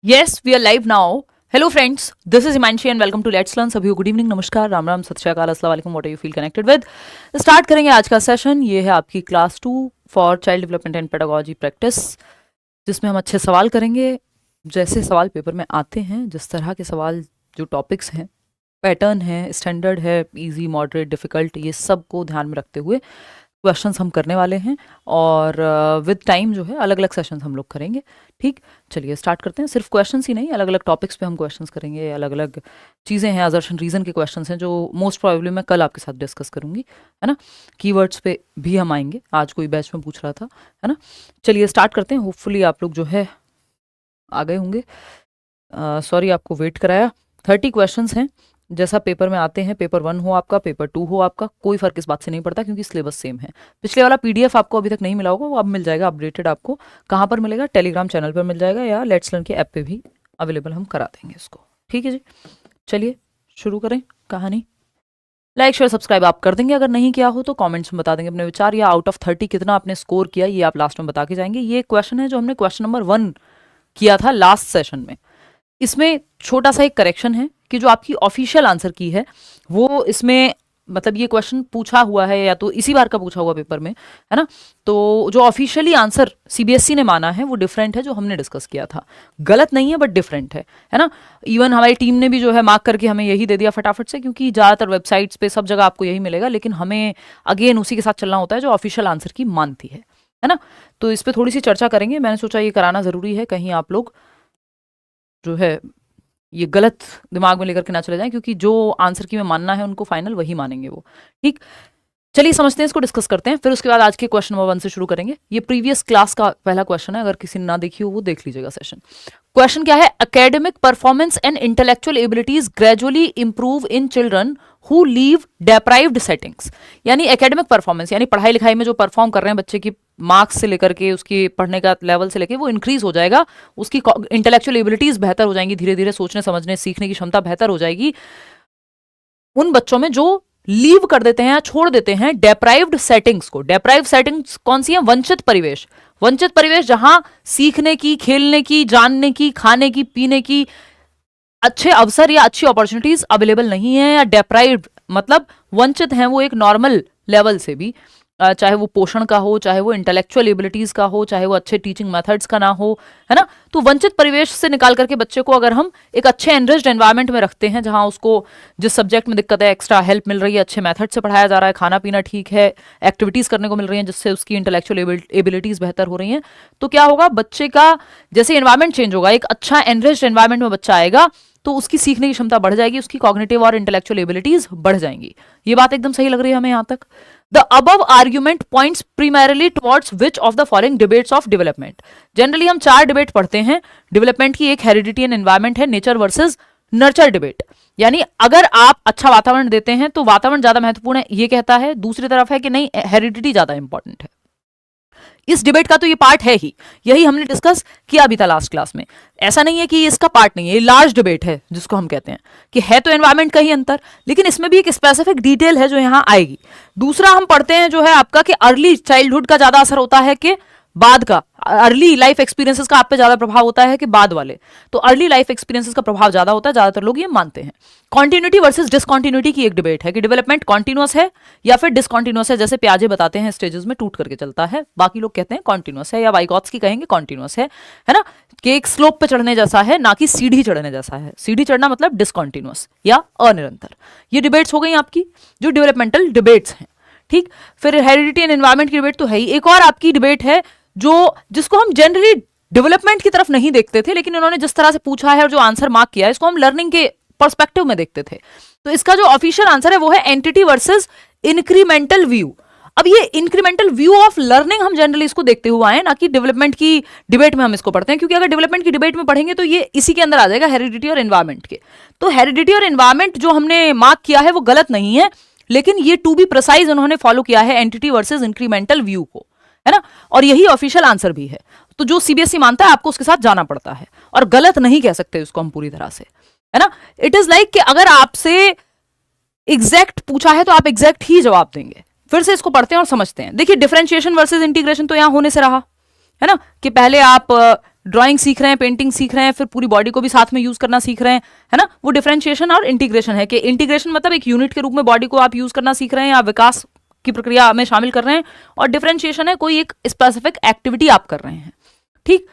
Yes, we are live now. Hello friends, this is Himanshi and welcome to Let's Learn. सभी को good evening, नमस्कार, राम राम, सत श्री अकाल, अस्सलाम वालेकुम, what are you feel connected with. Start करेंगे आज का सेशन। ये है आपकी class 2 for child development and pedagogy practice, जिसमें हम अच्छे सवाल करेंगे। जैसे सवाल पेपर में आते हैं, जिस तरह के सवाल, जो टॉपिक्स हैं, पैटर्न है, स्टैंडर्ड है, इजी, मॉडरेट, डिफ़िकल्ट, ये सब को ध्यान में रखते हुए क्वेश्चंस हम करने वाले हैं। और विद टाइम जो है अलग अलग सेशंस हम लोग करेंगे। ठीक, चलिए स्टार्ट करते हैं। सिर्फ क्वेश्चंस ही नहीं, अलग अलग टॉपिक्स पे हम क्वेश्चंस करेंगे। अलग अलग चीज़ें हैं, असर्शन रीज़न के क्वेश्चंस हैं, जो मोस्ट प्रोबेबली मैं कल आपके साथ डिस्कस करूंगी, है ना। कीवर्ड्स पे भी हम आएंगे, आज कोई बैच में पूछ रहा था, है ना। चलिए स्टार्ट करते हैं। होपफुली आप लोग जो है आ गए होंगे। सॉरी आपको वेट कराया। 30 क्वेश्चंस हैं, जैसा पेपर में आते हैं। पेपर 1 हो आपका, पेपर 2 हो आपका, कोई फर्क इस बात से नहीं पड़ता, क्योंकि सिलेबस सेम है। पिछले वाला पीडीएफ आपको अभी तक नहीं मिला होगा, वो अब मिल जाएगा अपडेटेड। आपको कहाँ पर मिलेगा? टेलीग्राम चैनल पर मिल जाएगा, या लेट्स लर्न के ऐप पे भी अवेलेबल हम करा देंगे इसको। ठीक है जी, चलिए शुरू करें कहानी। लाइक शेयर सब्सक्राइब आप कर देंगे, अगर नहीं किया हो तो कमेंट्स में बता देंगे अपने विचार, या आउट ऑफ 30 कितना आपने स्कोर किया ये आप लास्ट में बता के जाएंगे। ये क्वेश्चन है जो हमने क्वेश्चन नंबर 1 किया था लास्ट सेशन में। इसमें छोटा सा एक करेक्शन है कि जो आपकी ऑफिशियल आंसर की है वो इसमें, मतलब ये क्वेश्चन पूछा हुआ है या तो इसी बार का पूछा हुआ पेपर में, है ना। तो जो ऑफिशियली आंसर सीबीएसई ने माना है वो डिफरेंट है जो हमने डिस्कस किया था। गलत नहीं है बट डिफरेंट है ना। इवन हमारी टीम ने भी जो है मार्क करके हमें यही दे दिया फटाफट से, क्योंकि ज़्यादातर वेबसाइट्स पे सब जगह आपको यही मिलेगा, लेकिन हमें अगेन उसी के साथ चलना होता है जो ऑफिशियल आंसर की मानती है ना। तो इस पर थोड़ी सी चर्चा करेंगे। मैंने सोचा ये कराना ज़रूरी है, कहीं आप लोग जो है ये गलत दिमाग में लेकर के ना चले जाएं, क्योंकि जो आंसर की में मानना है उनको फाइनल वही मानेंगे वो। ठीक, चलिए समझते हैं, इसको डिस्कस करते हैं, फिर उसके बाद आज के क्वेश्चन नंबर 1 से शुरू करेंगे। ये प्रीवियस क्लास का पहला क्वेश्चन है, अगर किसी ने ना देखी हो वो देख लीजिएगा सेशन। क्वेश्चन क्या है? Academic performance and intellectual abilities gradually improve in children who live deprived settings. यानी एकेडमिक परफॉर्मेंस, यानी पढ़ाई लिखाई में जो परफॉर्म कर रहे हैं बच्चे की, मार्क्स से लेकर के उसकी पढ़ने का लेवल से लेकर, वो इंक्रीज हो जाएगा। उसकी इंटेलेक्चुअल एबिलिटीज बेहतर हो जाएंगी, धीरे धीरे सोचने समझने सीखने की क्षमता बेहतर हो जाएगी उन बच्चों में जो लीव कर देते हैं या छोड़ देते हैं डेप्राइव्ड सेटिंग्स को। डेप्राइव्ड सेटिंग्स कौन सी है? वंचित परिवेश। वंचित परिवेश जहां सीखने की, खेलने की, जानने की, खाने की, पीने की अच्छे अवसर या अच्छी अपॉर्चुनिटीज अवेलेबल नहीं है, या डेप्राइव्ड मतलब वंचित हैं वो एक नॉर्मल लेवल से भी, चाहे वो पोषण का हो, चाहे वो इंटेलेक्चुअल एबिलिटीज का हो, चाहे वो अच्छे टीचिंग मेथड्स का ना हो, है ना। तो वंचित परिवेश से निकाल करके बच्चे को अगर हम एक अच्छे एनरिच्ड एनवायरनमेंट में रखते हैं, जहां उसको जिस सब्जेक्ट में दिक्कत है एक्स्ट्रा हेल्प मिल रही है, अच्छे मेथड से पढ़ाया जा रहा है, खाना पीना ठीक है, एक्टिविटीज करने को मिल रही हैं जिससे उसकी इंटेलेक्चुअल एबिलिटीज बेहतर हो रही हैं, तो क्या होगा? बच्चे का जैसे एनवायरनमेंट चेंज होगा, एक अच्छा एनरिच्ड एनवायरनमेंट में बच्चा आएगा तो उसकी सीखने की क्षमता बढ़ जाएगी, उसकी कॉग्निटिव और इंटेलेक्चुअल एबिलिटीज बढ़ जाएंगी। ये बात एकदम सही लग रही है हमें यहाँ तक। The above argument points primarily towards which of the following debates of development? Generally हम 4 डिबेट पढ़ते हैं डेवलपमेंट की। एक हेरिडिटी एंड एनवायरमेंट है, नेचर वर्सेस नर्चर डिबेट। यानी अगर आप अच्छा वातावरण देते हैं तो वातावरण ज्यादा महत्वपूर्ण है, ये कहता है। दूसरी तरफ है कि नहीं, हेरिडिटी ज्यादा इंपॉर्टेंट है। इस डिबेट का तो ये पार्ट है ही, यही हमने डिस्कस किया अभी था लास्ट क्लास में। ऐसा नहीं है कि ये इसका पार्ट नहीं है, ये लार्ज डिबेट है जिसको हम कहते हैं कि है तो एनवायरनमेंट का ही अंतर, लेकिन इसमें भी एक स्पेसिफिक डिटेल है जो यहाँ आएगी। दूसरा हम पढ़ते हैं जो है आपका कि अर्ली चाइल्डहुड का ज्यादा असर होता है कि बाद का, अर्ली लाइफ एक्सपीरियंसेस का आप पे ज्यादा प्रभाव होता है कि बाद वाले। तो अर्ली लाइफ एक्सपीरियंसेस का प्रभाव ज्यादा होता है, ज्यादातर लोग ये मानते हैं। कॉन्टिन्यूटी वर्सेस डिसकॉन्टिन्यूटी की एक डिबेट है कि डेवलपमेंट कॉन्टिन्यूअस है या फिर डिसकॉन्टिन्यूअस है। जैसे प्याजे बताते हैं स्टेजेस में टूट करके चलता है, बाकी लोग कहते हैं कॉन्टिन्यूअस है, या वाइगॉत्स्की कहेंगे कॉन्टिन्यूअस है ना, कि एक स्लोप पे चढ़ने जैसा है, ना कि सीढ़ी चढ़ने जैसा है। सीढ़ी चढ़ना मतलब डिसकॉन्टिन्यूअस या अनिरंतर। ये डिबेट्स हो गई आपकी जो डेवलपमेंटल डिबेट्स हैं। ठीक, फिर हेरिडिटी एंड एनवायरनमेंट की डिबेट तो है ही। एक और आपकी डिबेट है जो जिसको हम जनरली डेवलपमेंट की तरफ नहीं देखते थे, लेकिन उन्होंने जिस तरह से पूछा है और जो आंसर मार्क किया है, इसको हम लर्निंग के पर्सपेक्टिव में देखते थे। तो इसका जो ऑफिशियल आंसर है वो है एंटिटी वर्सेस इंक्रीमेंटल व्यू। अब ये इंक्रीमेंटल व्यू ऑफ लर्निंग हम जनरली इसको देखते हुए आए, ना कि डेवलपमेंट की डिबेट में हम इसको पढ़ते हैं, क्योंकि अगर डेवलपमेंट की डिबेट में पढ़ेंगे तो ये इसी के अंदर आ जाएगा, हेरिडिटी और एनवायरनमेंट के। तो हेरिडिटी और एनवायरनमेंट जो हमने मार्क किया है वो गलत नहीं है, लेकिन ये टू बी प्रिसाइज उन्होंने फॉलो किया है एंटिटी वर्सेस इंक्रीमेंटल व्यू को, है ना। और यही ऑफिशियल आंसर भी है। तो जो सीबीएसई मानता है आपको उसके साथ जाना पड़ता है, और गलत नहीं कह सकते उसको हम पूरी तरह से, है ना। इट इज लाइक कि अगर आपसे एग्जैक्ट पूछा है तो आप एग्जैक्ट ही जवाब देंगे। फिर से इसको पढ़ते हैं और समझते हैं। देखिए डिफरेंशिएशन वर्सेस इंटीग्रेशन तो यहां होने से रहा, है ना, कि पहले आप ड्राइंग सीख रहे हैं, पेंटिंग सीख रहे हैं, फिर पूरी बॉडी को भी साथ में यूज करना सीख रहे हैं, है ना। वो डिफरेंशिएशन और इंटीग्रेशन है कि इंटीग्रेशन मतलब एक यूनिट के रूप में बॉडी को आप यूज करना सीख रहे हैं या विकास की प्रक्रिया में शामिल कर रहे हैं, और डिफरेंशिएशन है कोई एक स्पेसिफिक एक्टिविटी आप कर रहे हैं। ठीक,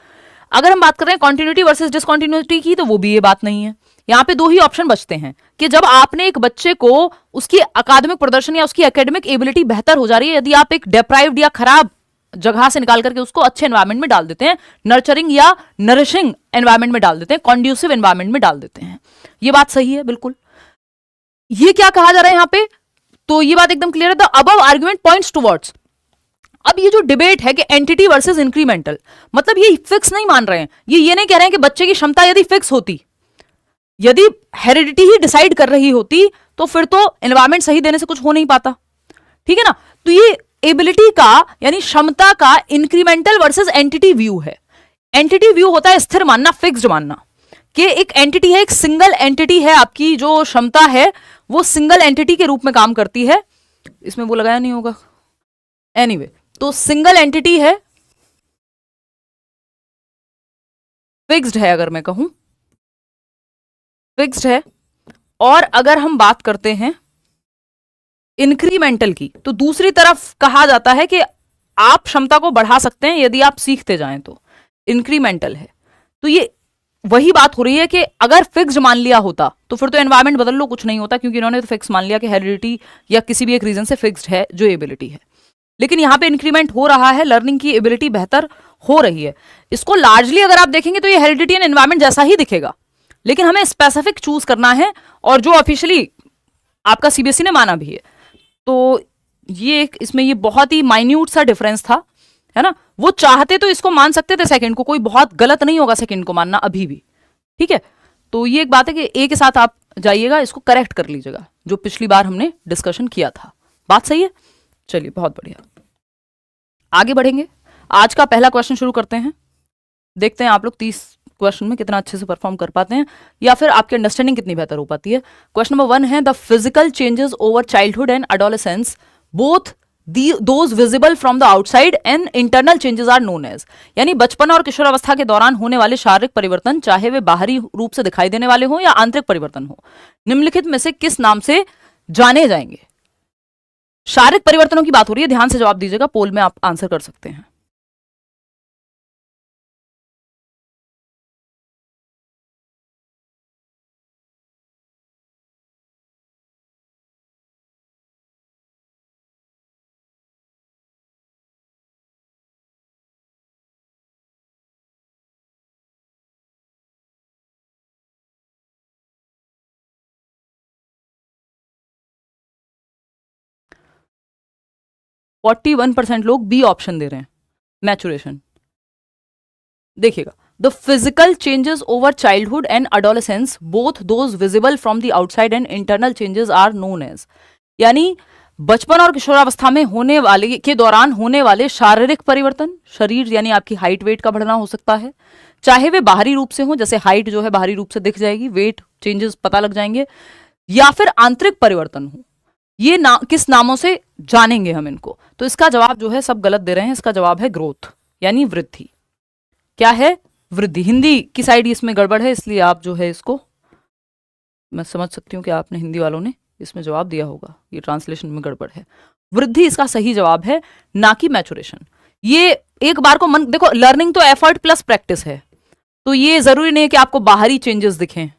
अगर हम बात कर रहे हैं कॉन्टिन्यूटी वर्सेस डिसकॉन्टिन्यूटी की, तो वो भी ये बात नहीं है। यहाँ पे दो ही ऑप्शन बचते हैं कि जब आपने एक बच्चे को उसकी अकादमिक प्रदर्शन या उसकी एकेडमिक एबिलिटी बेहतर हो जा रही है, यदि आप एक डिप्राइव्ड या खराब जगह से निकाल करके उसको अच्छे एनवायरमेंट में डाल देते हैं, नर्चरिंग या नरिशिंग एनवायरमेंट में डाल देते हैं, कॉन्ड्यूसिव एनवायरमेंट में डाल देते हैं, ये बात सही है बिल्कुल। ये क्या कहा जा रहा है यहाँ पे, तो ये बात एकदम क्लियर है। The above argument points towards, अब ये जो डिबेट है कि एंटिटी वर्सेस इंक्रीमेंटल, मतलब ये फिक्स नहीं मान रहे हैं, ये नहीं कह रहे हैं कि बच्चे की क्षमता यदि फिक्स होती, यदि हेरिडिटी ही डिसाइड कर रही होती, तो फिर तो एनवायरमेंट सही देने से कुछ हो नहीं पाता, ठीक है ना। तो ये एबिलिटी का यानी क्षमता का इंक्रीमेंटल वर्सेस एंटिटी व्यू है। एंटिटी व्यू होता है स्थिर मानना, फिक्स्ड मानना, कि एक एंटिटी है, एक सिंगल एंटिटी है, आपकी जो क्षमता है वो सिंगल एंटिटी के रूप में काम करती है। इसमें वो लगाया नहीं होगा, एनीवे तो सिंगल एंटिटी है, फिक्स्ड है, अगर मैं कहूं फिक्स्ड है। और अगर हम बात करते हैं इंक्रीमेंटल की, तो दूसरी तरफ कहा जाता है कि आप क्षमता को बढ़ा सकते हैं यदि आप सीखते जाएं, तो इंक्रीमेंटल है। तो ये वही बात हो रही है कि अगर फिक्स्ड मान लिया होता तो फिर तो एनवायरमेंट बदल लो, कुछ नहीं होता, क्योंकि इन्होंने तो फिक्स मान लिया कि हेरिडिटी या किसी भी एक रीजन से फिक्स्ड है जो एबिलिटी है। लेकिन यहां पे इंक्रीमेंट हो रहा है, लर्निंग की एबिलिटी बेहतर हो रही है। इसको लार्जली अगर आप देखेंगे तो ये हेरिडिटी एंड एनवायरमेंट जैसा ही दिखेगा, लेकिन हमें स्पेसिफिक चूज करना है, और जो ऑफिशियली आपका सीबीएसई ने माना भी है। तो ये इसमें ये बहुत ही माइन्यूट सा डिफरेंस था, है ना। वो चाहते तो इसको मान सकते थे सेकंड को, कोई बहुत गलत नहीं होगा सेकंड को मानना अभी भी, ठीक है। तो ये एक बात है कि ए के साथ आप जाइएगा, इसको करेक्ट कर लीजिएगा, जो पिछली बार हमने डिस्कशन किया था। बात सही है, चलिए बहुत बढ़िया, आगे बढ़ेंगे। आज का पहला क्वेश्चन शुरू करते हैं, देखते हैं आप लोग 30 क्वेश्चन में कितना अच्छे से परफॉर्म कर पाते हैं, या फिर आपकी अंडरस्टैंडिंग कितनी बेहतर हो पाती है। क्वेश्चन नंबर 1 है, the physical changes over childhood and adolescence both those visible from the outside and internal changes are known as, यानी बचपन और किशोरावस्था के दौरान होने वाले शारीरिक परिवर्तन, चाहे वे बाहरी रूप से दिखाई देने वाले हो या आंतरिक परिवर्तन हो, निम्नलिखित में से किस नाम से जाने जाएंगे। शारीरिक परिवर्तनों की बात हो रही है, ध्यान से जवाब दीजिएगा, पोल में आप आंसर कर सकते हैं। फोर्टी 41% लोग बी ऑप्शन दे रहे हैं, मैचुरेशन। देखिएगा, the physical changes over childhood and adolescence both those visible from the outside and internal changes are known as, यानी बचपन और किशोरावस्था में होने वाले के दौरान होने वाले शारीरिक परिवर्तन, शरीर यानी आपकी हाइट वेट का बढ़ना हो सकता है, चाहे वे बाहरी रूप से हो, जैसे हाइट जो है बाहरी रूप से दिख जाएगी, वेट चेंजेस पता लग जाएंगे, या फिर आंतरिक परिवर्तन हो। ये किस नामों से जानेंगे हम इनको, तो इसका जवाब जो है सब गलत दे रहे हैं, इसका जवाब है ग्रोथ यानी वृद्धि। क्या है? वृद्धि। हिंदी की साइड इसमें गड़बड़ है, इसलिए आप जो है इसको, मैं समझ सकती हूँ कि आपने हिंदी वालों ने इसमें जवाब दिया होगा, ये ट्रांसलेशन में गड़बड़ है। वृद्धि इसका सही जवाब है, ना कि मैचुरेशन। ये एक बार को मन देखो, लर्निंग तो एफर्ट प्लस प्रैक्टिस है, तो ये जरूरी नहीं है कि आपको बाहरी चेंजेस दिखें,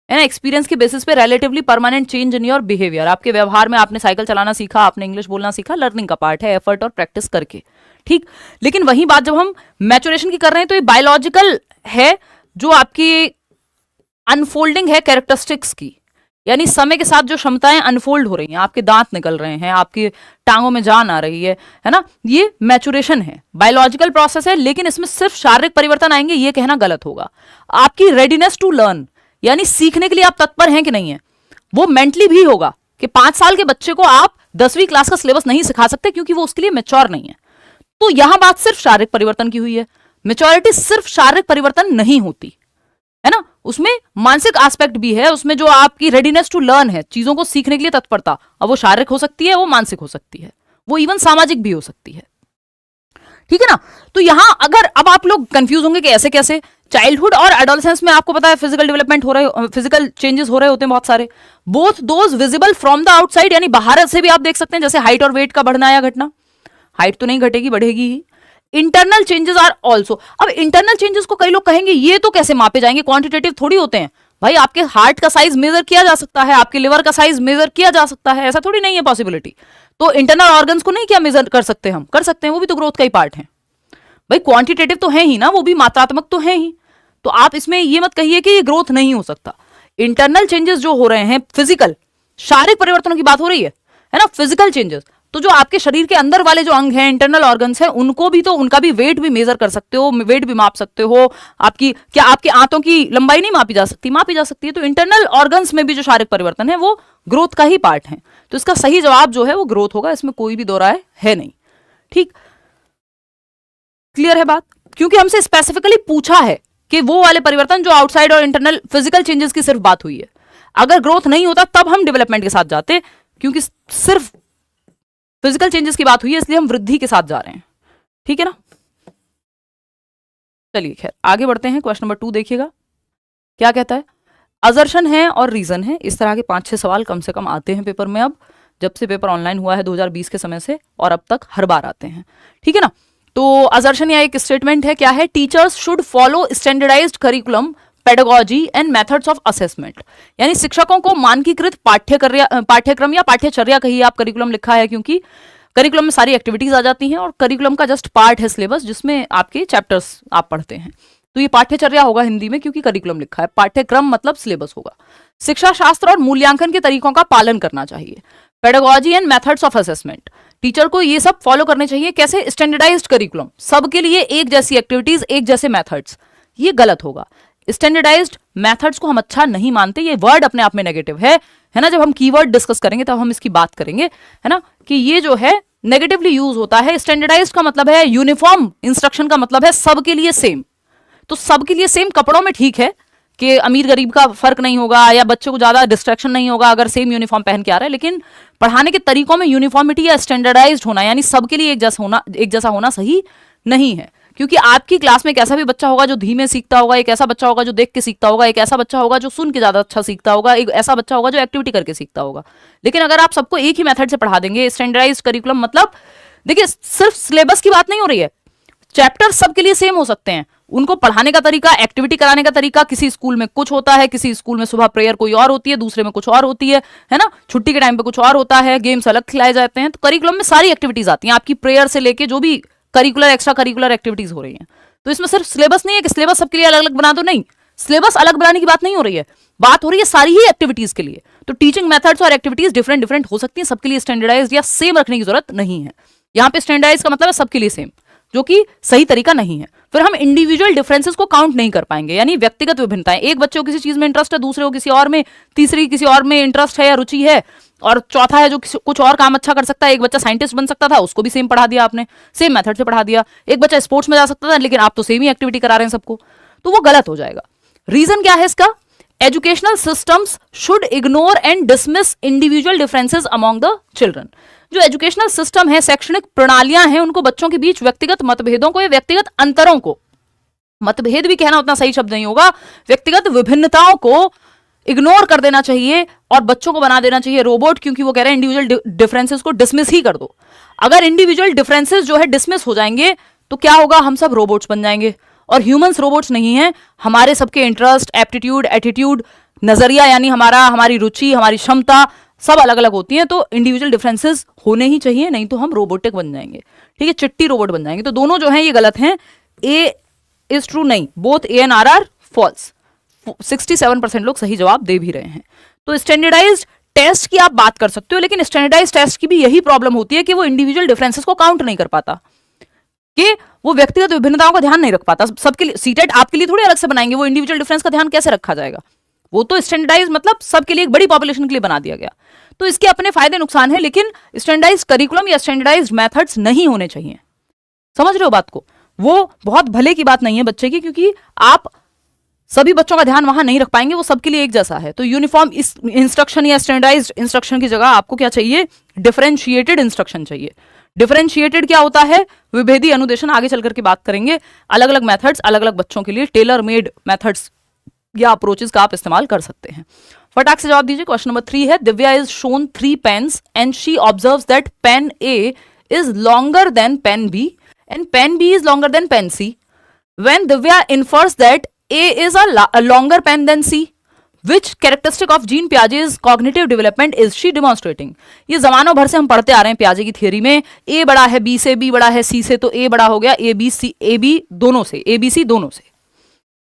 है ना। एक्सपीरियंस के बेसिस पे relatively permanent change in your behaviour, आपके व्यवहार में आपने साइकिल चलाना सीखा, आपने इंग्लिश बोलना सीखा, लर्निंग का पार्ट है, एफर्ट और प्रैक्टिस करके, ठीक। लेकिन वही बात जब हम मैचुरेशन की कर रहे हैं तो ये बायोलॉजिकल है, जो आपकी अनफोल्डिंग है कैरेक्टरिस्टिक्स की, यानी समय के साथ जो क्षमताएं अनफोल्ड हो रही हैं, आपके दांत निकल रहे हैं, आपकी टांगों में जान आ रही है ना, ये मैचुरेशन है, बायोलॉजिकल प्रोसेस है। लेकिन इसमें सिर्फ शारीरिक परिवर्तन आएंगे ये कहना गलत होगा। आपकी रेडीनेस टू लर्न, यानी सीखने के लिए आप तत्पर हैं कि नहीं है, वो मेंटली भी होगा कि 5 साल के बच्चे को आप 10वीं क्लास का सिलेबस नहीं सिखा सकते क्योंकि वो उसके लिए मैच्योर नहीं है। तो यहां बात सिर्फ शारीरिक परिवर्तन की हुई है। मैच्योरिटी सिर्फ शारीरिक परिवर्तन नहीं होती, है ना, उसमें मानसिक एस्पेक्ट भी है, उसमें जो आपकी रेडीनेस टू लर्न है, चीजों को सीखने के लिए तत्परता, अब वो शारीरिक हो सकती है, वो मानसिक हो सकती है, वो इवन सामाजिक भी हो सकती है, ठीक है ना। तो यहां अगर अब आप लोग कंफ्यूज होंगे कि ऐसे कैसे, चाइल्डहुड और एडोलेसेंस में आपको पता है फिजिकल डेवलपमेंट हो रहे, फिजिकल चेंजेस हो रहे होते हैं बहुत सारे, both those visible from the outside, यानी बाहर से भी आप देख सकते हैं, जैसे हाइट और वेट का बढ़ना या घटना। हाइट तो नहीं घटेगी, बढ़ेगी ही। Internal changes are also. अब इंटरनल चेंजेस को कई लोग कहेंगे ये तो कैसे मापे जाएंगे, क्वांटिटेटिव थोड़ी होते हैं। भाई आपके हार्ट का साइज मेजर किया जा सकता है, आपके लिवर का साइज मेजर किया जा सकता है, ऐसा थोड़ी नहीं है पॉसिबिलिटी। तो इंटरनल ऑर्गन्स को नहीं क्या मेजर कर सकते, हम कर सकते हैं, वो भी तो ग्रोथ का ही पार्ट है। भाई क्वांटिटेटिव तो है ही ना, वो भी मात्रात्मक तो है ही। तो आप इसमें ये मत कहिए कि ये ग्रोथ नहीं हो सकता। इंटरनल चेंजेस जो हो रहे हैं, फिजिकल शारीरिक परिवर्तनों की बात हो रही है ना, फिजिकल चेंजेस, तो जो आपके शरीर के अंदर वाले जो अंग हैं, इंटरनल ऑर्गन्स हैं, उनको भी तो, उनका भी वेट भी मेजर कर सकते हो, वेट भी माप सकते हो। आपकी क्या आपके आंतों की लंबाई नहीं मापी जा सकती, मापी जा सकती है। तो इंटरनल ऑर्गन्स में भी जो शारीरिक परिवर्तन है वो ग्रोथ का ही पार्ट है। तो इसका सही जवाब जो है वो ग्रोथ होगा, इसमें कोई भी दो राय है नहीं। ठीक, क्लियर है बात, क्योंकि हमसे स्पेसिफिकली पूछा है कि वो वाले परिवर्तन जो आउटसाइड और इंटरनल फिजिकल चेंजेस की सिर्फ बात हुई है। अगर ग्रोथ नहीं होता तब हम डेवलपमेंट के साथ जाते, क्योंकि सिर्फ फिजिकल चेंजेस की बात हुई है, इसलिए हम वृद्धि के साथ जा रहे हैं। ठीक है ना। चलिए खैर आगे बढ़ते हैं। क्वेश्चन नंबर 2 देखिएगा क्या कहता है। अजर्शन है और रीजन है, इस तरह के 5-6 सवाल कम से कम आते हैं पेपर में। अब जब से पेपर ऑनलाइन हुआ है 2020 के समय से, और अब तक हर बार आते हैं। ठीक है ना। तो अजर्शन या एक स्टेटमेंट है, क्या है, teachers should follow standardised curriculum, pedagogy and methods of assessment. यानी शिक्षकों को मानकीकृत पाठ्यक्रम या पाठ्यचर्या कहिए आप, करिकुलम लिखा है क्योंकि करिकुलम में सारी एक्टिविटीज आ जाती हैं, और करिकुलम का जस्ट पार्ट है सिलेबस, जिसमें आपके चैप्टर्स आप पढ़ते हैं। तो ये पाठ्यचर्या होगा हिंदी में, क्योंकि करिकुलम लिखा है, पाठ्यक्रम मतलब सिलेबस होगा। शिक्षा शास्त्र और मूल्यांकन के तरीकों का पालन करना चाहिए। Pedagogy and methods of assessment, teacher को ये सब फॉलो करने चाहिए। कैसे, स्टैंडर्डाइज्ड करिकुलम, सबके लिए एक जैसी एक्टिविटीज, एक जैसे मेथड्स, ये गलत होगा। स्टैंडर्डाइज्ड मेथड्स को हम अच्छा नहीं मानते, ये वर्ड अपने आप में नेगेटिव है ना। जब हम कीवर्ड डिस्कस करेंगे तब हम इसकी बात करेंगे, है ना, कि ये जो है नेगेटिवली यूज होता है। स्टैंडर्डाइज्ड का मतलब है यूनिफॉर्म, इंस्ट्रक्शन का मतलब है सबके लिए सेम। तो सबके लिए सेम कपड़ों में ठीक है कि अमीर गरीब का फर्क नहीं होगा, या बच्चे को ज्यादा डिस्ट्रैक्शन नहीं होगा अगर सेम यूनिफॉर्म पहन के आ रहा है, लेकिन पढ़ाने के तरीकों में यूनिफॉर्मिटी या स्टैंडर्डाइज्ड होना, यानी सबके लिए एक जैसा होना सही नहीं है। क्योंकि आपकी क्लास में एक ऐसा भी बच्चा होगा जो धीमे सीखता होगा, एक ऐसा बच्चा होगा जो देख के सीखता होगा, एक ऐसा बच्चा होगा जो सुन के ज्यादा अच्छा सीखता होगा, एक ऐसा बच्चा होगा जो एक्टिविटी करके सीखता होगा। लेकिन अगर आप सबको एक ही मेथड से पढ़ा देंगे, स्टैंडर्डाइज्ड करिकुलम मतलब, देखिए सिर्फ सिलेबस की बात नहीं हो रही है, चैप्टर सबके लिए सेम हो सकते हैं। उनको पढ़ाने का तरीका, एक्टिविटी कराने का तरीका, किसी स्कूल में कुछ होता है, किसी स्कूल में सुबह प्रेयर कोई और होती है, दूसरे में कुछ और होती है ना, छुट्टी के टाइम पे कुछ और होता है, गेम्स अलग खिलाए जाते हैं। तो करिकुलम में सारी एक्टिविटीज आती हैं, आपकी प्रेयर से लेके जो भी करिकुलर एक्स्ट्रा करिकुलर एक्टिविटीज हो रही हैं। तो इसमें सिर्फ सिलेबस नहीं है कि सिलेबस सबके लिए अलग अलग बना दो, नहीं, सिलेबस अलग बनाने की बात नहीं हो रही है, बात हो रही है सारी ही एक्टिविटीज के लिए। तो टीचिंग मेथड्स और एक्टिविटीज डिफरेंट डिफरेंट हो सकती हैं, सबके लिए स्टैंडर्डाइज्ड या सेम रखने की जरूरत नहीं है। यहाँ पे स्टैंडर्डाइज का मतलब है सबके लिए सेम, जो कि सही तरीका नहीं है। फिर हम इंडिविजुअल डिफरेंसेस को काउंट नहीं कर पाएंगे, यानी व्यक्तिगत विभिन्नताएं, एक बच्चे को किसी चीज में इंटरेस्ट है, दूसरे को किसी और में, तीसरी किसी और में इंटरेस्ट है या रुचि है, और चौथा है जो कुछ और काम अच्छा कर सकता है। एक बच्चा साइंटिस्ट बन सकता था, उसको भी सेम पढ़ा दिया आपने, सेम मेथड से पढ़ा दिया। एक बच्चा स्पोर्ट्स में जा सकता था, लेकिन आप तो सेम ही एक्टिविटी करा रहे हैं सबको, तो वो गलत हो जाएगा। रीजन क्या है इसका, educational systems should ignore and dismiss individual differences among the children. जो एजुकेशनल सिस्टम है, शैक्षणिक प्रणालियां हैं, उनको बच्चों के बीच व्यक्तिगत मतभेदों को या व्यक्तिगत अंतरों को, मतभेद भी कहना उतना सही शब्द नहीं होगा, व्यक्तिगत विभिन्नताओं को इग्नोर कर देना चाहिए और बच्चों को बना देना चाहिए रोबोट, क्योंकि वो कह रहे हैं इंडिविजुअल डिफरेंसेस को डिसमिस ही कर दो। अगर इंडिविजुअल डिफरेंसेस जो है डिसमिस हो जाएंगे तो क्या होगा, हम सब रोबोट्स बन जाएंगे। और ह्यूमंस रोबोट्स नहीं हैं, हमारे सबके इंटरेस्ट, एप्टीट्यूड, एटीट्यूड, नजरिया, यानी हमारी रुचि, हमारी क्षमता सब अलग अलग होती हैं। तो इंडिविजुअल डिफरेंसेस होने ही चाहिए, नहीं तो हम रोबोटिक बन जाएंगे, ठीक है, चिट्टी रोबोट बन जाएंगे। तो दोनों जो हैं ये गलत हैं, ए इज ट्रू नहीं, both A and R false. 67% लोग सही जवाब दे भी रहे हैं। तो स्टैंडर्डाइज्ड टेस्ट की आप बात कर सकते हो, लेकिन स्टैंडर्डाइज्ड टेस्ट की भी यही प्रॉब्लम होती है कि वो इंडिविजुअल डिफरेंसेस को काउंट नहीं कर पाता, कि वो व्यक्तिगत विभिन्नताओं का ध्यान नहीं रख पाता। सबके लिए सीटेट आपके लिए थोड़ी अलग से बनाएंगे, वो इंडिविजुअल डिफरेंस का ध्यान कैसे रखा जाएगा। वो तो स्टैंडर्डाइज मतलब सबके लिए, एक बड़ी पॉपुलेशन के लिए बना दिया गया। तो इसके अपने फायदे नुकसान है, लेकिन स्टैंडर्डाइज करिकुलम या स्टैंडर्डाइज मेथड्स नहीं होने चाहिए। समझ रहे हो बात को, वो बहुत भले की बात नहीं है बच्चे की, क्योंकि आप सभी बच्चों का ध्यान वहां नहीं रख पाएंगे, वो सबके लिए एक जैसा है। तो यूनिफॉर्म इंस्ट्रक्शन या स्टैंडर्डाइज्ड इंस्ट्रक्शन की जगह आपको क्या चाहिए, डिफरेंशिएटेड इंस्ट्रक्शन चाहिए, डिफरेंशिएटेड क्या होता है? विभेदी अनुदेशन, आगे चल करके बात करेंगे। अलग अलग मेथड्स अलग अलग बच्चों के लिए, टेलर मेड मेथड्स या अप्रोचेस का आप इस्तेमाल कर सकते हैं। फटाक से जवाब दीजिए। क्वेश्चन नंबर 3 है, Divya is shown 3 pens and she observes that pen A is longer than pen B and pen B is longer than pen C. When Divya infers that A is a longer pen than C, Which characteristic of Jean Piaget's cognitive development is she demonstrating? ये जमानों भर से हम पढ़ते आ रहे हैं पियाजे की theory में, A बड़ा है B से, B बड़ा है C से, तो A बड़ा हो गया A B C, A B दोनों से, A B C दोनों से,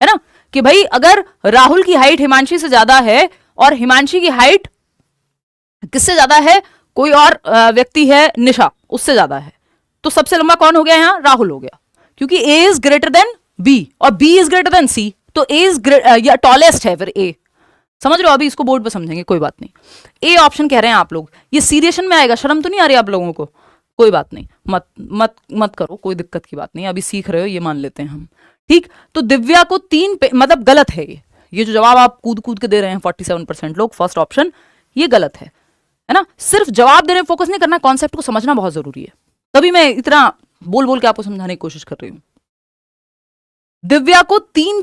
है ना? कि भाई अगर राहुल की हाइट हिमांशी से ज्यादा है और हिमांशी की हाइट किससे ज्यादा है? कोई और व्यक्ति है निशा, उससे ज्यादा है, तो सबसे लंबा कौन हो गया? यहाँ राहुल हो गया, क्योंकि A is greater than B और B is greater than C, तो A इज या टॉलेस्ट है फिर A। समझ रहे हो? अभी इसको बोर्ड पे समझेंगे, कोई बात नहीं। ए ऑप्शन कह रहे हैं आप लोग, ये सीरियशन में आएगा, शर्म तो नहीं आ रही आप लोगों को? कोई बात नहीं, मत मत मत करो, कोई दिक्कत की बात नहीं, अभी सीख रहे हो, ये मान लेते हैं हम, ठीक। तो दिव्या को 3 मतलब गलत है ये जो जवाब आप कूद कूद के दे रहे हैं 47% लोग, फर्स्ट ऑप्शन ये गलत है ना? सिर्फ जवाब देने में फोकस नहीं करना, कॉन्सेप्ट को समझना बहुत जरूरी है, तभी मैं इतना बोल बोल के आपको समझाने की कोशिश कर रही हूं। दिव्या को 3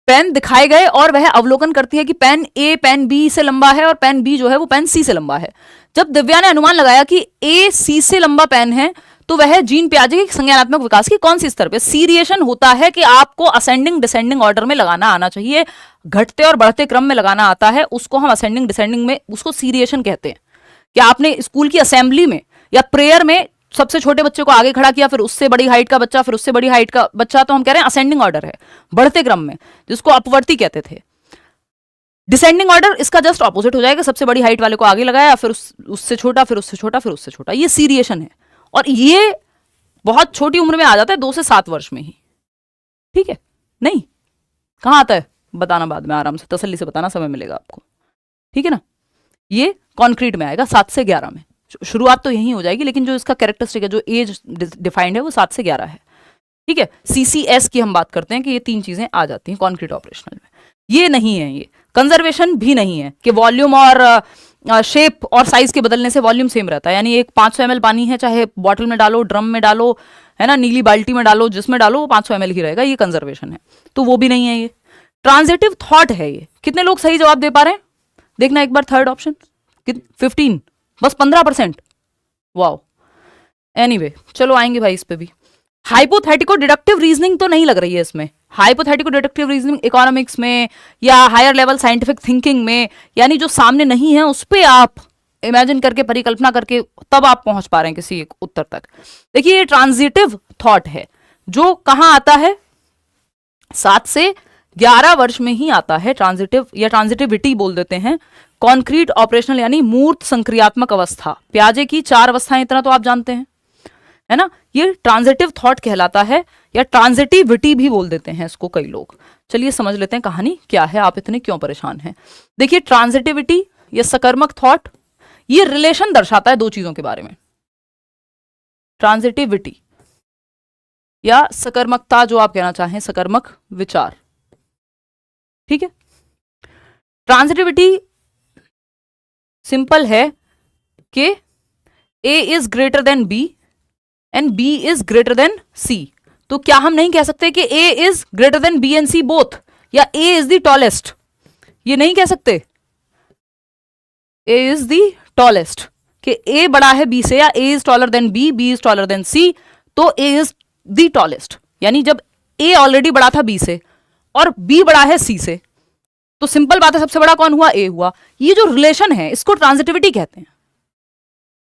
पेन दिखाए गए और वह अवलोकन करती है कि पेन ए पेन बी से लंबा है और पेन बी जो है वो पेन सी से लंबा है। जब दिव्या ने अनुमान लगाया कि ए सी से लंबा पेन है, तो वह जीन पियाजे के संज्ञानात्मक विकास की कौन सी स्तर पे? सीरिएशन होता है कि आपको असेंडिंग डिसेंडिंग ऑर्डर में लगाना आना चाहिए, घटते और बढ़ते क्रम में लगाना आता है, उसको हम असेंडिंग डिसेंडिंग में, उसको सीरिएशन कहते हैं। कि आपने स्कूल की असेंबली में या प्रेयर में सबसे छोटे बच्चे को आगे खड़ा किया, फिर उससे बड़ी हाइट का बच्चा, फिर उससे बड़ी हाइट का बच्चा, तो हम कह रहे हैं असेंडिंग ऑर्डर है, बढ़ते क्रम में, जिसको अपवर्ती कहते थे। डिसेंडिंग ऑर्डर इसका जस्ट ऑपोजिट हो जाएगा, सबसे बड़ी हाइट वाले को आगे लगाया, फिर उससे छोटा, फिर उससे छोटा, फिर उससे छोटा, ये सीरिएशन है। और ये बहुत छोटी उम्र में आ जाता है, 2 से 7 वर्ष में ही, ठीक है? नहीं, कहां आता है बताना बाद में, आराम से तसल्ली से बताना, समय मिलेगा आपको, ठीक है ना? ये कॉन्क्रीट में आएगा 7 से 11 में, शुरुआत तो यही हो जाएगी, लेकिन जो इसका कैरेक्टरिस्टिक है, जो एज डिफाइंड है, वो 7 से 11 है, ठीक है? CCS की हम बात करते हैं कि ये 3 चीजें आ जाती हैं कॉन्क्रीट ऑपरेशनल में। ये नहीं है, ये कंजर्वेशन भी नहीं है कि वॉल्यूम और शेप और साइज के बदलने से वॉल्यूम सेम रहता है, यानी एक 500 ml पानी है, चाहे बॉटल में डालो, ड्रम में डालो, है ना, नीली बाल्टी में डालो, जिसमें डालो वो 500 ml ही रहेगा, ये कंजर्वेशन है, तो वो भी नहीं है। ये ट्रांजिटिव थॉट है। ये कितने लोग सही जवाब दे पा रहे हैं? देखना एक बार, थर्ड ऑप्शन 15, बस 15%। वाओ, एनीवे चलो आएंगे भाई इस पे भी। हाइपोथेटिको डिडक्टिव रीजनिंग तो नहीं लग रही है इसमें। हाइपोथेटिको डिडक्टिव रीजनिंग इकोनॉमिक्स में या हायर लेवल साइंटिफिक थिंकिंग में, यानी जो सामने नहीं है उस पे आप इमेजिन करके, परिकल्पना करके, तब आप पहुंच पा रहे हैं किसी एक उत्तर तक। देखिए ये ट्रांजिटिव थॉट है, जो कहां आता है? 7 से 11 वर्ष में ही आता है। ट्रांजिटिव या ट्रांजिटिविटी बोल देते हैं। कॉन्क्रीट ऑपरेशनल यानी मूर्त संक्रियात्मक अवस्था, पियाजे की 4 अवस्थाएं, इतना तो आप जानते हैं, है ना? ये ट्रांजिटिव थॉट कहलाता है, या ट्रांजिटिविटी भी बोल देते हैं इसको कई लोग। चलिए समझ लेते हैं कहानी क्या है, आप इतने क्यों परेशान हैं। देखिए ट्रांजिटिविटी या सकर्मक थॉट, ये रिलेशन दर्शाता है 2 चीजों के बारे में। ट्रांजिटिविटी या सकर्मकता, जो आप कहना चाहें, सकर्मक विचार, ठीक है? ट्रांजिटिविटी सिंपल है कि A is greater than B and B is greater than C। तो क्या हम नहीं कह सकते कि A is greater than B and C both, या A इज द टॉलेस्ट? ये नहीं कह सकते। A इज द टॉलेस्ट, कि A बड़ा है B से, या A is taller than B, B is taller than C, तो A इज द टॉलेस्ट। यानी जब A ऑलरेडी बड़ा था B से और B बड़ा है C से, तो सिंपल बात है, सबसे बड़ा कौन हुआ? A हुआ। ये जो रिलेशन है इसको ट्रांजिटिविटी कहते हैं,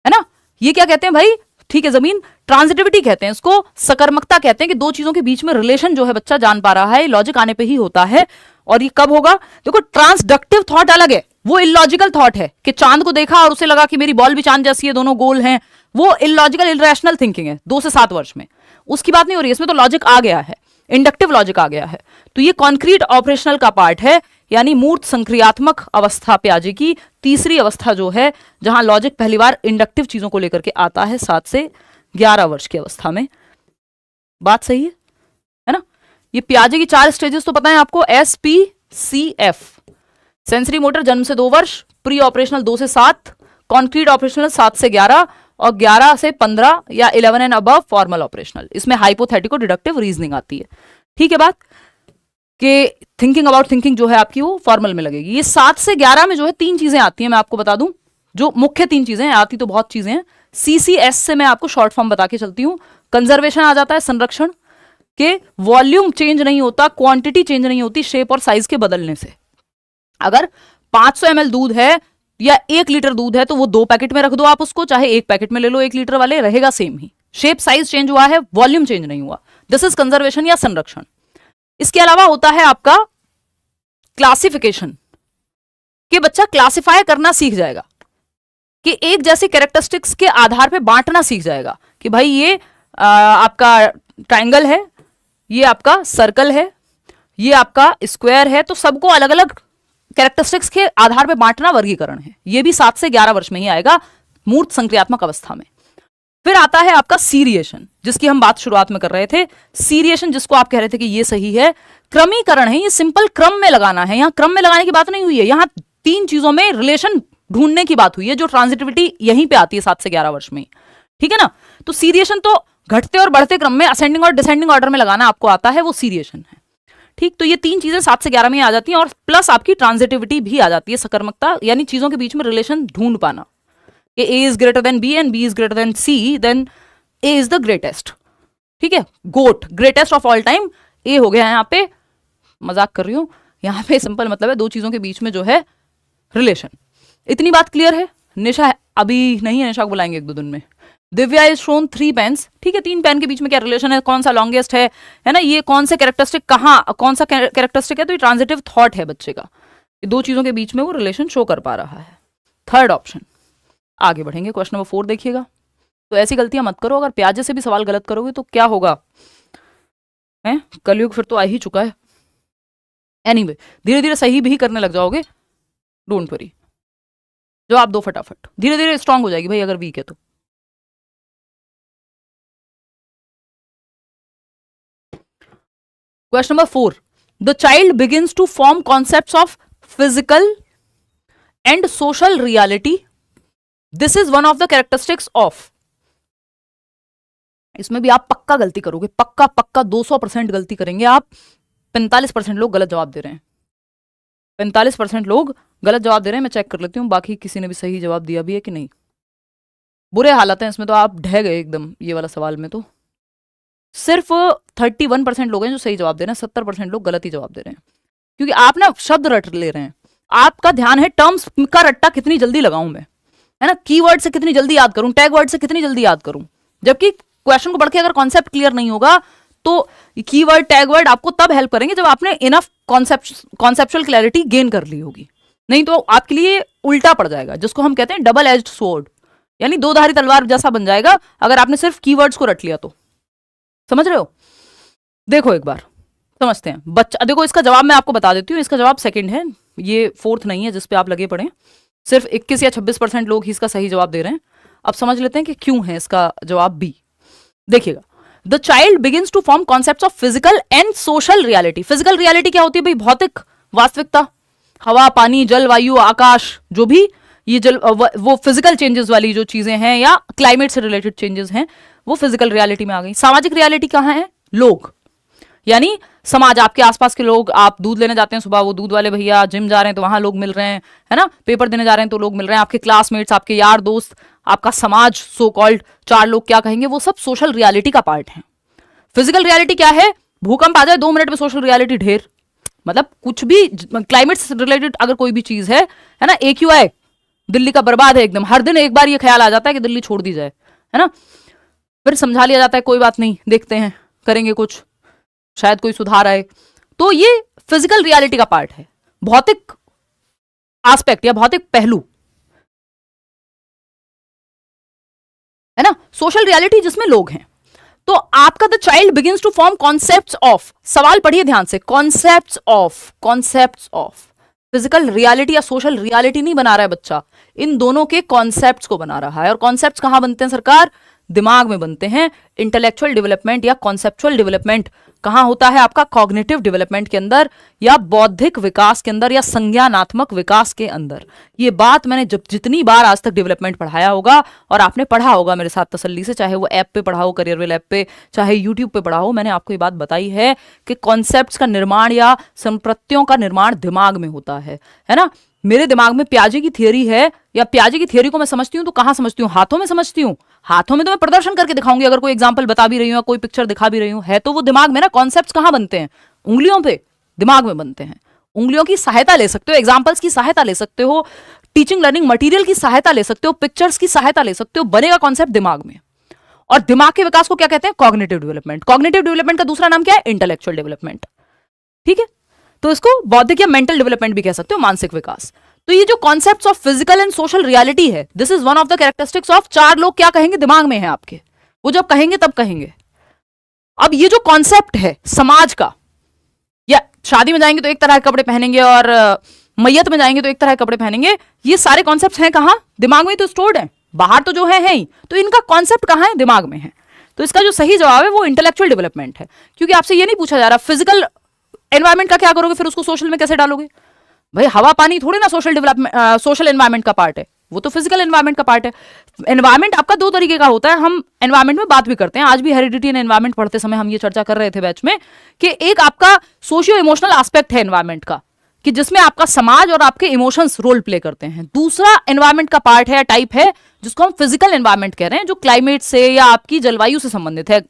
है ना? ये क्या कहते हैं भाई? ठीक है, जमीन, ट्रांजिटिविटी कहते हैं इसको। सकर्मकता कहते हैं कि 2 चीजों के बीच में रिलेशन जो है बच्चा जान पा रहा है, लॉजिक आने पे ही होता है। और ये कब होगा? देखो ट्रांसडक्टिव थॉट अलग है, वो इलॉजिकल थॉट है कि चांद को देखा और उसे लगा कि मेरी बॉल भी चांद जैसी है, दोनों गोल हैं। वो इलॉजिकल इलरेशनल थिंकिंग है 2 से 7 वर्ष में, उसकी बात नहीं हो रही है। इसमें तो लॉजिक आ गया है, इंडक्टिव लॉजिक आ गया है। तो ये कॉन्क्रीट ऑपरेशनल का पार्ट है, यानी मूर्त संक्रियात्मक अवस्था पियाजे की तीसरी अवस्था जो है, जहां लॉजिक पहली बार इंडक्टिव चीजों को लेकर के आता है 7 से 11 वर्ष की अवस्था में। बात सही है ना? ये पियाजे की 4 स्टेजेस तो पता है आपको, SPCF। सेंसरी मोटर जन्म से 2 वर्ष, प्री ऑपरेशनल 2 से 7, कॉन्क्रीट ऑपरेशनल 7 से 11, और 11 से 15 या 11 एंड अबव फॉर्मल ऑपरेशनल। इसमें हाइपोथेटिको डिडक्टिव रीजनिंग आती है। ठीक है बात कि थिंकिंग अबाउट थिंकिंग जो है आपकी वो फॉर्मल में लगेगी। ये 7 से 11 में जो है 3 चीजें आती हैं, मैं आपको बता दूं जो मुख्य 3 चीजें हैं, आती तो बहुत चीजें हैं। CCS से मैं आपको शॉर्ट फॉर्म बता के चलती हूं। कंजर्वेशन आ जाता है, संरक्षण के वॉल्यूम चेंज नहीं होता, क्वांटिटी चेंज नहीं होती शेप और साइज के बदलने से। अगर 500 ml दूध है या 1 लीटर दूध है तो वो 2 पैकेट में रख दो आप उसको, चाहे 1 पैकेट में ले लो 1 लीटर वाले, रहेगा सेम ही। शेप साइज चेंज हुआ है, वॉल्यूम चेंज नहीं हुआ। दिस इज कंजर्वेशन या संरक्षण। इसके अलावा होता है आपका क्लासिफिकेशन, कि बच्चा क्लासिफाई करना सीख जाएगा, कि एक जैसी कैरेक्टरिस्टिक्स के आधार पे बांटना सीख जाएगा कि भाई ये आपका ट्राइंगल है, ये आपका सर्कल है, ये आपका स्क्वायर है, तो सबको अलग अलग कैरेक्टरिस्टिक्स के आधार पे बांटना वर्गीकरण है। ये भी 7 से 11 वर्ष में ही आएगा, मूर्त संक्रियात्मक अवस्था में। फिर आता है आपका सीरिएशन, जिसकी हम बात शुरुआत में कर रहे थे। सीरिएशन जिसको आप कह रहे थे कि ये सही है, क्रमीकरण है, ये सिंपल क्रम में लगाना है। यहां क्रम में लगाने की बात नहीं हुई है, यहां 3 चीजों में रिलेशन ढूंढने की बात हुई है, जो ट्रांजिटिविटी यहीं पे आती है 7 से 11 वर्ष में। ठीक है ना? तो सीरिएशन तो घटते और बढ़ते क्रम में असेंडिंग और डिसेंडिंग ऑर्डर में लगाना आपको आता है, वो सीरिएशन है। ठीक, तो ये 3 चीजें 7 से 11 में आ जाती हैं, और प्लस आपकी ट्रांजिटिविटी भी आ जाती है, सकर्मकता, यानी चीजों के बीच में रिलेशन ढूंढ पाना कि A is greater than B and B is greater than C, then A is the greatest. ठीक है, goat, greatest of all time A हो गया है। यहाँ पे मजाक कर रही हूं, यहाँ पे सिंपल मतलब है 2 चीजों के बीच में जो है रिलेशन। इतनी बात क्लियर है? निशा अभी नहीं है, निशा को बुलाएंगे 1-2 दिन में। Divya is shown 3 pens. ठीक है, 3 पेन के बीच में क्या रिलेशन है, कौन सा लॉन्गेस्ट है ना, ये कौन से कैरेक्टरिस्टिक कहाँ, कौन सा कैरेक्टरिस्टिक है, तो ये ट्रांजिटिव थॉट है बच्चे का। ये 2 चीजों के बीच में वो रिलेशन शो कर पा रहा है। Third option. आगे बढ़ेंगे, क्वेश्चन नंबर 4 देखिएगा। तो ऐसी गलतियां मत करो, अगर प्याजे से भी सवाल गलत करोगे तो क्या होगा, है कलयुग फिर तो आ ही चुका है। एनीवे, धीरे धीरे सही भी करने लग जाओगे, डोंट वरी। जवाब दो फटाफट, धीरे धीरे स्ट्रांग हो जाएगी भाई अगर वीक है तो। Question number 4, the child begins to form concepts of physical and social reality, this is one of the characteristics of. इसमें भी आप पक्का गलती करोगे, पक्का पक्का 200% गलती करेंगे आप। 45% लोग गलत जवाब दे रहे हैं, 45% लोग गलत जवाब दे रहे हैं। मैं चेक कर लेती हूँ बाकी किसी ने भी सही जवाब दिया भी है कि नहीं। बुरे हालात हैं इसमें तो, आप ढह गए एकदम ये वाला सवाल में। तो सिर्फ 31% लोग हैं जो सही जवाब दे रहे हैं, 70% लोग गलत ही जवाब दे रहे हैं, क्योंकि आप ना शब्द रट ले रहे हैं। आपका ध्यान है टर्म्स का रट्टा कितनी जल्दी लगाऊं मैं, है ना, कीवर्ड से कितनी जल्दी याद करूं, टैग वर्ड से कितनी जल्दी याद करूं। जबकि क्वेश्चन को पढ़ के अगर कॉन्सेप्ट क्लियर नहीं होगा तो कीवर्ड टैग वर्ड आपको तब हेल्प करेंगे जब आपने इनफ कॉन्सेप्चुअल क्लैरिटी गेन कर ली होगी। नहीं तो आपके लिए उल्टा पड़ जाएगा, जिसको हम कहते हैं डबल एज्ड स्वॉर्ड, यानी 2-धारी तलवार जैसा बन जाएगा अगर आपने सिर्फ कीवर्ड्स को रट लिया तो। समझ रहे हो? देखो एक बार समझते हैं। बच्चा देखो, इसका जवाब मैं आपको बता देती हूँ, इसका जवाब सेकंड है, ये फोर्थ नहीं है जिसपे आप लगे पड़े। सिर्फ 21 या 26% लोग ही इसका सही जवाब दे रहे हैं। अब समझ लेते हैं कि क्यों है इसका जवाब बी। देखिएगा, the child begins to form concepts of physical and social reality. Physical reality क्या होती है भाई? भौतिक वास्तविकता, हवा, पानी, जल, वायु, आकाश, जो भी ये जल वो फिजिकल चेंजेस वाली जो चीजें हैं या क्लाइमेट से रिलेटेड चेंजेस हैं वो फिजिकल रियलिटी में आ गई। सामाजिक रियलिटी कहाँ है? लोग, यानी समाज, आपके आसपास के लोग। आप दूध लेने जाते हैं सुबह, वो दूध वाले भैया, जिम जा रहे हैं तो वहां लोग मिल रहे हैं, है ना, पेपर देने जा रहे हैं तो लोग मिल रहे हैं, आपके क्लासमेट्स, आपके यार दोस्त, आपका समाज, सो कॉल्ड 4 लोग क्या कहेंगे, वो सब सोशल रियलिटी का पार्ट है। फिजिकल रियलिटी क्या है? भूकंप आ जाए 2 मिनट में सोशल रियलिटी ढेर, मतलब कुछ भी क्लाइमेट से रिलेटेड अगर कोई भी चीज है ना, AQI दिल्ली का बर्बाद है एकदम, हर दिन एक बार ये ख्याल आ जाता है कि दिल्ली छोड़ दी जाए, है ना, फिर समझा लिया जाता है कोई बात नहीं, देखते हैं, करेंगे कुछ, शायद कोई सुधार आए। तो ये फिजिकल रियलिटी का पार्ट है, भौतिक एस्पेक्ट या भौतिक पहलू, है ना। सोशल रियलिटी जिसमें लोग हैं। तो आपका the child begins to form concepts of, सवाल पढ़िए ध्यान से, कॉन्सेप्ट्स ऑफ फिजिकल रियलिटी या सोशल रियलिटी नहीं बना रहा है बच्चा, इन दोनों के कॉन्सेप्ट्स को बना रहा है। और कॉन्सेप्ट्स कहां बनते हैं सरकार? दिमाग में बनते हैं। इंटेलेक्चुअल डेवलपमेंट या कॉन्सेप्चुअल डेवलपमेंट कहाँ होता है? आपका कॉग्निटिव डेवलपमेंट के अंदर, या बौद्धिक विकास के अंदर, या संज्ञानात्मक विकास के अंदर। ये बात मैंने जब जितनी बार आज तक डेवलपमेंट पढ़ाया होगा, और आपने पढ़ा होगा मेरे साथ तसल्ली से, चाहे वो ऐप पे पढ़ा हो, करियरवेल ऐप पे, चाहे यूट्यूब पे पढ़ा हो, मैंने आपको ये बात बताई है कि कॉन्सेप्ट्स का निर्माण या संप्रत्तियों का निर्माण दिमाग में होता है ना। मेरे दिमाग में प्याजे की थियरी है, या प्याजे की थियरी को मैं समझती हूँ तो कहाँ समझती हूँ? हाथों में समझती हूँ। हाथों में तो मैं प्रदर्शन करके दिखाऊंगी, अगर कोई एग्जांपल बता भी रही हूँ, कोई पिक्चर दिखा भी रही हूँ, है तो वो दिमाग में ना। कॉन्सेप्ट्स कहाँ बनते हैं? उंगलियों पे, दिमाग में बनते हैं। उंगलियों की सहायता ले सकते हो, एग्जाम्पल्स की सहायता ले सकते हो, टीचिंग लर्निंग मटीरियल की सहायता ले सकते हो, पिक्चर्स की सहायता ले सकते हो, बनेगा कॉन्सेप्ट दिमाग में। और दिमाग के विकास को क्या कहते हैं? Cognitive development. कॉग्निटिव डेवलपमेंट का दूसरा नाम क्या है? Intellectual development. ठीक है, तो इसको बौद्धिक या मेंटल डेवलपमेंट भी कह सकते हो, मानसिक विकास। तो ये जो concepts of physical and social reality है, this is one of the characteristics of, चार लोग क्या कहेंगे? दिमाग में है आपके, वो जब कहेंगे तब कहेंगे। अब ये जो कॉन्सेप्ट है समाज का, या शादी में जाएंगे तो एक तरह के कपड़े पहनेंगे, और मैयत में जाएंगे तो एक तरह के कपड़े पहनेंगे, ये सारे कॉन्सेप्ट्स हैं कहाँ? दिमाग में ही तो स्टोर्ड है, बाहर तो जो है ही। तो इनका कॉन्सेप्ट कहाँ है? दिमाग में है। तो इसका जो सही जवाब है वो इंटेलेक्चुअल डेवलपमेंट है, क्योंकि आपसे ये नहीं पूछा जा रहा फिजिकल एनवायरमेंट का क्या करोगे, फिर उसको सोशल में कैसे डालोगे? भाई हवा पानी थोड़ी ना सोशल डेवलपमेंट, सोशल एनवायरमेंट का पार्ट है, वो तो फिजिकल एनवायरमेंट का पार्ट है। एनवायरमेंट आपका दो तरीके का होता है, हम एनवायरमेंट में बात भी करते हैं, आज भी हेरिडिटी एंड एनवायरमेंट पढ़ते समय हम ये चर्चा कर रहे थे बैच में, कि एक आपका सोशियो इमोशनल एस्पेक्ट है एनवायरमेंट का, कि जिसमें आपका समाज और आपके इमोशंस रोल प्ले करते हैं। दूसरा एनवायरमेंट का पार्ट है, टाइप है, जिसको हम फिजिकल एनवायरमेंट कह रहे हैं, जो क्लाइमेट से या आपकी जलवायु से संबंधित है,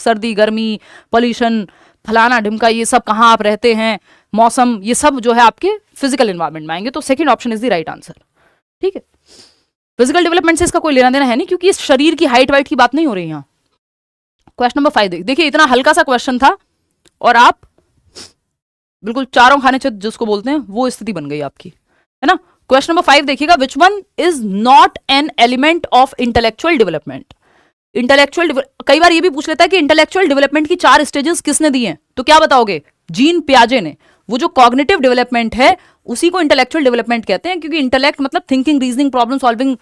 सर्दी गर्मी, पॉल्यूशन, फलाना ढिमका, ये सब, कहाँ आप रहते हैं, मौसम, ये सब जो है आपके फिजिकल एनवायरमेंट में आएंगे। तो second option is the right answer. ठीक है, फिजिकल डेवलपमेंट से इसका कोई लेना देना है नहीं, क्योंकि इस शरीर की हाइट वाइट की बात नहीं हो रही यहाँ। क्वेश्चन नंबर 5 देखिए, इतना हल्का सा क्वेश्चन था और आप बिल्कुल चारों खाने चित जिसको बोलते हैं वो स्थिति बन गई आपकी, है ना। क्वेश्चन नंबर 5 देखिएगा, which one is not an element of intellectual development. Intellectual, कई बार ये भी पूछ लेता है कि इंटेलेक्चुअल डेवलपमेंट की 4 स्टेजेस किसने दी हैं, तो क्या बताओगे? जीन पियाजे ने। वो जो कॉग्निटिव डेवलपमेंट है उसी को इंटेलेक्चुअल डेवलपमेंट कहते हैं, क्योंकि इंटेलेक्ट मतलब thinking, reasoning, problem solving,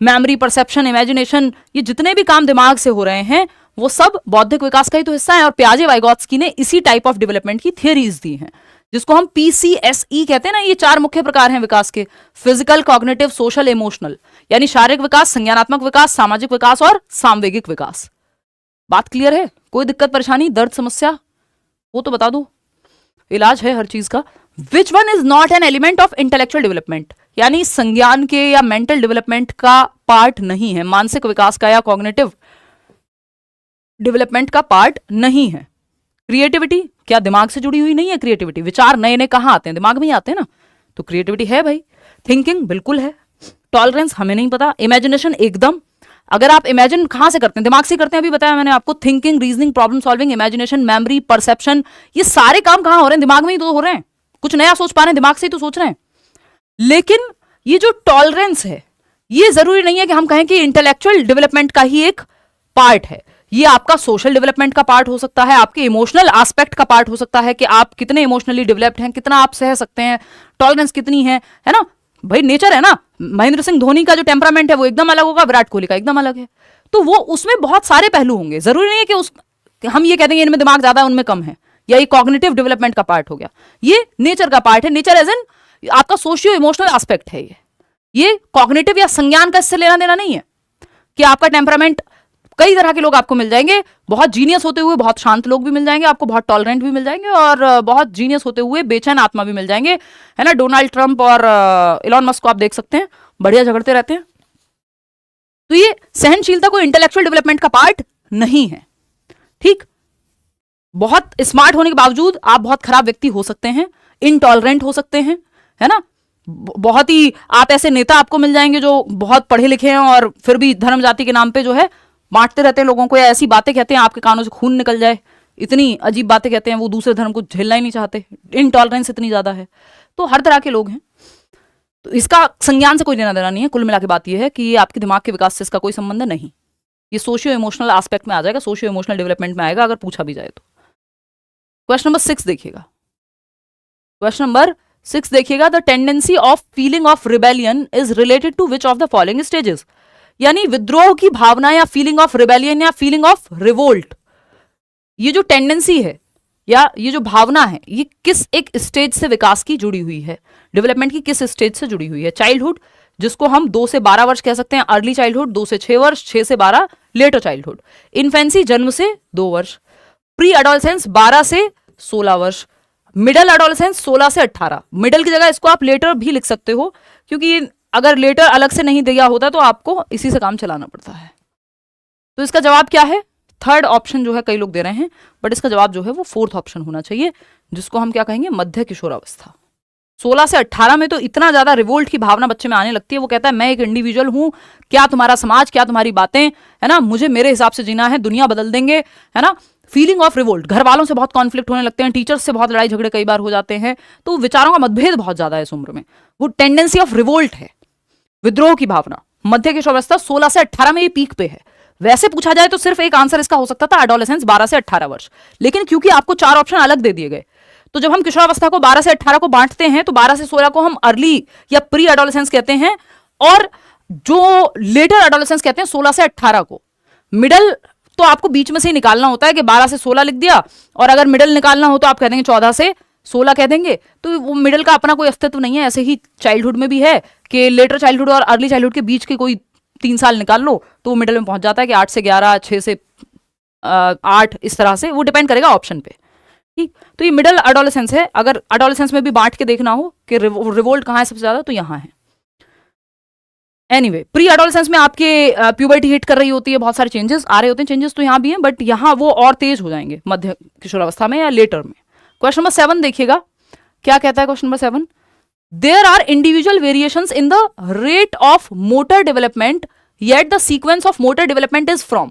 memory, perception, imagination, ये जितने भी काम दिमाग से हो रहे हैं वो सब बौद्धिक विकास का ही तो हिस्सा है। और पियाजे वाइगोत्स्की ने इसी टाइप ऑफ डेवलपमेंट की थियरीज दी हैं, जिसको हम PCSE कहते हैं ना। ये 4 मुख्य प्रकार हैं विकास के, फिजिकल, कॉग्निटिव, सोशल, इमोशनल, यानी शारीरिक विकास, संज्ञानात्मक विकास, सामाजिक विकास और सामवेगिक विकास। बात क्लियर है? कोई दिक्कत परेशानी, दर्द, समस्या वो तो बता दो, इलाज है हर चीज का। Which one is not an element of intellectual development, यानी संज्ञान के या मेंटल डेवलपमेंट का पार्ट नहीं है, मानसिक विकास का या कॉग्निटिव डेवलपमेंट का पार्ट नहीं है। क्रिएटिविटी, क्या दिमाग से जुड़ी हुई नहीं है? क्रिएटिविटी, विचार नए नए कहाँ आते हैं? दिमाग में ही आते हैं ना, तो क्रिएटिविटी है भाई। थिंकिंग बिल्कुल है। टॉलरेंस हमें नहीं पता। इमेजिनेशन एकदम, अगर आप इमेजिन कहाँ से करते हैं? दिमाग से करते हैं, अभी बताया मैंने आपको। Thinking, reasoning, problem solving, imagination, memory, perception, ये सारे काम कहाँ हो रहे हैं? दिमाग में ही तो हो रहे हैं। कुछ नया सोच पा रहे हैं, दिमाग से ही तो सोच रहे हैं। लेकिन ये जो टॉलरेंस है, ये जरूरी नहीं है कि हम कहें कि इंटेलेक्चुअल डेवलपमेंट का ही एक पार्ट है। ये आपका सोशल डेवलपमेंट का पार्ट हो सकता है, आपके इमोशनल एस्पेक्ट का पार्ट हो सकता है, कि आप कितने इमोशनली डेवलप्ड हैं, कितना आप सह सकते हैं, टॉलरेंस कितनी है ना। भाई नेचर है ना, महेंद्र सिंह धोनी का जो टेम्परामेंट है वो एकदम अलग होगा, विराट कोहली का एकदम अलग है। तो वो उसमें बहुत सारे पहलू होंगे, जरूरी नहीं है कि हम ये कह देंगे इनमें दिमाग ज्यादा है उनमें कम है, या ये कॉग्निटिव डेवलपमेंट का पार्ट हो गया। ये नेचर का पार्ट है। नेचर एज एन आपका सोशियो इमोशनल एस्पेक्ट है। ये कॉग्निटिव या संज्ञान का इससे लेना देना नहीं है कि आपका टेम्परामेंट, कई तरह के लोग आपको मिल जाएंगे, बहुत जीनियस होते हुए बहुत शांत लोग भी मिल जाएंगे आपको, बहुत टॉलरेंट भी मिल जाएंगे, और बहुत जीनियस होते हुए बेचैन आत्मा भी मिल जाएंगे, है ना। डोनाल्ड ट्रंप और इलॉन मस्क को आप देख सकते हैं, बढ़िया झगड़ते रहते हैं। तो ये सहनशीलता को इंटेलेक्चुअल डेवलपमेंट का पार्ट नहीं है। ठीक, बहुत स्मार्ट होने के बावजूद आप बहुत खराब व्यक्ति हो सकते हैं, इनटॉलरेंट हो सकते हैं, है ना। बहुत ही आप ऐसे नेता आपको मिल जाएंगे जो बहुत पढ़े लिखे हैं और फिर भी धर्म जाति के नाम पे जो है बांटते रहते हैं लोगों को, या ऐसी बातें कहते हैं आपके कानों से खून निकल जाए, इतनी अजीब बातें कहते हैं, वो दूसरे धर्म को झेलना ही नहीं चाहते, इनटॉलरेंस इतनी ज्यादा है। तो हर तरह के लोग हैं, तो इसका संज्ञान से कोई लेना देना नहीं है। कुल मिला के बात यह है कि ये आपके दिमाग के विकास से इसका कोई संबंध नहीं, ये सोशियो इमोशनल एस्पेक्ट में आ जाएगा, सोशियो इमोशनल डेवलपमेंट में आएगा अगर पूछा भी जाए तो। क्वेश्चन नंबर 6 देखिएगा, क्वेश्चन नंबर 6 देखिएगा, the tendency of feeling of rebellion is related to which of the following stages. यानी विद्रोह की भावना या फीलिंग ऑफ रिबेलियन या फीलिंग ऑफ रिवोल्ट, ये जो टेंडेंसी है या ये जो भावना है, ये किस एक स्टेज से विकास की जुड़ी हुई है, डेवलपमेंट की किस स्टेज से जुड़ी हुई है? चाइल्डहुड, जिसको हम 2 से 12 वर्ष कह सकते हैं, अर्ली चाइल्डहुड 2 से 6 वर्ष, 6 से 12 लेटर चाइल्डहुड, इन्फेंसी जन्म से 2 वर्ष, प्री एडोलसेंस 12 से 16 वर्ष, मिडल एडोलसेंस 16 से 18। मिडल की जगह इसको आप लेटर भी लिख सकते हो, क्योंकि अगर लेटर अलग से नहीं दिया होता तो आपको इसी से काम चलाना पड़ता है। तो इसका जवाब क्या है? थर्ड ऑप्शन जो है कई लोग दे रहे हैं, बट इसका जवाब जो है वो फोर्थ ऑप्शन होना चाहिए, जिसको हम क्या कहेंगे? मध्य किशोरावस्था। 16 से 18 में तो इतना ज्यादा रिवोल्ट की भावना बच्चे में आने लगती है, वो कहता है मैं एक इंडिविजुअल हूं, क्या तुम्हारा समाज, क्या तुम्हारी बातें, है ना, मुझे मेरे हिसाब से जीना है, दुनिया बदल देंगे, है ना। फीलिंग ऑफ रिवोल्ट, घर वालों से बहुत कॉन्फ्लिक्ट होने लगते हैं, टीचर्स से बहुत लड़ाई झगड़े कई बार हो जाते हैं, तो विचारों का मतभेद बहुत ज्यादा है इस उम्र में, वो टेंडेंसी ऑफ रिवोल्ट है, विद्रोह की भावना। मध्य किशोरावस्था 16 से 18 में ये पीक पे है। वैसे पूछा जाए तो सिर्फ एक आंसर इसका हो सकता था एडोलेसेंस 12 से 18 वर्ष, लेकिन क्योंकि आपको 4 ऑप्शन अलग दे दिए गए, तो जब हम किशोरावस्था को 12 से 18 को बांटते हैं तो 12 से 16 को हम अर्ली या प्री एडोलेसेंस कहते हैं, और जो लेटर एडोलेसेंस कहते हैं 16 से 18 को। मिडल तो आपको बीच में से ही निकालना होता है कि 12 से 16 लिख दिया, और अगर मिडल निकालना हो तो आप कह देंगे 14 से 16 कह देंगे, तो वो मिडल का अपना कोई अस्तित्व नहीं है। ऐसे ही चाइल्डहुड में भी है कि लेटर चाइल्डहुड और अर्ली चाइल्डहुड के बीच के कोई 3 साल निकाल लो तो वो मिडल में पहुंच जाता है कि 8 से 11, 6 से 8, इस तरह से वो डिपेंड करेगा ऑप्शन पे। ठीक, तो ये मिडल एडोलेसेंस है। अगर एडोलेसेंस में भी बांट के देखना हो कि रिवोल्ट कहाँ है सबसे ज्यादा, तो यहाँ है। एनीवे, प्री एडोलेसेंस में आपके प्यूबर्टी हिट कर रही होती है, बहुत सारे चेंजेस आ रहे होते हैं, चेंजेस तो यहाँ भी हैं, बट यहाँ वो और तेज हो जाएंगे मध्य किशोरावस्था में या लेटर में। क्वेश्चन नंबर 7 देखिएगा, क्या कहता है question number 7? There are individual variations in the rate of motor development yet the sequence of motor development is from,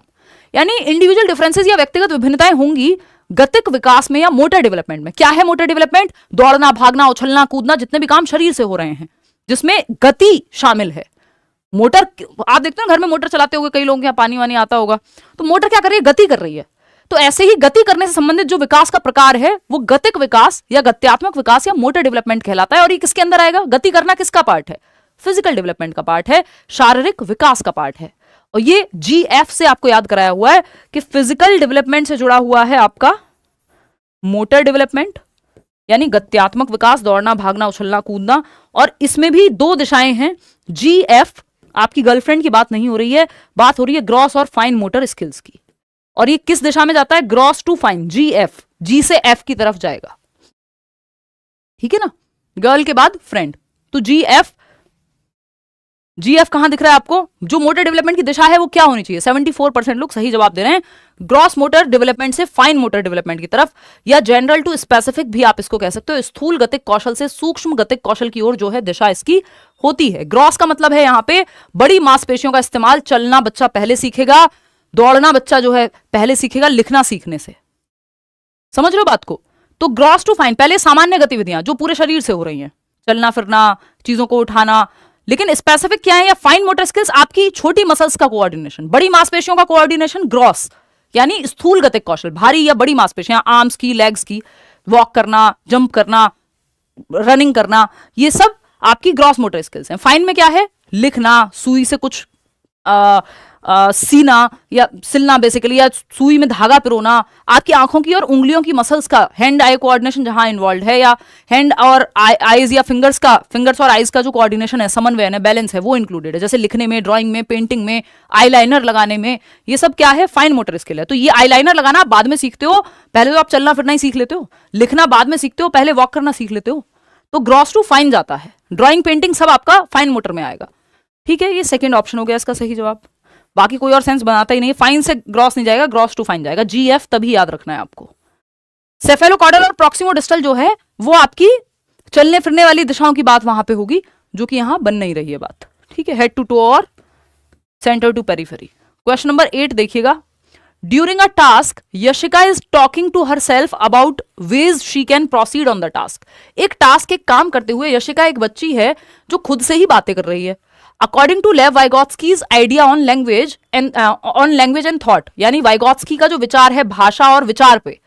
यानी इंडिविजुअल डिफरेंसेस या व्यक्तिगत विभिन्नताएं होंगी गतिक विकास में या मोटर डेवलपमेंट में। क्या है मोटर डेवलपमेंट? दौड़ना, भागना, उछलना, कूदना, जितने भी काम शरीर से हो रहे हैं जिसमें गति शामिल है। मोटर, आप देखते हैं घर में मोटर चलाते हुए कई लोगों के यहाँ पानी वानी आता होगा, तो मोटर क्या कर रही है? गति कर रही है। तो ऐसे ही गति करने से संबंधित जो विकास का प्रकार है वो गतिक विकास या गत्यात्मक विकास या मोटर डेवलपमेंट कहलाता है। और ये किसके अंदर आएगा? गति करना किसका पार्ट है? फिजिकल डेवलपमेंट का पार्ट है, शारीरिक विकास का पार्ट है। और ये GF से आपको याद कराया हुआ है कि फिजिकल डेवलपमेंट से जुड़ा हुआ है आपका मोटर डेवलपमेंट, यानी गत्यात्मक विकास, दौड़ना, भागना, उछलना, कूदना। और इसमें भी 2 दिशाएं हैं। GF, आपकी गर्लफ्रेंड की बात नहीं हो रही है, बात हो रही है ग्रॉस और फाइन मोटर स्किल्स की। और ये किस दिशा में जाता है? Gross to fine, GF, G से F की तरफ जाएगा, ठीक है ना, गर्ल के बाद फ्रेंड। तो GF कहां दिख रहा है आपको? जो मोटर डेवलपमेंट की दिशा है वो क्या होनी चाहिए? 74% लोग सही जवाब दे रहे हैं, ग्रॉस मोटर डेवलपमेंट से फाइन मोटर डेवलपमेंट की तरफ, या जनरल टू स्पेसिफिक भी आप इसको कह सकते हो। स्थूल गतिक कौशल से सूक्ष्म गतिक कौशल की ओर जो है दिशा इसकी होती है। ग्रॉस का मतलब है यहां पे बड़ी मांसपेशियों का इस्तेमाल, चलना बच्चा पहले सीखेगा, दौड़ना बच्चा जो है पहले सीखेगा लिखना सीखने से। समझ रहे हो बात को? तो ग्रॉस टू फाइन, पहले सामान्य गतिविधियां जो पूरे शरीर से हो रही हैं, चलना फिरना, चीजों को उठाना, लेकिन स्पेसिफिक क्या है? या फाइन मोटर स्किल्स, आपकी छोटी मसल्स का कोऑर्डिनेशन, बड़ी मांसपेशियों का कोऑर्डिनेशन, ग्रॉस यानी स्थूल गतिक कौशल, भारी या बड़ी मांसपेशियां, आर्म्स की, लेग्स की, वॉक करना, जंप करना, रनिंग करना, ये सब आपकी ग्रॉस मोटर स्किल्स हैं। फाइन में क्या है? लिखना, सुई से कुछ सीना या सिलना बेसिकली, या सुई में धागा पिरोना, आपकी आंखों की और उंगलियों की मसल्स का हैंड आई कोऑर्डिनेशन जहां इन्वॉल्व है, या हैंड और आईज या फिंगर्स और आईज का जो कोऑर्डिनेशन है, समन्वय है, बैलेंस है, वो इंक्लूडेड है। जैसे लिखने में, ड्राइंग में, पेंटिंग में, आईलाइनर लगाने में, ये सब क्या है? फाइन मोटर स्किल है। तो ये आईलाइनर लगाना आप बाद में सीखते हो, पहले तो आप चलना फिरना ही सीख लेते हो, लिखना बाद में सीखते हो, पहले वॉक करना सीख लेते हो। तो ग्रॉस टू फाइन जाता है, ड्राइंग पेंटिंग सब आपका फाइन मोटर में आएगा, ठीक है। ये सेकेंड ऑप्शन हो गया इसका सही जवाब, बाकी कोई और सेंस बनाता ही नहीं। फाइन से ग्रॉस नहीं जाएगा, ग्रॉस टू फाइन जाएगा। GF तभी याद रखना है आपको। सेफेलोकॉर्डल और प्रॉक्सिमोडिस्टल जो है वो आपकी चलने फिरने वाली दिशाओं की बात वहां पे होगी, जो कि यहां बन नहीं रही है बात, ठीक है। हेड टू टो और centre to periphery. Question number 8 देखिएगा। During a task Yashika is talking to herself about ways she can proceed on the task. एक टास्क, एक काम करते हुए यशिका एक बच्ची है जो खुद से ही बातें कर रही है। According to Lev Vygotsky's idea on language and thought, यानी वाइगोत्स्की का जो विचार है भाषा और विचार पे,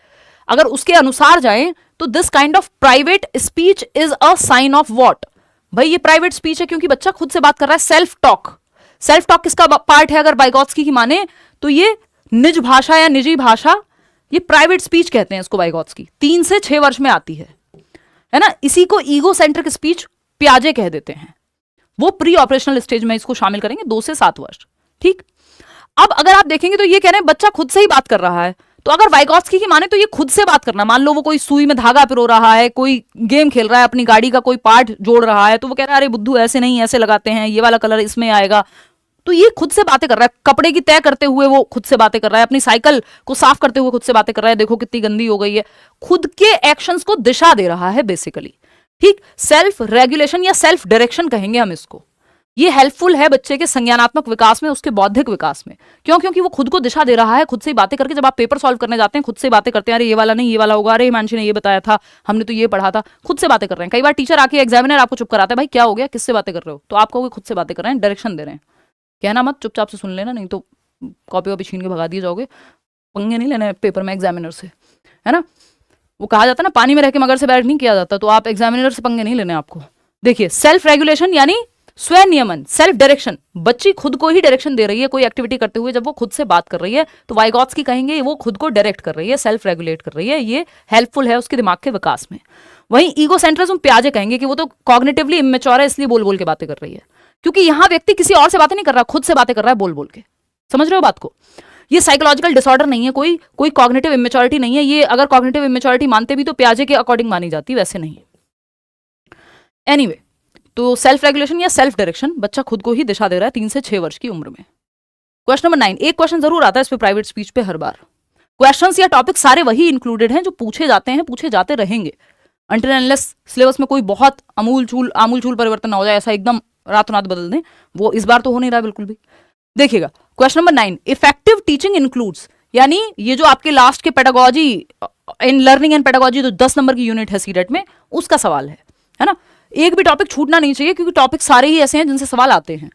अगर उसके अनुसार जाएं तो this kind of private speech is a sign of what? भाई ये प्राइवेट स्पीच है क्योंकि बच्चा खुद से बात कर रहा है, सेल्फ टॉक। सेल्फ टॉक किसका पार्ट है अगर वाइगॉत्स्की की माने तो ये निज भाषा या निजी भाषा, ये प्राइवेट स्पीच कहते हैं इसको वाइगॉत्स्की, 3 से 6 वर्ष में आती है ना। इसी को ईगो सेंट्रिक स्पीच पियाजे कह देते हैं, वो प्री ऑपरेशनल स्टेज में इसको शामिल करेंगे 2 से 7 वर्ष। ठीक, अब अगर आप देखेंगे तो ये कह रहे हैं बच्चा खुद से ही बात कर रहा है, तो अगर वाइगॉत्स्की की माने तो ये खुद से बात करना, मान लो वो कोई सुई में धागा पिरो रहा है, कोई गेम खेल रहा है, अपनी गाड़ी का कोई पार्ट जोड़ रहा है, तो वो कह रहा है अरे बुद्धू ऐसे नहीं ऐसे लगाते हैं, ये वाला कलर इसमें आएगा, तो ये खुद से बातें कर रहा है। कपड़े की तय करते हुए वो खुद से बातें कर रहा है, अपनी साइकिल को साफ करते हुए खुद से बातें कर रहा है, देखो कितनी गंदी हो गई है, खुद के एक्शंस को दिशा दे रहा है बेसिकली। ठीक, सेल्फ रेगुलेशन या सेल्फ डायरेक्शन कहेंगे हम इसको। ये हेल्पफुल है बच्चे के संज्ञानात्मक विकास में, उसके बौद्धिक विकास में। क्यों? क्योंकि वो खुद को दिशा दे रहा है, खुद से ही बातें करके। जब आप पेपर सॉल्व करने जाते हैं खुद से बातें करते हैं, अरे ये वाला नहीं ये वाला होगा, अरे हिमांशी ने ये बताया था, हमने तो ये पढ़ा था, खुद से बातें कर रहे हैं। कई बार टीचर आके एग्जामिनर आपको चुप कराता है, भाई क्या हो गया, किससे बातें कर रहे हो, तो आप कहोगे खुद से बातें कर रहे हैं, डायरेक्शन दे रहे हैं। कहना मत, चुपचाप से सुन लेना, नहीं तो कॉपी वॉपी छीन के भगा दिए जाओगे। पंगे नहीं लेने पेपर में एग्जामिनर से, है ना। वो कहा जाता है ना, पानी में रह के मगर से बैठ नहीं किया जाता, तो आप एग्जामिनर से पंगे नहीं लेने आपको। देखिए, सेल्फ रेगुलेशन यानी स्वनियमन, सेल्फ डायरेक्शन, बच्ची खुद को ही डायरेक्शन दे रही है कोई एक्टिविटी करते हुए। जब वो खुद से बात कर रही है तो वाइगॉत्स्की कहेंगे वो खुद को डायरेक्ट कर रही है, सेल्फ रेगुलेट कर रही है, ये हेल्पफुल है उसके दिमाग के विकास में। वहीं ईगोसेंट्रिज्म पियाजे कहेंगे कि वो तो कॉग्निटिवली इमेच्योर है, इसलिए बोल बोल के बातें कर रही है। क्योंकि यहां व्यक्ति किसी और से बातें नहीं कर रहा, खुद से बातें कर रहा है बोल बोल के। समझ रहे हो बात को? ये साइकोलॉजिकल डिसऑर्डर नहीं है, कोई कॉग्निटिव इमेच्योरिटी नहीं है ये। अगर कॉग्निटिव इमेच्योरिटी मानते भी तो पियाजे के अकॉर्डिंग मानी जाती, वैसे नहीं। एनीवे, तो सेल्फ रेगुलेशन या सेल्फ डायरेक्शन, बच्चा खुद को ही दिशा दे रहा है 3 से 6 वर्ष की उम्र में। क्वेश्चन नंबर 9, एक क्वेश्चन जरूर आता है इस पे प्राइवेट स्पीच पे हर बार। क्वेश्चंस या टॉपिक सारे वही इंक्लूडेड हैं जो पूछे जाते हैं, पूछे जाते रहेंगे अनटिल अनलेस सिलेबस में कोई बहुत आमूल चूल परिवर्तन ना हो जाए, ऐसा एकदम रातों रात बदल दें, वो इस बार तो हो नहीं रहा बिल्कुल भी। देखिएगा question number 9, effective teaching includes, यानी ये जो आपके लास्ट के pedagogy in learning and pedagogy जो 10 नंबर की यूनिट है सीटेट में, उसका सवाल है ना। एक भी टॉपिक छूटना नहीं चाहिए क्योंकि टॉपिक सारे ही ऐसे हैं जिनसे सवाल आते हैं।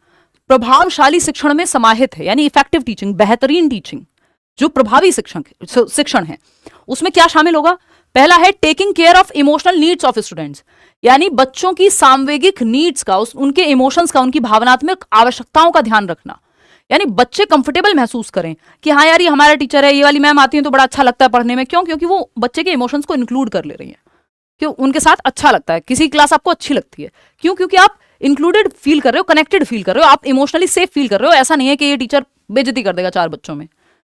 प्रभावशाली शिक्षण में समाहित है, यानी इफेक्टिव टीचिंग, बेहतरीन टीचिंग, जो प्रभावी शिक्षण है, उसमें क्या शामिल होगा? पहला है taking care of emotional needs of students, यानी बच्चों की सामवेगिक नीड्स का, उनके इमोशंस का, उनकी भावनात्मक आवश्यकताओं का ध्यान रखना। यानी बच्चे कंफर्टेबल महसूस करें कि हाँ यार ये हमारा टीचर है, ये वाली मैम आती है तो बड़ा अच्छा लगता है पढ़ने में। क्यों? क्योंकि वो बच्चे के इमोशंस को इंक्लूड कर ले रही है, क्यों? उनके साथ अच्छा लगता है, किसी क्लास आपको अच्छी लगती है, क्यों? क्योंकि आप इंक्लूडेड फील कर रहे हो, कनेक्टेड फील कर रहे हो, आप इमोशनली सेफ फील कर रहे हो। ऐसा नहीं है कि ये टीचर बेइज्जती कर देगा 4 बच्चों में,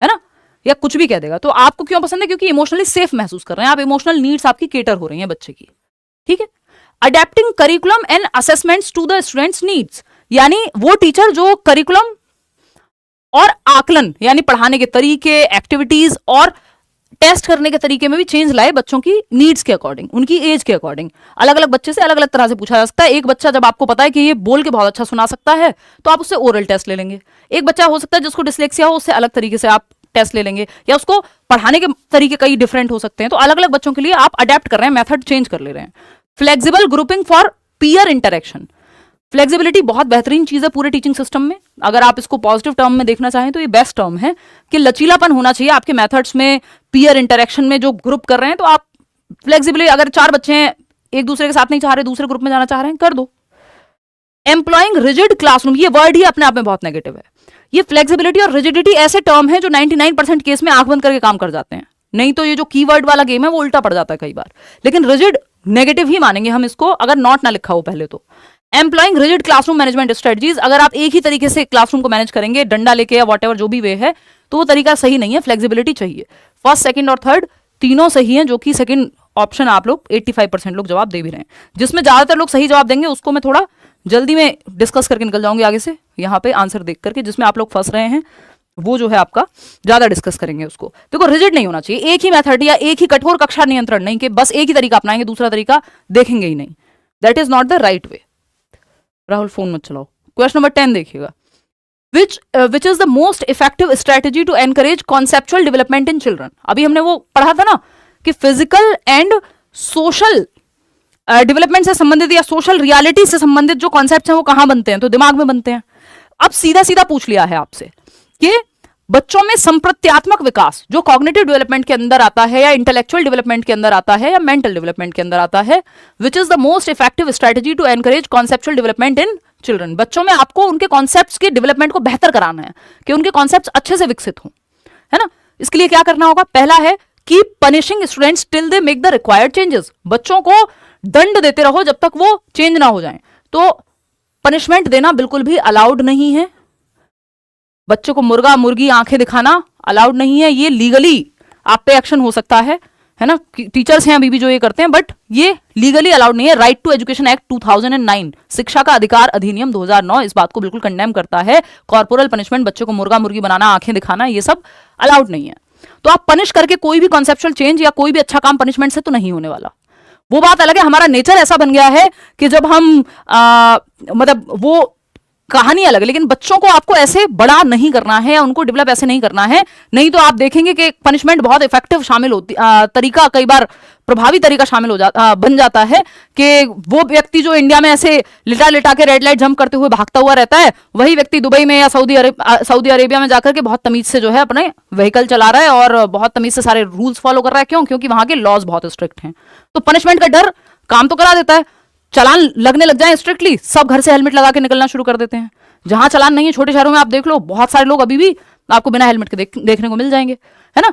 है ना, या कुछ भी कह देगा। तो आपको क्यों पसंद है? क्योंकि इमोशनली सेफ महसूस कर रहे हैं आप, इमोशनल नीड्स आपकी केटर हो रही है बच्चे की। ठीक है। Adapting curriculum and assessments to the students needs, यानी वो टीचर जो करिकुलम और आकलन, यानी पढ़ाने के तरीके, एक्टिविटीज और टेस्ट करने के तरीके में भी चेंज लाए बच्चों की नीड्स के अकॉर्डिंग, उनकी एज के अकॉर्डिंग। अलग अलग बच्चे से अलग अलग तरह से पूछा जा सकता है। एक बच्चा जब आपको पता है कि ये बोल के बहुत अच्छा सुना सकता है तो आप उससे ओरल टेस्ट ले लेंगे। एक बच्चा हो सकता है जिसको डिसलेक्सिया हो, उससे अलग तरीके से आप टेस्ट ले लेंगे, या उसको पढ़ाने के तरीके कई डिफरेंट हो सकते हैं। तो अलग अलग बच्चों के लिए आप अडेप्ट कर रहे हैं, मेथड चेंज कर ले रहे हैं। Flexible grouping for peer interaction, flexibility बहुत बेहतरीन चीज है पूरे टीचिंग सिस्टम में। अगर आप इसको पॉजिटिव टर्म में देखना चाहें तो ये बेस्ट टर्म है कि लचीलापन होना चाहिए आपके मेथड्स में, पीयर इंटरेक्शन में जो ग्रुप कर रहे हैं तो आप फ्लेक्सिबिलिटी, अगर 4 बच्चे हैं एक दूसरे के साथ नहीं चाह रहे, दूसरे ग्रुप में जाना चाह रहे हैं, कर दो। एम्प्लॉइंग रिजिड क्लासरूम, ये वर्ड ही अपने आप में बहुत नेगेटिव है। ये फ्लेक्सिबिलिटी और रिजिडिटी ऐसे टर्म है जो 99% केस में आंख बंद करके काम कर जाते हैं। नहीं तो ये जो कीवर्ड वाला गेम है वो उल्टा पड़ जाता है कई बार। लेकिन रिजिड नेगेटिव ही मानेंगे हम इसको, अगर नॉट ना लिखा हो पहले तो। Employing rigid classroom management strategies, अगर आप एक ही तरीके से क्लासरूम को मैनेज करेंगे डंडा लेके या वॉटएवर जो भी वे है, तो वो तरीका सही नहीं है। फ्लेक्सिबिलिटी चाहिए। फर्स्ट, सेकंड और थर्ड तीनों सही हैं, जो कि सेकंड ऑप्शन आप लोग 85% लोग जवाब दे भी रहे हैं। जिसमें ज्यादातर लोग सही जवाब देंगे उसको मैं थोड़ा जल्दी में डिस्कस करके निकल जाऊंगी आगे से, यहाँ पे आंसर देख करके। जिसमें आप लोग फंस रहे हैं वो जो है आपका ज्यादा डिस्कस करेंगे उसको। देखो, रिजिड नहीं होना चाहिए, एक ही मेथड या एक ही कठोर कक्षा नियंत्रण नहीं कि बस एक ही तरीका अपनाएंगे दूसरा तरीका देखेंगे ही नहीं। That is not the right way. Rahul phone मत चलाओ। क्वेश्चन नंबर 10 देखिएगा, which is the most effective strategy to encourage conceptual development in children. अभी हमने वो पढ़ा था ना कि फिजिकल एंड सोशल डेवलपमेंट से संबंधित या सोशल रियलिटी से संबंधित जो कॉन्सेप्ट हैं वो कहां बनते हैं, तो दिमाग में बनते हैं। अब सीधा सीधा पूछ लिया है आपसे कि बच्चों में संप्रत्यात्मक विकास जो कॉग्निटिव डेवलपमेंट के अंदर आता है या इंटेलेक्चुअल डेवलपमेंट के अंदर आता है या मेंटल डेवलपमेंट के अंदर आता है, which is the most effective strategy to encourage conceptual development in children. बच्चों में आपको उनके कॉन्सेप्ट्स के डेवलपमेंट को बेहतर कराना है कि उनके कॉन्सेप्ट्स अच्छे से विकसित हों, है ना। इसके लिए क्या करना होगा? पहला है कि punishing students till they make the required changes. बच्चों को दंड देते रहो जब तक वो चेंज ना हो जाए। तो पनिशमेंट देना बिल्कुल भी अलाउड नहीं है। बच्चों को मुर्गा मुर्गी आंखें दिखाना अलाउड नहीं है। ये लीगली आप पे एक्शन हो सकता है ना। टीचर्स हैं अभी भी जो ये करते हैं, बट ये लीगली अलाउड नहीं है। राइट टू एजुकेशन एक्ट 2009, शिक्षा का अधिकार अधिनियम 2009 इस बात को बिल्कुल कंडेम करता है। कॉर्पोरल पनिशमेंट, बच्चों को मुर्गा मुर्गी बनाना, आंखें दिखाना, ये सब अलाउड नहीं है। तो आप पनिश करके कोई भी कॉन्सेप्चुअल चेंज या कोई भी अच्छा काम पनिशमेंट से तो नहीं होने वाला। वो बात अलग है, हमारा नेचर ऐसा बन गया है कि जब हम मतलब वो कहानी अलग है, लेकिन बच्चों को आपको ऐसे बड़ा नहीं करना है या उनको डेवलप ऐसे नहीं करना है। नहीं तो आप देखेंगे कि पनिशमेंट बहुत इफेक्टिव शामिल होती तरीका, कई बार प्रभावी तरीका शामिल हो जाता बन जाता है कि वो व्यक्ति जो इंडिया में ऐसे लिटा लिटा के रेड लाइट जंप करते हुए भागता हुआ रहता है, वही व्यक्ति दुबई में या सऊदी अरेबिया में जाकर के बहुत तमीज से जो है अपने व्हीकल चला रहा है और बहुत तमीज से सारे रूल्स फॉलो कर रहा है। क्यों? क्योंकि वहां के लॉज बहुत स्ट्रिक्ट हैं। तो पनिशमेंट का डर काम तो करा देता है। चालान लगने लग जाए स्ट्रिक्टली, सब घर से हेलमेट लगा के निकलना शुरू कर देते हैं। जहां चालान नहीं है, छोटे शहरों में आप देख लो, बहुत सारे लोग अभी भी आपको बिना हेलमेट के देखने को मिल जाएंगे, है ना।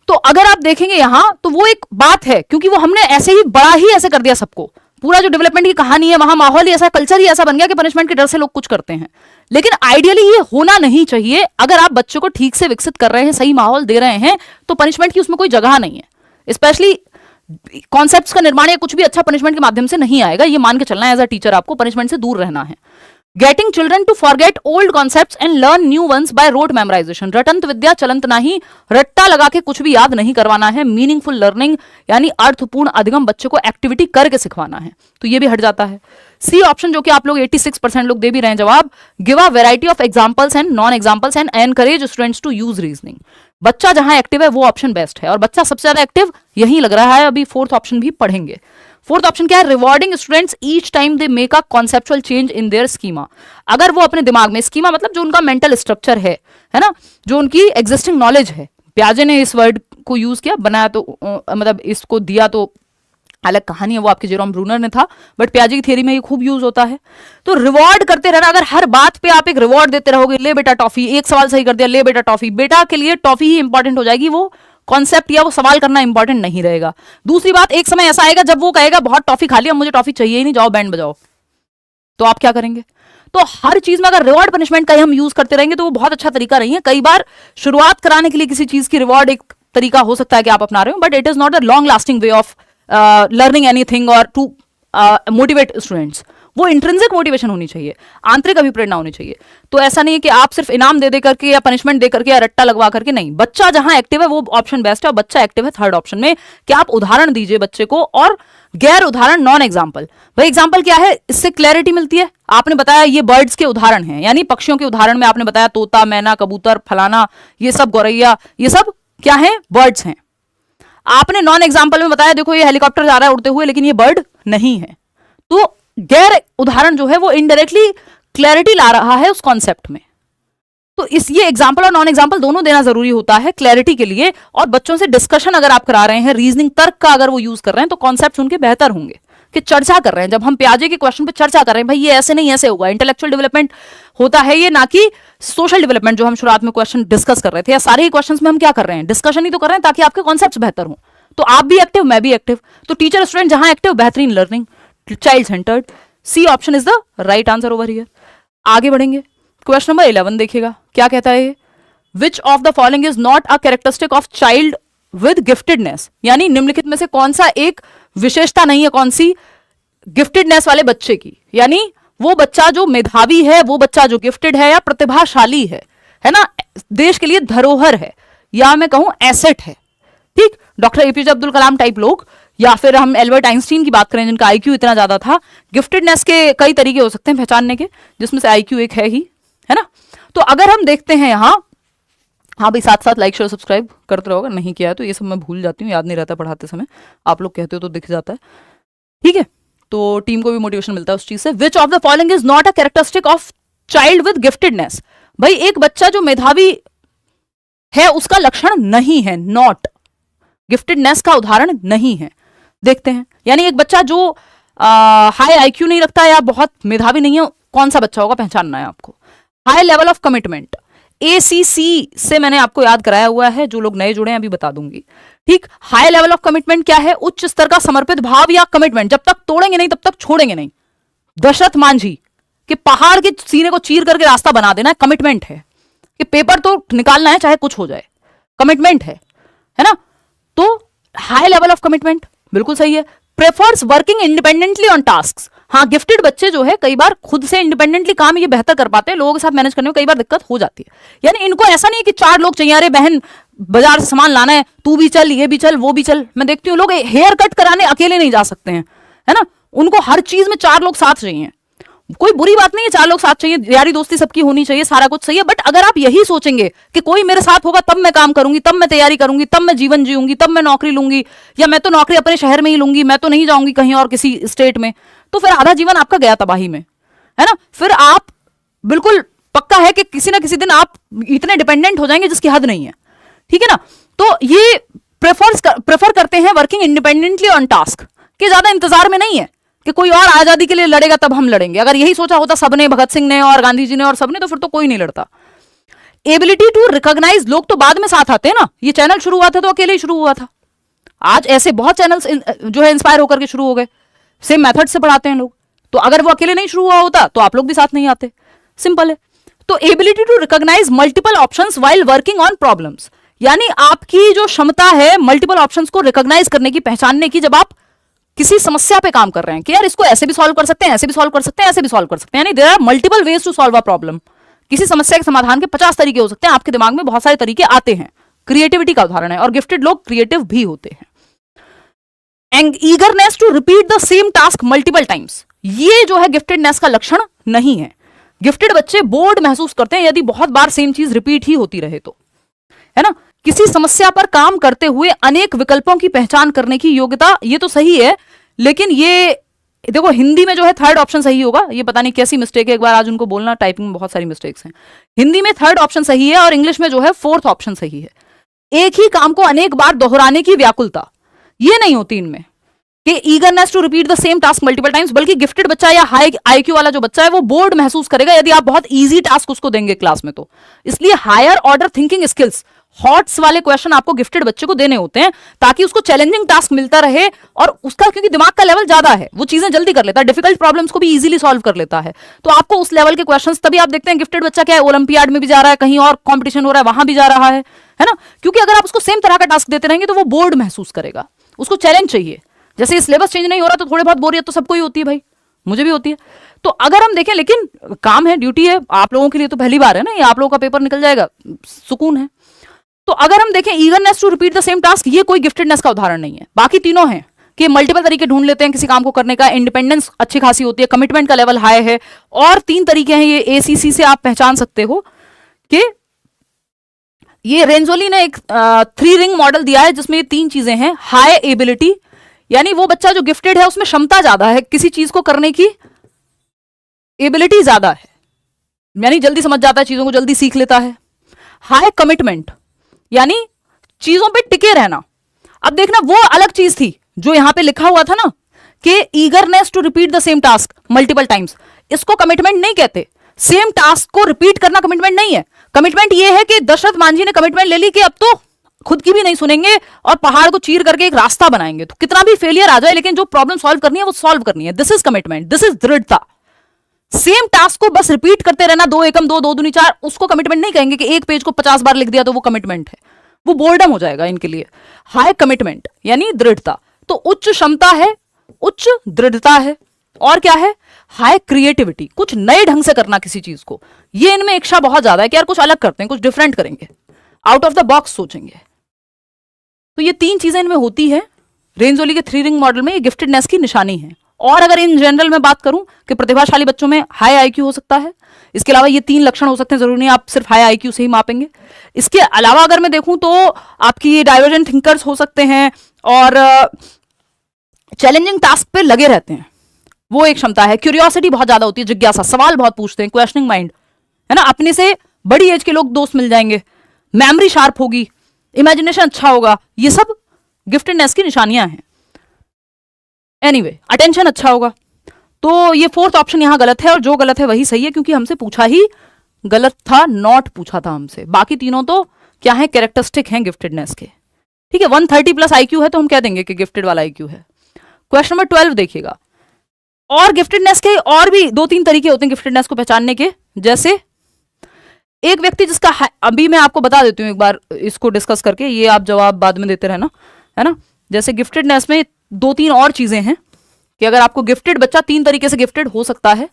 तो अगर आप देखेंगे यहां, तो वो एक बात है, क्योंकि वो हमने ऐसे ही बड़ा ही ऐसे कर दिया सबको। पूरा जो डेवलपमेंट की कहानी है, वहां माहौल ही ऐसा, कल्चर ही ऐसा बन गया कि पनिशमेंट के डर से लोग कुछ करते हैं। लेकिन आइडियली ये होना नहीं चाहिए। अगर आप बच्चों को ठीक से विकसित कर रहे हैं, सही माहौल दे रहे हैं, तो पनिशमेंट की उसमें कोई जगह नहीं है। स्पेशली कॉन्सेप्ट्स का निर्माण या कुछ भी अच्छा पनिशमेंट के माध्यम से नहीं आएगा। ये मान के चलना है, एज अ टीचर आपको पनिशमेंट से दूर रहना है। Getting children to forget old concepts and learn new ones by rote memorization. रटंत विद्या चलंत नाही, रट्टा लगा के कुछ भी याद नहीं करवाना है। मीनिंगफुल लर्निंग यानी अर्थपूर्ण अधिगम बच्चों को एक्टिविटी करके सिखवाना है। तो ये भी हट जाता है। सी ऑप्शन जो कि आप लोग 86% लोग दे भी रहे हैं जवाब, give a variety of examples and non examples and encourage students to use reasoning. बच्चा जहां एक्टिव है वो ऑप्शन बेस्ट है, और बच्चा सबसे ज्यादा एक्टिव यही लग रहा है। अभी फोर्थ ऑप्शन भी पढ़ेंगे। फोर्थ ऑप्शन क्या है? Rewarding students each time they make a conceptual change in their schema. अगर वो अपने दिमाग में, स्कीमा मतलब जो उनका मेंटल स्ट्रक्चर है ना, जो उनकी एग्जिस्टिंग नॉलेज है। प्याजे ने इस वर्ड को यूज किया, बनाया तो मतलब इसको दिया तो अलग कहानी है, वो आपके जेरोम ब्रूनर ने था, बट प्याजे की थियरी में ये खूब यूज होता है। तो रिवॉर्ड करते रहना। अगर हर बात पे आप एक रिवॉर्ड देते रहोगे, ले बेटा टॉफी, एक सवाल सही कर दिया, ले बेटा टॉफी, बेटा के लिए टॉफी ही इंपॉर्टेंट हो जाएगी, वो कॉन्सेप्ट या वो सवाल करना इंपॉर्टेंट नहीं रहेगा। दूसरी बात, एक समय ऐसा आएगा जब वो कहेगा बहुत टॉफी खा लिया, मुझे टॉफी चाहिए ही नहीं, जाओ बैंड बजाओ। तो आप क्या करेंगे? तो हर चीज में अगर रिवॉर्ड पनिशमेंट का ही हम यूज करते रहेंगे तो वो बहुत अच्छा तरीका नहीं है। कई बार शुरुआत कराने के लिए किसी चीज की रिवॉर्ड एक तरीका हो सकता है कि आप अपना रहे हो, but it is not a long lasting way of learning anything और टू मोटिवेट स्टूडेंट्स। वो इंट्रिंसिक मोटिवेशन होनी चाहिए, आंतरिक अभिप्रेरणा होनी चाहिए। तो ऐसा नहीं है कि आप सिर्फ इनाम दे करके या पनिशमेंट दे करके या रट्टा लगवा करके, नहीं। बच्चा जहां एक्टिव है वो ऑप्शन बेस्ट है, और बच्चा एक्टिव है थर्ड ऑप्शन में कि आप उदाहरण दीजिए बच्चे को, और गैर उदाहरण, नॉन एग्जाम्पल। भाई एग्जाम्पल क्या है? इससे क्लैरिटी मिलती है। आपने बताया ये बर्ड्स के उदाहरण हैं, यानी पक्षियों के उदाहरण में आपने बताया तोता, मैना, कबूतर, फलाना, ये सब गौरैया, ये सब क्या है? बर्ड्स हैं। आपने नॉन एग्जाम्पल में बताया देखो ये हेलीकॉप्टर जा रहा है उड़ते हुए, लेकिन ये बर्ड नहीं है। तो गैर उदाहरण जो है वो इनडायरेक्टली क्लैरिटी ला रहा है उस कॉन्सेप्ट में। तो इस ये एग्जाम्पल और नॉन एग्जाम्पल दोनों देना जरूरी होता है क्लैरिटी के लिए। और बच्चों से डिस्कशन अगर आप करा रहे हैं, रीजनिंग तर्क का अगर वो यूज कर रहे हैं, तो कॉन्सेप्ट उनके बेहतर होंगे कि चर्चा कर रहे हैं। जब हम प्याजे के क्वेश्चन पे चर्चा कर रहे हैं, भाई ये ऐसे नहीं ऐसे होगा, इंटेलेक्चुअल डेवलपमेंट होता है ये, ना कि सोशल डेवलपमेंट जो हम शुरुआत में क्वेश्चन डिस्कस कर रहे थे। या सारे ही क्वेश्चन में हम क्या कर रहे हैं? डिस्कशन ही तो कर रहे हैं ताकि आपके कॉन्सेप्ट बेहतर हो। तो आप भी एक्टिव, मैं भी एक्टिव। तो टीचर स्टूडेंट जहां एक्टिव, बेहतरीन learning, child centred. C option is the right answer over here. आगे बढ़ेंगे, क्वेश्चन नंबर 11 देखिएगा क्या कहता है। Which of the following is not a characteristic of child with giftedness. यानी निम्नलिखित में से कौन सा एक विशेषता नहीं है, कौन सी गिफ्टेडनेस वाले बच्चे की। यानी वो बच्चा जो मेधावी है, वो बच्चा जो गिफ्टेड है या प्रतिभाशाली है ना, देश के लिए धरोहर है, या मैं कहूं एसेट है। ठीक, doctor APJ Abdul Kalam type लोग, या फिर हम एल्बर्ट आइंस्टीन की बात करें जिनका आईक्यू इतना ज्यादा था। गिफ्टेडनेस के कई तरीके हो सकते हैं पहचानने के, जिसमें से आईक्यू एक है ही, है ना। तो अगर हम देखते हैं यहां, हाँ भाई साथ साथ लाइक शेयर सब्सक्राइब करते रहोगे, नहीं किया है तो ये सब मैं भूल जाती हूँ, याद नहीं रहता पढ़ाते समय, आप लोग कहते हो तो दिख जाता है, ठीक है। तो टीम को भी मोटिवेशन मिलता है उस चीज से। विच of the following is not a characteristic of child with giftedness. भाई एक बच्चा जो मेधावी है उसका लक्षण नहीं है, नॉट, गिफ्टेडनेस का उदाहरण नहीं है। देखते हैं, यानी एक बच्चा जो हाई आईक्यू नहीं रखता या बहुत मेधावी नहीं है, कौन सा बच्चा होगा पहचानना है आपको। High level of commitment, ACC से मैंने आपको याद कराया हुआ है, जो लोग नए जुड़े हैं अभी बता दूंगी, ठीक। हाई लेवल ऑफ कमिटमेंट क्या है? उच्च स्तर का समर्पित भाव या कमिटमेंट, जब तक तोड़ेंगे नहीं तब तक छोड़ेंगे नहीं। दशरथ मांझी कि पहाड़ के सीने को चीर करके रास्ता बना देना है, कमिटमेंट है कि पेपर तो निकालना है चाहे कुछ हो जाए, कमिटमेंट है ना। तो हाई लेवल ऑफ कमिटमेंट बिल्कुल सही है। Prefers working independently on tasks, हाँ गिफ्टेड बच्चे जो है कई बार खुद से इंडिपेंडेंटली काम ये बेहतर कर पाते हैं, लोगों के साथ मैनेज करने में कई बार दिक्कत हो जाती है। यानी इनको ऐसा नहीं है कि 4 लोग चाहिए, अरे बहन बाजार से सामान लाना है, तू भी चल, ये भी चल, वो भी चल। मैं देखती हूँ लोग हेयर कट कराने अकेले नहीं जा सकते हैं, है ना, उनको हर चीज में 4 लोग साथ चाहिए। कोई बुरी बात नहीं है, 4 लोग साथ चाहिए, यारी दोस्ती सबकी होनी चाहिए, सारा कुछ सही है। बट अगर आप यही सोचेंगे कि कोई मेरे साथ होगा तब मैं काम करूंगी, तब मैं तैयारी करूंगी, तब मैं जीवन जीऊंगी, तब मैं नौकरी लूंगी, या मैं तो नौकरी अपने शहर में ही लूंगी, मैं तो नहीं जाऊंगी कहीं और किसी स्टेट में, तो फिर आधा जीवन आपका गया तबाही में, है ना। फिर आप बिल्कुल पक्का है कि किसी ना किसी दिन आप इतने डिपेंडेंट हो जाएंगे जिसकी हद नहीं है, ठीक है ना। तो ये प्रेफर करते हैं वर्किंग इंडिपेंडेंटली ऑन टास्क, के ज्यादा इंतजार में नहीं है कि कोई और आजादी के लिए लड़ेगा तब हम लड़ेंगे। अगर यही सोचा होता सबने, भगत सिंह ने और गांधी जी ने और सबने, तो फिर तो कोई नहीं लड़ता। एबिलिटी टू रिकॉग्नाइज, लोग तो बाद में साथ आते हैं ना, ये चैनल शुरू हुआ था तो अकेले ही शुरू हुआ था, आज ऐसे बहुत चैनल्स जो है इंस्पायर होकर के शुरू हो गए, सेम मेथड से पढ़ाते हैं लोग। तो अगर वो अकेले नहीं शुरू हुआ होता तो आप लोग भी साथ नहीं आते, सिंपल है। तो ability to recognise multiple options while working on problems, यानी आपकी जो क्षमता है मल्टीपल ऑप्शंस को रिकॉग्नाइज करने की, पहचानने की, जब आप किसी समस्या पे काम कर रहे हैं कि यार इसको ऐसे भी सॉल्व कर सकते हैं, ऐसे भी सॉल्व कर सकते हैं, ऐसे भी सॉल्व कर सकते हैं, यानी there are multiple ways to solve a problem. किसी समस्या के समाधान के 50 तरीके हो सकते हैं, आपके दिमाग में बहुत सारे तरीके आते हैं, क्रिएटिविटी का उदाहरण है। और गिफ्टेड लोग क्रिएटिव भी होते हैं। And eagerness to repeat the same task multiple times, ये जो है गिफ्टेडनेस का लक्षण नहीं है। गिफ्टेड बच्चे बोर्ड महसूस करते हैं यदि बहुत बार सेम चीज रिपीट ही होती रहे तो, है ना। किसी समस्या पर काम करते हुए अनेक विकल्पों की पहचान करने की योग्यता, ये तो सही है, लेकिन ये देखो हिंदी में जो है थर्ड ऑप्शन सही होगा, ये पता नहीं कैसी मिस्टेक है, एक बार आज उनको बोलना, टाइपिंग में बहुत सारी मिस्टेक्स हैं। हिंदी में थर्ड ऑप्शन सही है और इंग्लिश में जो है फोर्थ ऑप्शन सही है। एक ही काम को अनेक बार दोहराने की व्याकुलता, ये नहीं होती इनमें कि eagerness to repeat the same task multiple times, बल्कि गिफ्टेड बच्चा या हाई आईक्यू वाला जो बच्चा है वो बोर्ड महसूस करेगा यदि आप बहुत इजी टास्क उसको देंगे क्लास में। तो इसलिए higher order thinking skills, HOTS वाले क्वेश्चन आपको गिफ्टेड बच्चे को देने होते हैं ताकि उसको चैलेंजिंग टास्क मिलता रहे, और उसका क्योंकि दिमाग का लेवल ज्यादा है, वो चीजें जल्दी कर लेता है, डिफिकल्ट प्रॉब्लम्स को भी इजीली सॉल्व कर लेता है। तो आपको उस लेवल के क्वेश्चंस, तभी आप देखते हैं गिफ्टेड बच्चा क्या है, ओलंपियाड में भी जा रहा है, कहीं और कॉम्पिटिशन हो रहा है वहां भी जा रहा है ना। क्योंकि अगर आप उसको सेम तरह का टास्क देते रहेंगे तो वो बोर्ड महसूस करेगा, उसको चैलेंज चाहिए। जैसे ये सिलेबस चेंज नहीं हो रहा तो थोड़े बहुत बोरियत तो सबको ही होती है भाई, मुझे भी होती है। तो अगर हम देखें, लेकिन काम है, ड्यूटी है, आप लोगों के लिए तो पहली बार है ना, ये आप लोगों का पेपर निकल जाएगा, सुकून है। तो अगर हम देखें eagerness to repeat the same task, ये कोई गिफ्टेडनेस का उदाहरण नहीं है। बाकी तीनों हैं कि मल्टीपल तरीके ढूंढ लेते हैं किसी काम को करने का, इंडिपेंडेंस अच्छी खासी होती है, कमिटमेंट का लेवल हाई है, और 3 तरीके हैं, ये एसीसी से आप पहचान सकते हो कि ये रेंजोली ने एक 3 रिंग मॉडल दिया है जिसमें ये 3 चीजें हैं। हाई एबिलिटी, यानी वो बच्चा जो गिफ्टेड है उसमें क्षमता ज्यादा है, किसी चीज को करने की एबिलिटी ज्यादा है, यानी जल्दी समझ जाता है, चीजों को जल्दी सीख लेता है। हाई कमिटमेंट, यानी चीजों पे टिके रहना। अब देखना वो अलग चीज थी जो यहां पे लिखा हुआ था ना कि eagerness to repeat the same task multiple times, इसको कमिटमेंट नहीं कहते। सेम टास्क को रिपीट करना कमिटमेंट नहीं है। कमिटमेंट ये है कि दशरथ मांझी ने कमिटमेंट ले ली कि अब तो खुद की भी नहीं सुनेंगे और पहाड़ को चीर करके एक रास्ता बनाएंगे, तो कितना भी फेलियर आ जाए लेकिन जो प्रॉब्लम सॉल्व करनी है वो सॉल्व करनी है। This is commitment, this is दृढ़ता। सेम टास्क को बस रिपीट करते रहना, 2 एकम 2, 2 दूनी 4, उसको कमिटमेंट नहीं कहेंगे कि एक पेज को 50 बार लिख दिया तो वो कमिटमेंट है, वो बोर्डम हो जाएगा इनके लिए। हाई कमिटमेंट यानी दृढ़ता, तो उच्च क्षमता है, उच्च दृढ़ता है, और क्या है, हाई क्रिएटिविटी, कुछ नए ढंग से करना किसी चीज को, ये इनमें इच्छा बहुत ज्यादा है कि यार कुछ अलग करते हैं, कुछ डिफरेंट करेंगे, आउट ऑफ द बॉक्स सोचेंगे। तो ये 3 चीजें इनमें होती है। रेंजोली के 3 रिंग मॉडल में ये गिफ्टेडनेस की निशानी है। और अगर इन जनरल में बात करूं कि प्रतिभाशाली बच्चों में हाई आईक्यू हो सकता है, इसके अलावा ये 3 लक्षण हो सकते हैं, जरूरी नहीं आप सिर्फ हाई आईक्यू से ही मापेंगे। इसके अलावा अगर मैं देखूं तो आपकी ये डाइवर्जेंट थिंकर्स हो सकते हैं और चैलेंजिंग टास्क पे लगे रहते हैं, वो एक क्षमता है। क्यूरियोसिटी बहुत ज्यादा होती है, जिज्ञासा, सवाल बहुत पूछते हैं, क्वेश्चनिंग माइंड, है ना। अपने से बड़ी एज के लोग दोस्त मिल जाएंगे, मेमोरी शार्प होगी, इमेजिनेशन अच्छा होगा, ये सब गिफ्टेडनेस की निशानियां हैं। एनीवे, अटेंशन अच्छा होगा। तो ये फोर्थ ऑप्शन यहां गलत है, और जो गलत है वही सही है, क्योंकि हमसे पूछा ही गलत था, नॉट पूछा था हमसे। बाकी तीनों तो क्या है, कैरेक्टरिस्टिक हैं गिफ्टेडनेस के। ठीक है, 130 प्लस आईक्यू है तो हम कह देंगे कि गिफ्टेड वाला आईक्यू है। क्वेश्चन नंबर 12 देखिएगा। और गिफ्टेडनेस के और भी 2-3 तरीके होते हैं गिफ्टेडनेस को पहचानने के। जैसे एक व्यक्ति जिसका अभी मैं आपको बता देती हूँ एक बार इसको डिस्कस करके, ये आप जवाब बाद में देते रहना, है ना। जैसे गिफ्टेडनेस में 2-3 और चीजें हैं कि अगर आपको गिफ्टेड बच्चा 3 तरीके से गिफ्टेड हो सकता है।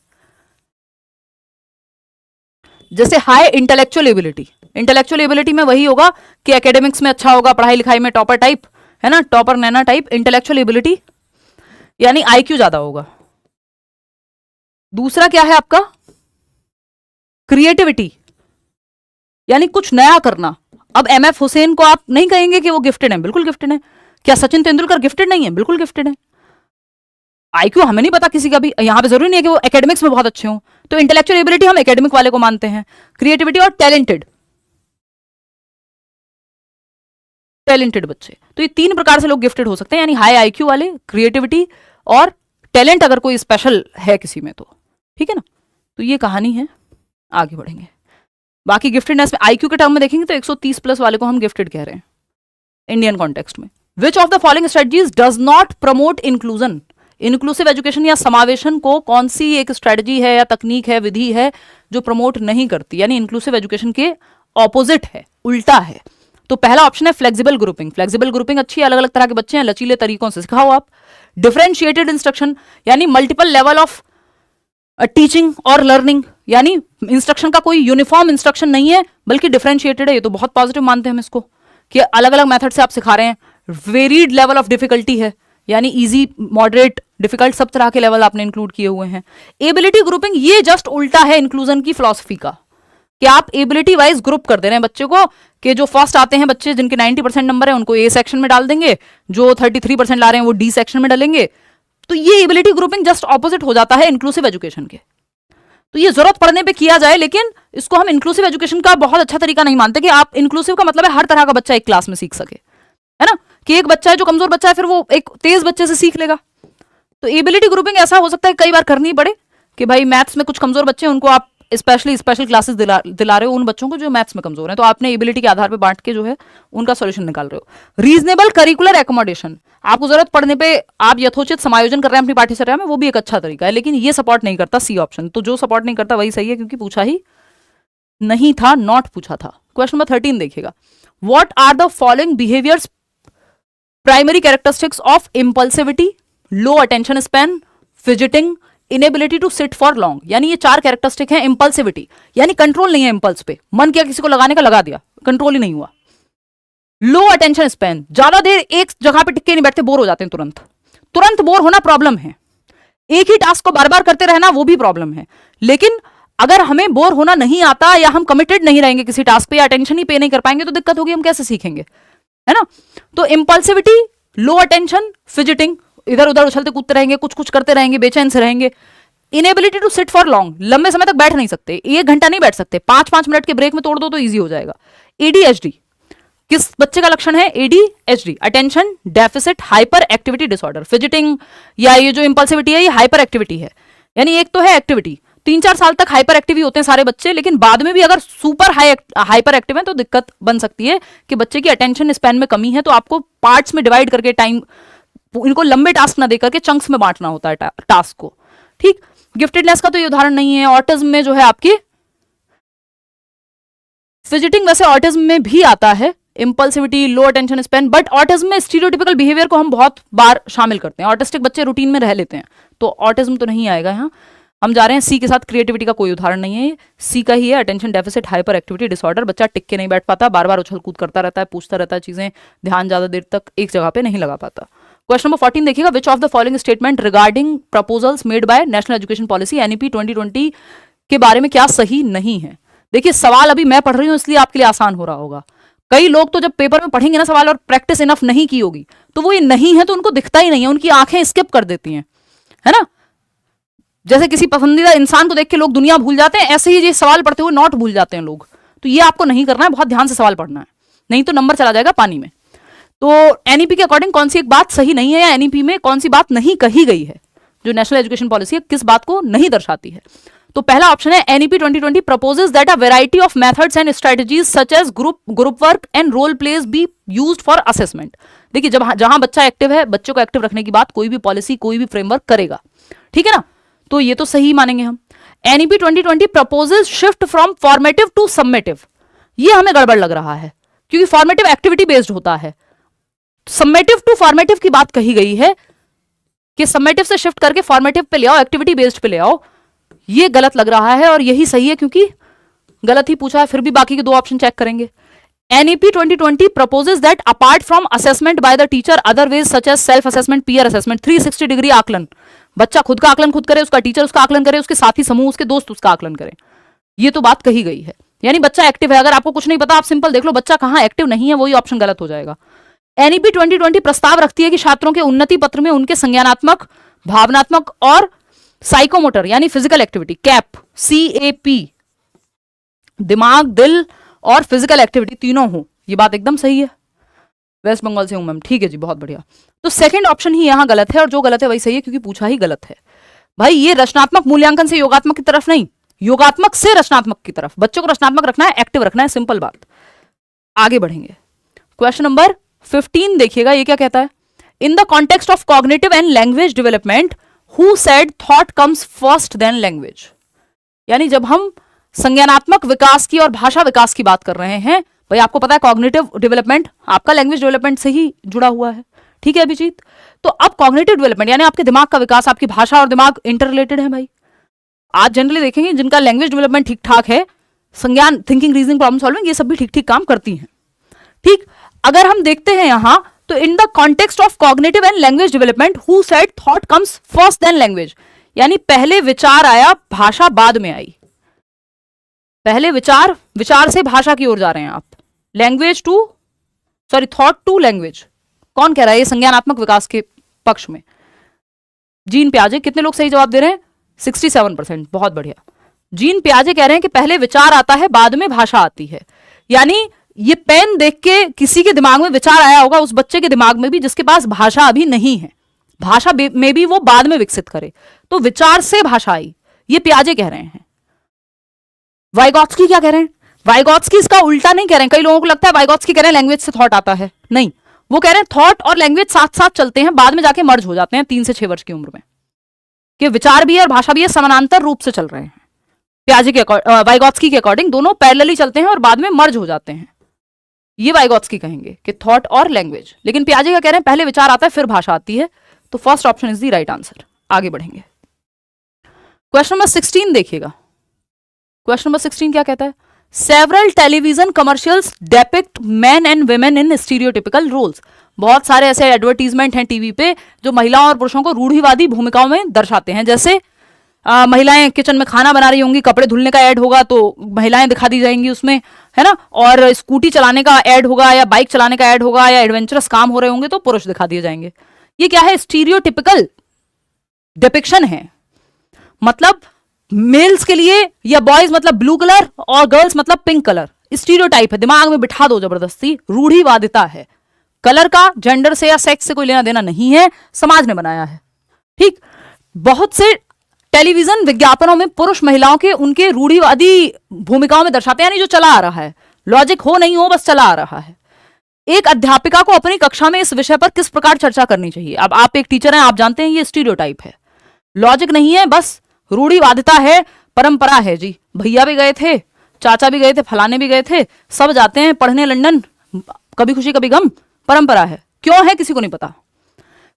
जैसे high intellectual ability, intellectual ability में वही होगा कि एकेडमिक्स में अच्छा होगा, पढ़ाई लिखाई में टॉपर टाइप, है ना, टॉपर नैना टाइप। इंटेलेक्चुअल एबिलिटी यानी आईक्यू ज्यादा होगा। दूसरा क्या है आपका, क्रिएटिविटी यानी कुछ नया करना। अब एमएफ हुसैन को आप नहीं कहेंगे कि वो गिफ्टेड है, बिल्कुल गिफ्टेड है। क्या सचिन तेंदुलकर गिफ्टेड नहीं है, बिल्कुल गिफ्टेड है। आईक्यू हमें नहीं पता किसी का भी, यहां पे जरूरी नहीं है कि वो एकेडमिक्स में बहुत अच्छे हों। तो इंटेलेक्चुअल एबिलिटी हम एकेडमिक वाले को मानते हैं, क्रिएटिविटी और टैलेंटेड, टैलेंटेड बच्चे। तो ये 3 प्रकार से लोग गिफ्टेड हो सकते हैं, यानी हाई आईक्यू वाले, क्रिएटिविटी और टैलेंट अगर कोई स्पेशल है किसी में तो। ठीक है ना, तो ये कहानी है, आगे बढ़ेंगे। बाकी गिफ्टेडनेस में आईक्यू के टर्म में देखेंगे तो 130 प्लस वाले को हम गिफ्टेड कह रहे हैं इंडियन कॉन्टेक्स्ट में। विच of the following strategies does not promote inclusion, inclusive education या समावेशन को कौन सी एक स्ट्रेटजी है या तकनीक है, विधि है जो प्रमोट नहीं करती, यानी इंक्लूसिव एजुकेशन के ऑपोजिट है, उल्टा है। तो पहला ऑप्शन है फ्लेक्सिबल ग्रुपिंग। फ्लेक्सिबल ग्रुपिंग अच्छी है, अलग अलग तरह के बच्चे हैं, लचीले तरीकों से सिखाओ आप। डिफरेंशिएटेड इंस्ट्रक्शन यानी मल्टीपल लेवल ऑफ टीचिंग और लर्निंग, यानी इंस्ट्रक्शन का कोई यूनिफॉर्म इंस्ट्रक्शन नहीं है बल्कि डिफरेंशिएटेड है। ये तो बहुत पॉजिटिव मानते हैं हम इसको कि अलग अलग मेथड से आप सिखा रहे हैं। वेरीड लेवल ऑफ डिफिकल्टी है, यानी इजी, मॉडरेट, डिफिकल्ट, सब तरह के लेवल आपने इंक्लूड किए हुए हैं। एबिलिटी ग्रुपिंग ये जस्ट उल्टा है इंक्लूजन की फिलॉसफी का, कि आप एबिलिटी वाइज ग्रुप कर दे रहे हैं बच्चे को, कि जो फर्स्ट आते हैं बच्चे जिनके 90% नंबर है उनको ए सेक्शन में डाल देंगे, जो 33% ला रहे हैं वो डी सेक्शन में डालेंगे। तो ये एबिलिटी ग्रुपिंग जस्ट ऑपोजिट हो जाता है इंक्लूसिव एजुकेशन के। तो ये जरूरत पड़ने पे किया जाए, लेकिन इसको हम इंक्लूसिव एजुकेशन का बहुत अच्छा तरीका नहीं मानते कि आप इंक्लूसिव का मतलब है हर तरह का बच्चा एक क्लास में सीख सके, है ना, कि एक बच्चा है जो कमजोर बच्चा है फिर वो एक तेज बच्चे से सीख लेगा। तो एबिलिटी ग्रुपिंग ऐसा हो सकता है कई बार करनी पड़े कि भाई मैथ्स में कुछ कमजोर बच्चे हैं, उनको आप स्पेशली स्पेशल क्लासेस दिला रहे हो उन बच्चों को जो मैथ्स में कमजोर हैं, तो आपने एबिलिटी के आधार पे बांट के जो है उनका सॉल्यूशन निकाल रहे हो। रीजनेबल करिकुलर एकोमोडेशन, आपको जरूरत पड़ने पे आप यथोचित समायोजन कर रहे हैं अपनी पाठ्यचर्या में, वो भी एक अच्छा तरीका है, लेकिन ये सपोर्ट नहीं करता सी ऑप्शन। तो जो सपोर्ट नहीं करता वही सही है, क्योंकि पूछा ही नहीं था, नॉट पूछा था। क्वेश्चन नंबर 13 देखिएगा। What are the following behaviours primary characteristics of impulsivity, low attention span, fidgeting, inability to sit for long. यानी ये 4 कैरेक्टरिस्टिक हैं। इम्पल्सिविटी यानी कंट्रोल नहीं है इम्पल्स पे, मन किया किसी को लगाने का लगा दिया, कंट्रोल ही नहीं हुआ। लो अटेंशन स्पैन, ज्यादा देर एक जगह पे टिके नहीं बैठते, बोर हो जाते हैं तुरंत। तुरंत बोर होना प्रॉब्लम है, एक ही टास्क को बार बार करते रहना वो भी प्रॉब्लम है। लेकिन अगर हमें बोर होना नहीं आता या हम कमिटेड नहीं रहेंगे किसी टास्क पे या अटेंशन ही पे नहीं कर पाएंगे तो दिक्कत होगी, हम कैसे सीखेंगे, है ना। तो इम्पल्सिविटी, लो अटेंशन, फिजिटिंग, इधर उधर उछलते कूदते रहेंगे, कुछ कुछ करते रहेंगे, बेचैन से रहेंगे। Inability to sit for long, लंबे समय तक बैठ नहीं सकते, 1 घंटा नहीं बैठ सकते, 5-5 मिनट के ब्रेक में तोड़ दो तो ईजी हो जाएगा। एडीएचडी, किस बच्चे का लक्षण है ADHD, attention deficit hyper activity disorder. Fidgeting या ये जो इंपल्सिविटी है ये हाइपर एक्टिविटी है, यानी एक तो है एक्टिविटी, 3-4 साल तक हाइपर एक्टिव ही होते हैं सारे बच्चे, लेकिन बाद में भी अगर सुपर हाइपर एक्टिव है तो दिक्कत बन सकती है कि बच्चे की अटेंशन स्पैन में कमी है। तो आपको पार्ट्स में डिवाइड करके टाइम, इनको लंबे टास्क ना देकर के चंक्स में बांटना होता है टास्क को, ठीक। गिफ्टेडनेस का तो ये उदाहरण नहीं है। ऑटिज्म में जो है आपकी फिजिटिंग वैसे ऑटिज्म में भी आता है, इंपल्सिविटी, लो अटेंशन स्पैन, बट ऑटिज्म में स्टीरियोटिपिकल बिहेवियर को हम बहुत बार शामिल करते हैं। ऑटिस्टिक बच्चे रूटीन में रह लेते हैं, तो ऑटिज्म तो नहीं आएगा यहाँ। हम जा रहे हैं सी के साथ, क्रिएटिविटी का कोई उदाहरण नहीं है, सी का ही है, attention deficit hyper activity disorder. बच्चा टिक के नहीं बैठ पाता, बार बार उछल कूद करता रहता है, पूछता रहता है चीजें, ध्यान ज्यादा देर तक एक जगह पे नहीं लगा पाता। क्वेश्चन नंबर 14 देखिएगा। विच of the following statement regarding proposals made by national education policy NEP 2020 के बारे में क्या सही नहीं है। देखिए सवाल अभी मैं पढ़ रही हूं इसलिए आपके लिए आसान हो रहा होगा। कई लोग तो जब पेपर में पढ़ेंगे ना सवाल और प्रैक्टिस इनफ नहीं की होगी तो वो ये नहीं है तो उनको दिखता ही नहीं है, उनकी आंखें स्किप कर देती हैं, है ना। जैसे किसी पसंदीदा इंसान को देख के लोग दुनिया भूल जाते हैं, ऐसे ही ये सवाल पढ़ते हुए नॉट भूल जाते हैं लोग। तो ये आपको नहीं करना है, बहुत ध्यान से सवाल पढ़ना है, नहीं तो नंबर चला जाएगा पानी में। तो एनईपी के अकॉर्डिंग कौन सी एक बात सही नहीं है, या एनईपी में कौन सी बात नहीं कही गई है, जो नेशनल एजुकेशन पॉलिसी है किस बात को नहीं दर्शाती है। तो पहला ऑप्शन है NEP 2020 proposes that a variety of methods and strategies such as group work and role plays be used for assessment। देखिए जहां बच्चा एक्टिव है, बच्चों को एक्टिव रखने की बात कोई भी पॉलिसी कोई भी फ्रेमवर्क करेगा, ठीक है ना, तो ये तो सही मानेंगे हम। NEP 2020 proposes shift from formative to summative, ये हमें गड़बड़ लग रहा है क्योंकि फॉर्मेटिव एक्टिविटी बेस्ड होता है, समेटिव टू फॉर्मेटिव की बात कही गई है कि समेटिव से शिफ्ट करके फॉर्मेटिव पे ले आओ, एक्टिविटी बेस्ड पे ले आओ, ये गलत लग रहा है और यही सही है क्योंकि गलत ही पूछा है। फिर भी बाकी के दो ऑप्शन चेक करेंगे। NEP 2020 proposes that apart from assessment by the teacher other ways such as self assessment, peer assessment, 360 degree आकलन, बच्चा खुद का आकलन खुद करे, उसका टीचर उसका आकलन करे, उसके साथी समूह उसके दोस्त उसका आकलन करें, ये तो बात कही गई है। यानी बच्चा एक्टिव है, अगर आपको कुछ नहीं पता आप सिंपल देख लो बच्चा कहां एक्टिव नहीं है, वही ऑप्शन गलत हो जाएगा। एनईपी 2020 प्रस्ताव रखती है कि छात्रों के उन्नति पत्र में उनके संज्ञानात्मक, भावनात्मक और साइकोमोटर यानी फिजिकल एक्टिविटी, कैप CAP, दिमाग, दिल और फिजिकल एक्टिविटी तीनों हो, ये बात एकदम सही है। वेस्ट बंगाल से हूं मैम, ठीक है जी, बहुत बढ़िया। तो सेकंड ऑप्शन ही यहां गलत है और जो गलत है वही सही है क्योंकि पूछा ही गलत है। भाई ये रचनात्मक मूल्यांकन से योगात्मक की तरफ नहीं, योगात्मक से रचनात्मक की तरफ, बच्चों को रचनात्मक रखना है, एक्टिव रखना है, सिंपल बात। आगे बढ़ेंगे। क्वेश्चन नंबर 15 देखिएगा, ये क्या कहता है। In the context of cognitive and language development who said thought comes first then language, यानी जब हम संज्ञानात्मक विकास की और भाषा विकास की बात कर रहे हैं, भाई आपको पता है कॉग्निटिव डेवलपमेंट आपका लैंग्वेज डेवलपमेंट से ही जुड़ा हुआ है, ठीक है अभिजीत। तो अब कॉग्निटिव डेवलपमेंट यानी आपके दिमाग का विकास, आपकी भाषा और दिमाग इंटर रिलेटेड है भाई। आज जनरली देखेंगे जिनका लैंग्वेज डेवलपमेंट ठीक ठाक है, संज्ञान, थिंकिंग, रीजनिंग, प्रॉब्लम सॉल्विंग, ये सब भी ठीक ठीक काम करती हैं, ठीक। अगर हम देखते हैं यहां तो in the context of cognitive and language development who said thought comes first then language, यानी पहले विचार आया, भाषा बाद में आई। पहले विचार, विचार से भाषा की ओर जा रहे हैं आप, language to sorry thought to language, कौन कह रहा है ये संज्ञानात्मक विकास के पक्ष में? जीन प्याजे। कितने लोग सही जवाब दे रहे हैं? 67%, बहुत बढ़िया। जीन प्याजे कह रहे हैं कि पहले विचार आता है बाद में भाषा आती है, यानी ये पेन देख के किसी के दिमाग में विचार आया होगा, उस बच्चे के दिमाग में भी जिसके पास भाषा अभी नहीं है, भाषा में भी वो बाद में विकसित करे, तो विचार से भाषा आई, ये प्याजे कह रहे हैं। वाइगॉत्स्की क्या कह रहे हैं? वाइगॉत्स्की इसका उल्टा नहीं कह रहे हैं। कई लोगों को लगता है वाइगॉत्स्की कह रहे हैं लैंग्वेज से थॉट आता है, नहीं, वो कह रहे हैं थॉट और लैंग्वेज साथ साथ चलते हैं, बाद में जाके मर्ज हो जाते हैं 3 से 6 वर्ष की उम्र में, कि विचार भी है और भाषा भी है, समानांतर रूप से चल रहे हैं। प्याजे के वाइगॉत्स्की के अकॉर्डिंग दोनों पैरेलली चलते हैं और बाद में मर्ज हो जाते हैं, ये वाइगॉत्स्की कहेंगे कि थॉट और लैंग्वेज। लेकिन प्याजे क्या कह रहे हैं? पहले विचार आता है फिर भाषा आती है, तो first option is the right answer. आगे बढ़ेंगे। क्वेश्चन नंबर 16 देखिएगा। क्वेश्चन नंबर 16 क्या कहता है? Several television commercials depict men and women in stereotypical roles. बहुत सारे ऐसे एडवर्टीजमेंट हैं टीवी पे जो महिलाओं और पुरुषों को रूढ़िवादी भूमिकाओं में दर्शाते हैं, जैसे महिलाएं किचन में खाना बना रही होंगी, कपड़े धुलने का ऐड होगा तो महिलाएं दिखा दी जाएंगी उसमें, है ना, और स्कूटी चलाने का ऐड होगा या बाइक चलाने का ऐड होगा या एडवेंचरस काम हो रहे होंगे तो पुरुष दिखा दिए जाएंगे। ये क्या है? स्टीरियोटिपिकल डिपिक्शन है, मतलब मेल्स के लिए या बॉयज मतलब ब्लू कलर और गर्ल्स मतलब पिंक कलर, स्टीरियोटाइप है, दिमाग में बिठा दो जबरदस्ती, रूढ़िवादिता है। कलर का जेंडर से या सेक्स से कोई लेना देना नहीं है, समाज ने बनाया है, ठीक। बहुत से टेलीविजन विज्ञापनों में पुरुष महिलाओं के उनके रूढ़िवादी भूमिकाओं में दर्शाते हैं, यानी जो चला आ रहा है, लॉजिक हो नहीं हो बस चला आ रहा है। एक अध्यापिका को अपनी कक्षा में इस विषय पर किस प्रकार चर्चा करनी चाहिए? अब आप एक टीचर हैं, आप जानते हैं ये स्टीरियोटाइप है, लॉजिक नहीं है, बस रूढ़िवादिता है, परंपरा है जी। भैया भी गए थे, चाचा भी गए थे, फलाने भी गए थे, सब जाते हैं पढ़ने लंदन, कभी खुशी कभी गम, परंपरा है। क्यों है किसी को नहीं पता।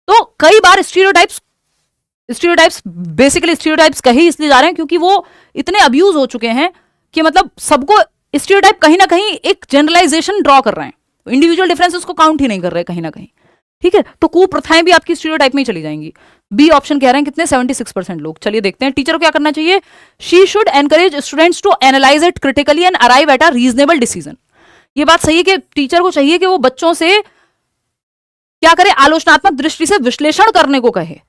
तो कई बार स्टीरियोटाइप्स बेसिकली स्टीरियोटाइप्स कहे इसलिए जा रहे हैं क्योंकि वो इतने अब्यूज हो चुके हैं कि मतलब सबको स्टीरियोटाइप कहीं ना कहीं एक जनरलाइजेशन ड्रॉ कर रहे हैं, इंडिविजुअल डिफरेंसेस को काउंट ही नहीं कर रहे कहीं ना कहीं, ठीक है। तो कुप्रथाएं भी आपकी स्टीरियोटाइप में ही चली जाएंगी। बी ऑप्शन कह रहे हैं कितने? 76% लोग। चलिए देखते हैं टीचर को क्या करना चाहिए। She should encourage students to analyse it critically and arrive at a reasonable decision. ये बात सही है कि टीचर को चाहिए कि वो बच्चों से क्या करे? आलोचनात्मक दृष्टि से विश्लेषण करने को कहे,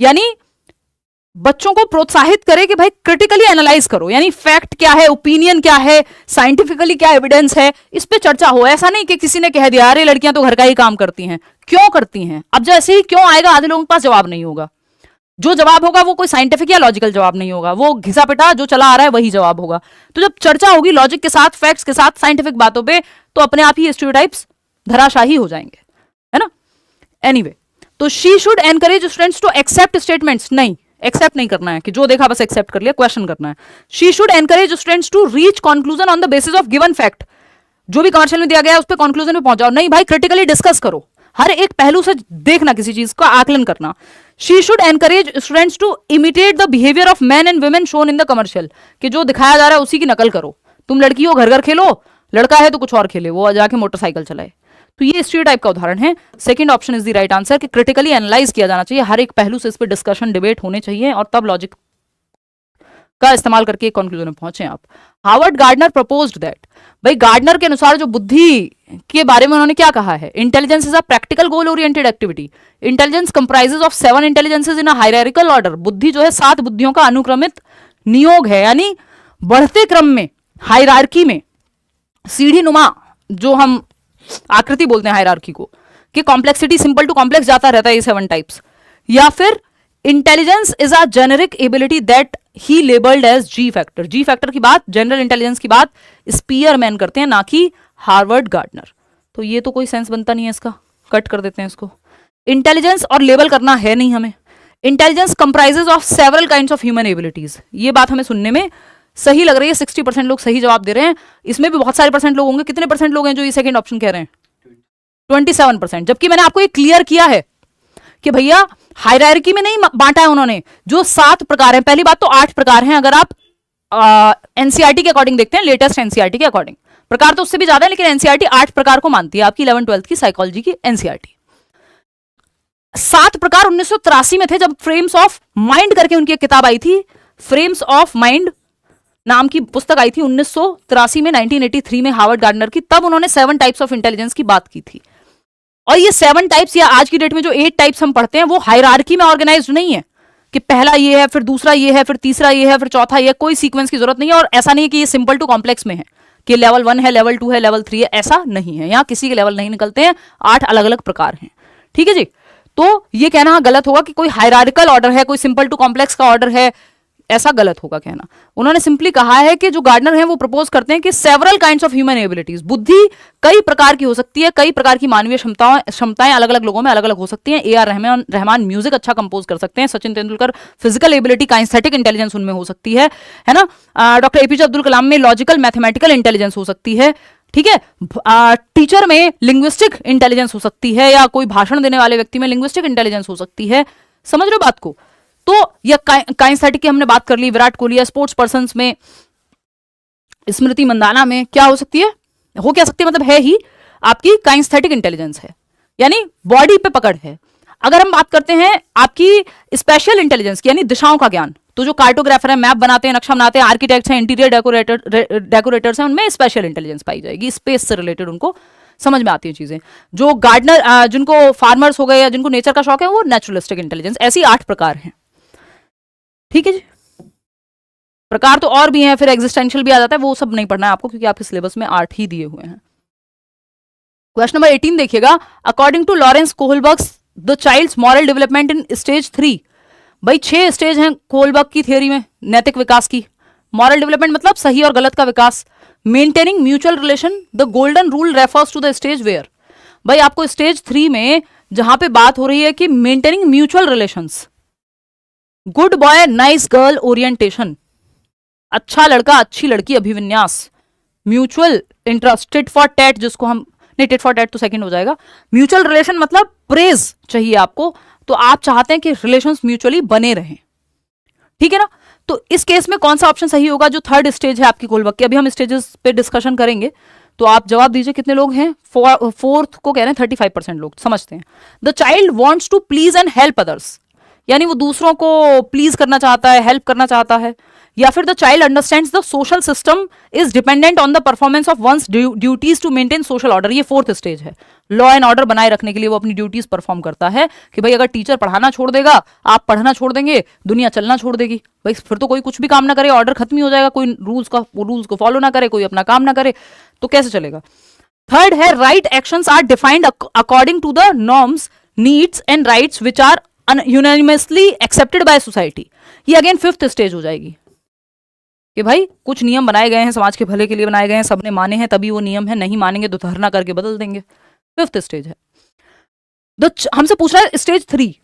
यानी बच्चों को प्रोत्साहित करे कि भाई क्रिटिकली एनालाइज करो, यानी फैक्ट क्या है, ओपिनियन क्या है, साइंटिफिकली क्या एविडेंस है, इस पे चर्चा हो। ऐसा नहीं कि किसी ने कह दिया अरे लड़कियां तो घर का ही काम करती हैं, क्यों करती हैं, अब जैसे ही क्यों आएगा आधे लोगों के पास जवाब नहीं होगा। जो जवाब होगा वो कोई साइंटिफिक या लॉजिकल जवाब नहीं होगा, वो घिसा पिटा जो चला आ रहा है वही जवाब होगा। तो जब चर्चा होगी लॉजिक के साथ, फैक्ट्स के साथ, साइंटिफिक बातों पे, तो अपने आप ही स्टीरियोटाइप्स धराशाही हो जाएंगे, है ना। एनीवे, तो she should encourage students to accept statements, नहीं एक्सेप्ट नहीं करना है कि जो देखा बस एक्सेप्ट कर लिया, क्वेश्चन करना है। She should encourage students to reach conclusion on the basis of given fact, जो भी कमर्शियल में दिया गया है उस पर कंक्लूजन में पहुंचाओ, नहीं भाई क्रिटिकली डिस्कस करो, हर एक पहलू से देखना, किसी चीज का आकलन करना। She should encourage students to imitate the behaviour of man and women shown in the commercial, कि जो दिखाया जा रहा है उसी की नकल करो। तुम लड़की हो घर घर खेलो, लड़का है तो कुछ और खेले, वो जाके मोटरसाइकिल चलाए। तो ये स्टीरियोटाइप का उदाहरण है। Second option is the right answer कि क्रिटिकली एनालाइज किया जाना चाहिए, हर एक पहलू से इस पर डिस्कशन डिबेट होने चाहिए और तब लॉजिक का इस्तेमाल करके कंक्लूजन में पहुंचे आप। हार्वर्ड गार्डनर प्रपोज्ड दैट, भाई गार्डनर के अनुसार जो बुद्धि के बारे में उन्होंने क्या कहा है, intelligence is a practical goal oriented activity, intelligence comprises of 7 intelligences in a hierarchical order, बुद्धि जो है 7 बुद्धियों का अनुक्रमित नियोग है, यानी बढ़ते क्रम में, हायरार्की में, सीढ़ी नुमा जो हम आकृति बोलते हैं हायरार्की को, कि कॉम्प्लेक्सिटी सिंपल टू कॉम्प्लेक्स जाता रहता है ये 7 टाइप्स। या फिर intelligence is a generic ability that he labelled as G factor, G factor की बात, जनरल इंटेलिजेंस की बात स्पीयरमैन करते हैं, ना कि हार्वर्ड गार्डनर। तो ये तो कोई सेंस बनता नहीं है इसका, कट कर देते हैं इसको। इंटेलिजेंस और लेबल करना है नहीं हमें। Intelligence comprises of several kinds of human abilities, ये बात हमें सुनने में सही लग रही है, 60% लोग सही जवाब दे रहे हैं, इसमें भी बहुत सारे परसेंट लोग होंगे, कितने परसेंट लोग हैं जो ये सेकंड ऑप्शन कह रहे हैं, 27%। जबकि मैंने आपको ये क्लियर किया है कि भैया हायरार्की में नहीं बांटा है उन्होंने, जो 7 प्रकार हैं, पहली बात तो 8 प्रकार हैं अगर आप एनसीईआरटी के अकॉर्डिंग देखते हैं, लेटेस्ट एनसीईआरटी के अकॉर्डिंग, प्रकार तो उससे भी ज्यादा है लेकिन एनसीईआरटी 8 प्रकार को मानती है, आपकी 11th-12th की साइकोलॉजी की एनसीईआरटी। 7 प्रकार 1983 में थे जब फ्रेम्स ऑफ माइंड करके उनकी एक किताब आई थी, फ्रेम्स ऑफ माइंड नाम की पुस्तक आई थी 1983 में, 1983 में हार्वर्ड गार्डनर की, तब उन्होंने 7 टाइप्स ऑफ इंटेलिजेंस की बात की थी। और ये 7 टाइप्स या आज की डेट में जो 8 टाइप्स हम पढ़ते हैं वो हायरार्की में ऑर्गेनाइज्ड नहीं है कि पहला ये है, फिर दूसरा ये है, फिर तीसरा ये है, फिर चौथा ये है, कोई सीक्वेंस की जरूरत नहीं है। और ऐसा नहीं है कि ये सिंपल टू कॉम्प्लेक्स में है कि लेवल 1 है, लेवल 2 है, लेवल 3 है, ऐसा नहीं है। यहाँ किसी के लेवल नहीं निकलते हैं, 8 अलग अलग प्रकार हैं, ठीक है जी। तो ये कहना गलत होगा कि कोई हायरार्किकल ऑर्डर है, कोई सिंपल टू कॉम्प्लेक्स का ऑर्डर है, ऐसा गलत होगा कहना। उन्होंने सिंपली कहा है कि जो गार्डनर हैं वो प्रपोज करते हैं कि several kinds of human abilities, बुद्धि कई प्रकार की हो सकती है, कई प्रकार की मानवीय क्षमताएं अलग अलग लोगों में अलग अलग हो सकती हैं। ए आर रहमान म्यूजिक अच्छा कंपोज कर सकते हैं, Sachin Tendulkar physical ability, kinaesthetic intelligence उनमें हो सकती है ना। डॉक्टर एपीजे अब्दुल कलाम में लॉजिकल मैथमेटिकल इंटेलिजेंस हो सकती है, ठीक है। टीचर में लिंग्विस्टिक इंटेलिजेंस हो सकती है, या कोई भाषण देने वाले व्यक्ति में लिंग्विस्टिक इंटेलिजेंस हो सकती है, समझ रहे हो बात को। तो यह काइंस्थेटिक की हमने बात कर ली, विराट कोहली या स्पोर्ट्स पर्सन में, स्मृति मंदाना में क्या हो सकती है, हो क्या सकती है, मतलब है ही आपकी काइंस्थेटिक इंटेलिजेंस है, यानी बॉडी पे पकड़ है। अगर हम बात करते हैं आपकी स्पेशल इंटेलिजेंस की, यानी दिशाओं का ज्ञान, तो जो कार्टोग्राफर है, मैप बनाते हैं, नक्शा बनाते हैं, आर्किटेक्ट्स हैं, इंटीरियर डेकोरेटर्स हैं, उनमें स्पेशल इंटेलिजेंस पाई जाएगी, स्पेस से रिलेटेड उनको समझ में आती है चीजें। जो गार्डनर, जिनको फार्मर्स हो गए या जिनको नेचर का शौक है, वो नेचुरलिस्टिक इंटेलिजेंस। ऐसी 8 प्रकार हैं, ठीक है जी। प्रकार तो और भी हैं, फिर एग्जिस्टेंशियल भी आ जाता है, वो सब नहीं पढ़ना है आपको क्योंकि आपके सिलेबस में 8 ही दिए हुए हैं। क्वेश्चन नंबर 18 देखिएगा, according to Lawrence Kohlberg's the child's moral development in stage 3, भाई 6 स्टेज हैं कोहलबर्ग की थियोरी में नैतिक विकास की। मॉरल डेवलपमेंट मतलब सही और गलत का विकास। Maintaining mutual relation, the golden rule refers to the stage where, भाई आपको स्टेज 3 में जहां पे बात हो रही है कि maintaining mutual relations, good boy nice girl orientation, अच्छा लड़का अच्छी लड़की अभिविन्यास, mutual interest, tit for tat, जिसको हम नहीं, टिट फॉर टैट तो सेकंड हो जाएगा। म्यूचुअल रिलेशन मतलब प्रेज चाहिए आपको, तो आप चाहते हैं कि रिलेशंस म्यूचुअली बने रहें, ठीक है ना। तो इस केस में कौन सा ऑप्शन सही होगा, जो 3rd स्टेज है आपकी कोहलबर्ग की, अभी हम स्टेजेस पे डिस्कशन करेंगे, तो आप जवाब दीजिए कितने लोग हैं। 4th को कह रहे हैं 35% लोग समझते हैं। The child wants to please and help others, यानी वो दूसरों को प्लीज करना चाहता है, हेल्प करना चाहता है। या फिर the child understands the social system is dependent on the performance of ones duties to maintain social order. ये फोर्थ स्टेज है, लॉ एंड ऑर्डर बनाए रखने के लिए वो अपनी ड्यूटीज परफॉर्म करता है कि भाई अगर टीचर पढ़ाना छोड़ देगा, आप पढ़ना छोड़ देंगे, दुनिया चलना छोड़ देगी, भाई फिर तो कोई कुछ भी काम ना करे, ऑर्डर खत्म ही हो जाएगा, कोई रूल्स को फॉलो ना करे, कोई अपना काम ना करे, तो कैसे चलेगा। थर्ड है right actions are defined according to the norms, needs and rights which are unanimously accepted by society. ये अगेन फिफ्थ स्टेज हो जाएगी कि भाई कुछ नियम बनाए गए हैं, समाज के भले के लिए बनाए गए हैं, सबने माने हैं तभी वो नियम है, नहीं मानेंगे तो धरना करके बदल देंगे। फिफ्थ स्टेज है। हमसे पूछ रहा है stage 3,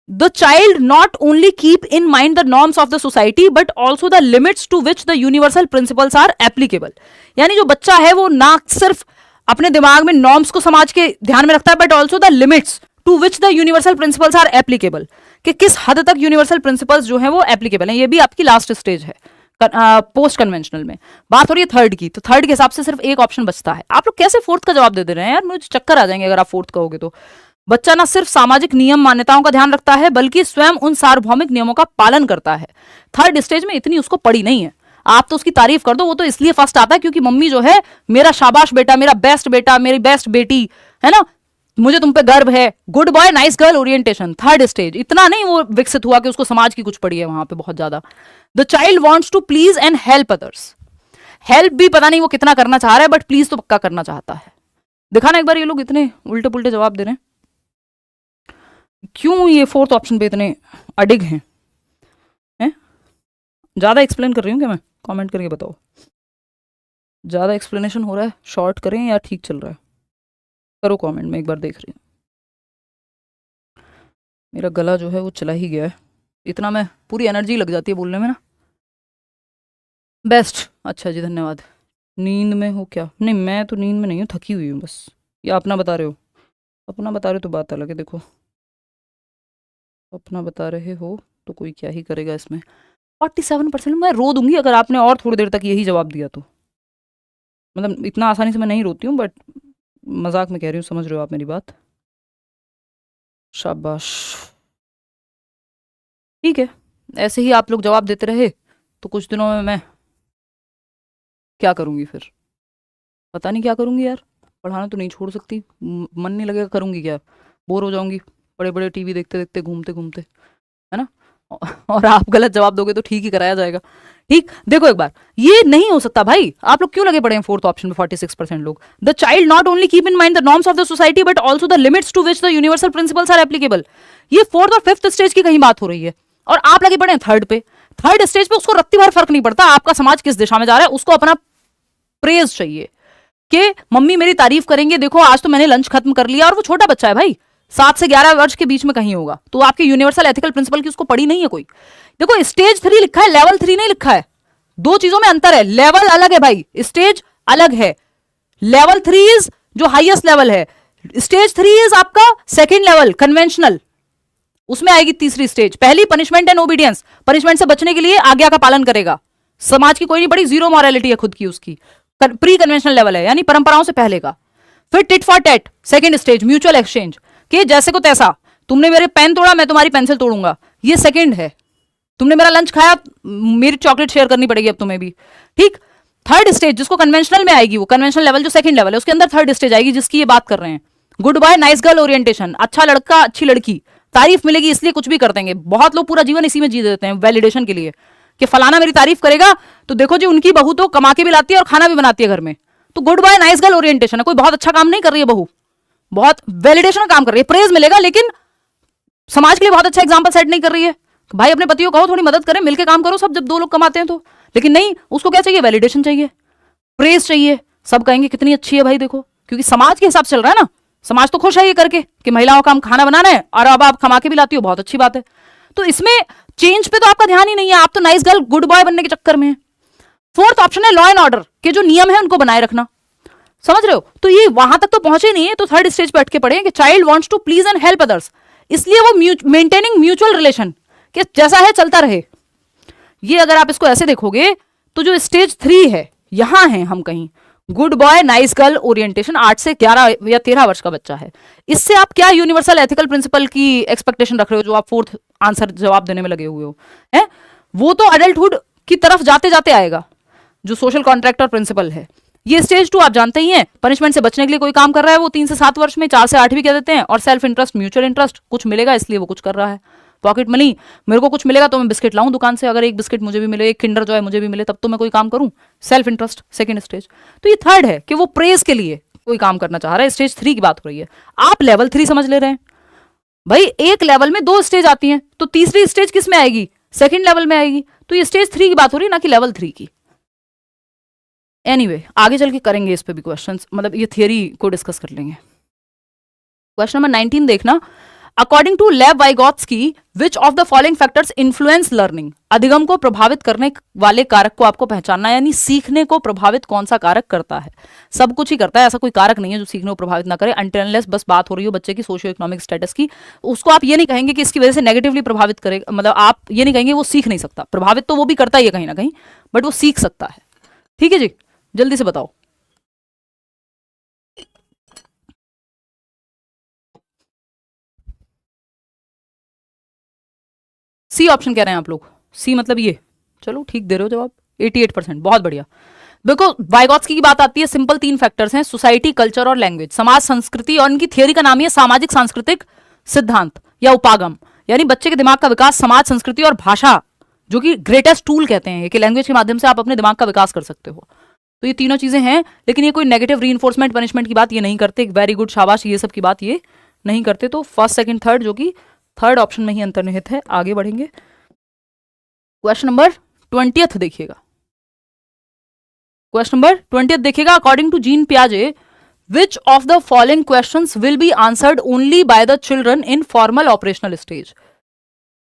the child not only keep in mind the norms of the society but also the limits to which the universal principles are applicable. यानी जो बच्चा है वो ना सिर्फ अपने दिमाग में नॉर्म्स को समाज के ध्यान में रखता है but also the limits to which the universal principles are applicable, कि किस हद तक यूनिवर्सल प्रिंसिपल्स जो है वो एप्लीकेबल है। ये भी आपकी लास्ट स्टेज है पोस्ट कन्वेंशनल में। बात हो रही है थर्ड की, तो थर्ड के हिसाब से सिर्फ एक ऑप्शन बचता है। आप लोग कैसे फोर्थ का जवाब दे रहे हैं यार, मुझे चक्कर आ जाएंगे अगर आप फोर्थ कहोगे तो। बच्चा ना सिर्फ सामाजिक नियम मान्यताओं का ध्यान रखता है बल्कि स्वयं उन सार्वभौमिक नियमों का पालन करता है। थर्ड स्टेज में इतनी उसको पड़ी नहीं है, आप तो उसकी तारीफ कर दो, वो तो इसलिए फर्स्ट आता है क्योंकि मम्मी जो है मेरा शाबाश बेटा, मेरा बेटा, मेरी बेस्ट बेटी है ना, मुझे तुम पे गर्व है, good boy nice girl orientation. Third stage इतना नहीं वो विकसित हुआ कि उसको समाज की कुछ पड़ी है वहां पे बहुत ज्यादा। The child wants to please and help others. Help भी पता नहीं वो कितना करना चाह रहा है बट प्लीज तो पक्का करना चाहता है। दिखाना एक बार ये लोग इतने उल्टे पुल्टे जवाब दे रहे हैं, क्यों ये फोर्थ ऑप्शन पे इतने अडिग हैं? ज्यादा एक्सप्लेन कर रही हूँ क्या मैं? कमेंट करके बताओ, ज्यादा एक्सप्लेनेशन हो रहा है, शॉर्ट करें या ठीक चल रहा है? करो कमेंट में, एक बार देख रही हूँ। मेरा गला जो है वो चला ही गया है, इतना मैं पूरी एनर्जी लग जाती है बोलने में ना। बेस्ट, अच्छा जी धन्यवाद। नींद में हो क्या? नहीं मैं तो नींद में नहीं हूँ, थकी हुई हूँ बस। या अपना बता रहे हो? अपना बता रहे हो तो बात अलग है। देखो अपना बता रहे हो तो कोई क्या ही करेगा इसमें। 47% मैं रो दूंगी अगर आपने और थोड़ी देर तक यही जवाब दिया तो। मतलब इतना आसानी से मैं नहीं रोती हूँ बट मजाक में कह रही हूँ, समझ रहे हो आप मेरी बात? शाबाश, ठीक है। ऐसे ही आप लोग जवाब देते रहे तो कुछ दिनों में मैं क्या करूँगी फिर, पता नहीं क्या करूँगी यार। पढ़ाना तो नहीं छोड़ सकती, मन नहीं लगेगा, करूँगी क्या? बोर हो जाऊँगी बड़े बड़े टीवी देखते देखते, घूमते घूमते, है ना। और आप गलत जवाब दोगे तो ठीक ही कराया जाएगा। ठीक, देखो एक बार, ये नहीं हो सकता भाई। आप लोग क्यों लगे पड़े हैं फोर्थ ऑप्शन में? 46% लोग। The child not only keep in mind the norms of the society but also the limits to which the universal principles are applicable. ये फोर्थ और फिफ्थ स्टेज की कहीं बात हो रही है और आप लगे पड़े हैं थर्ड पे। थर्ड स्टेज पे उसको रत्ती भर फर्क नहीं पड़ता आपका समाज किस दिशा में जा रहा है, उसको अपना प्रेज चाहिए कि मम्मी मेरी तारीफ करेंगे, देखो आज तो मैंने लंच खत्म कर लिया। और वो छोटा बच्चा है भाई, 7 से 11 वर्ष के बीच में कहीं होगा, तो आपके यूनिवर्सल एथिकल प्रिंसिपल की उसको पड़ी नहीं है कोई। देखो स्टेज 3 लिखा है, लेवल 3 नहीं लिखा है, दो चीजों में अंतर है। लेवल अलग है भाई, स्टेज अलग है। लेवल 3 इज जो हाईएस्ट लेवल है, स्टेज 3 इज आपका सेकेंड लेवल कन्वेंशनल, उसमें आएगी तीसरी स्टेज। पहली पनिशमेंट एंड ओबीडियंस, पनिशमेंट से बचने के लिए आज्ञा का पालन करेगा, समाज की कोई नहीं पड़ी, जीरो मॉरलिटी है खुद की उसकी। प्री कन्वेंशनल लेवल है यानी परंपराओं से पहले का। फिर tit for tat second stage, mutual exchange, कि जैसे को तैसा, तुमने मेरे पेन तोड़ा मैं तुम्हारी पेंसिल तोड़ूंगा, ये सेकंड है। तुमने मेरा लंच खाया, मेरी चॉकलेट शेयर करनी पड़ेगी अब तुम्हें भी। ठीक, थर्ड स्टेज जिसको कन्वेंशनल में आएगी, वो कन्वेंशनल लेवल जो सेकंड लेवल है उसके अंदर थर्ड स्टेज आएगी जिसकी ये बात कर रहे हैं। Good boy nice girl orientation, अच्छा लड़का अच्छी लड़की, तारीफ मिलेगी इसलिए कुछ भी कर देंगे। बहुत लोग पूरा जीवन इसी में जी देते हैं वैलिडेशन के लिए कि फलाना मेरी तारीफ करेगा तो देखो जी उनकी बहू तो कमा के भी लाती है और खाना भी बनाती है घर में, तो good boy nice girl orientation है। कोई बहुत अच्छा काम नहीं कर रही है बहू, बहुत वैलिडेशन का काम कर रही है, प्रेज मिलेगा, लेकिन समाज के लिए बहुत अच्छा एग्जाम्पल सेट नहीं कर रही है। भाई अपने पतियों को कहो थोड़ी मदद करें, मिलकर काम करो सब, जब दो लोग कमाते हैं तो। लेकिन नहीं, उसको क्या चाहिए? वैलिडेशन चाहिए, प्रेज चाहिए, सब कहेंगे कितनी अच्छी है भाई देखो, क्योंकि समाज के हिसाब से चल रहा है ना। समाज तो खुश है ये करके कि महिलाओं का काम खाना बनाना है और अब आप कमा के भी लाती हो, बहुत अच्छी बात है। तो इसमें चेंज पे तो आपका ध्यान ही नहीं है, आप तो नाइस गर्ल गुड बॉय बनने के चक्कर में है। फोर्थ ऑप्शन है लॉ एंड ऑर्डर के जो नियम है उनको बनाए रखना, समझ रहे हो? तो ये वहां तक तो पहुंचे नहीं है, तो थर्ड स्टेज पे अटके पड़े हैं कि child wants to please and help others, इसलिए वो मेंटेनिंग म्यूचुअल रिलेशन कि जैसा है चलता रहे। ये अगर आप इसको ऐसे देखोगे तो जो स्टेज 3 है, यहां है हम कहीं, good boy nice girl orientation 8 से 11 या 13 वर्ष का बच्चा है, इससे आप क्या यूनिवर्सल एथिकल प्रिंसिपल की एक्सपेक्टेशन रख रहे हो जो आप फोर्थ आंसर जवाब देने में लगे हुए हो है? वो तो अडल्टहुड की तरफ जाते जाते आएगा, जो सोशल कॉन्ट्रैक्ट और प्रिंसिपल है। ये स्टेज 2 आप जानते ही हैं, पनिशमेंट से बचने के लिए कोई काम कर रहा है वो 3 से 7 वर्ष में, 4 से 8 भी कह देते हैं, और सेल्फ इंटरेस्ट म्यूचुअल इंटरेस्ट, कुछ मिलेगा इसलिए वो कुछ कर रहा है। पॉकेट मनी, मेरे को कुछ मिलेगा तो मैं बिस्किट लाऊं दुकान से, अगर एक बिस्किट मुझे भी मिले, एक किंडर जॉय मुझे भी मिले, तब तो मैं कोई काम करूं। Self interest second stage. तो ये थर्ड है कि वो प्रेज के लिए कोई काम करना चाह रहा है, स्टेज 3 की बात हो रही है। आप लेवल 3 समझ ले रहे हैं भाई, एक लेवल में 2 स्टेज आती हैं, तो तीसरी स्टेज किस में आएगी? सेकंड लेवल में आएगी। तो ये स्टेज 3 की बात हो रही है, ना कि लेवल 3 की। एनीवे आगे चल के करेंगे इस पे भी क्वेश्चंस, मतलब ये थियरी को डिस्कस कर लेंगे। क्वेश्चन नंबर 19 देखना, according to Lev Vygotsky which of the following factors influence learning? अधिगम को प्रभावित करने वाले कारक को आपको पहचानना है, यानी सीखने को प्रभावित कौन सा कारक करता है? सब कुछ ही करता है, ऐसा कोई कारक नहीं है जो सीखने को प्रभावित ना करे, अनटिल अनलेस बस बात हो रही हो बच्चे की सोशियो इकोनॉमिक स्टेटस की। उसको आप ये नहीं कहेंगे कि इसकी वजह से नेगेटिवली प्रभावित करे, मतलब आप ये नहीं कहेंगे वो सीख नहीं सकता, प्रभावित तो वो भी करता ही है कहीं ना कहीं, बट वो सीख सकता है। ठीक है जी, जल्दी से बताओ। सी ऑप्शन कह रहे हैं आप लोग, सी मतलब ये, चलो ठीक दे रहे हो जवाब, 88%, बहुत बढ़िया। बिल्कुल, वाइगोत्स्की की बात आती है, सिंपल 3 फैक्टर्स हैं, सोसाइटी, कल्चर और लैंग्वेज, समाज संस्कृति, और इनकी थियरी का नाम है सामाजिक सांस्कृतिक सिद्धांत या उपागम, यानी बच्चे के दिमाग का विकास समाज, संस्कृति और भाषा, जो कि ग्रेटेस्ट टूल कहते हैं कि लैंग्वेज के माध्यम से आप अपने दिमाग का विकास कर सकते हो। तो ये तीनों चीजें हैं, लेकिन ये कोई नेगेटिव रीइंफोर्समेंट पनिशमेंट की बात ये नहीं करते, वेरी गुड शाबाश ये सब की बात ये नहीं करते। तो फर्स्ट सेकंड थर्ड जो कि थर्ड ऑप्शन में ही अंतर्निहित है। आगे बढ़ेंगे, क्वेश्चन नंबर 20 देखिएगा। क्वेश्चन नंबर 20 देखिएगा, अकॉर्डिंग टू जीन पियाजे which of the following questions will be answered only by the children in formal operational stage?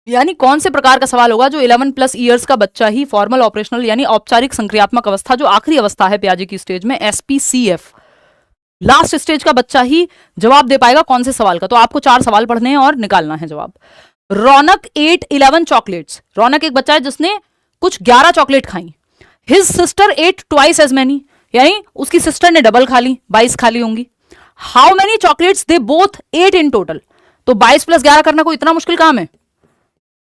यानी कौन से प्रकार का सवाल होगा जो 11+ ईयर्स का बच्चा ही फॉर्मल ऑपरेशनल यानी औपचारिक संक्रियात्मक अवस्था, जो आखिरी अवस्था है पियाजे की स्टेज में, SPCF लास्ट स्टेज का बच्चा ही जवाब दे पाएगा कौन से सवाल का? तो आपको 4 सवाल पढ़ने हैं और निकालना है जवाब। रौनक 8 11 चॉकलेट्स, रौनक एक बच्चा है जिसने कुछ 11 चॉकलेट खाई। His sister 8 twice as many, यानी उसकी सिस्टर ने डबल खा ली, 22 खा ली होंगी। How many chocolates they both 8 in total? तो 22 + 11 करना कोई इतना मुश्किल काम है?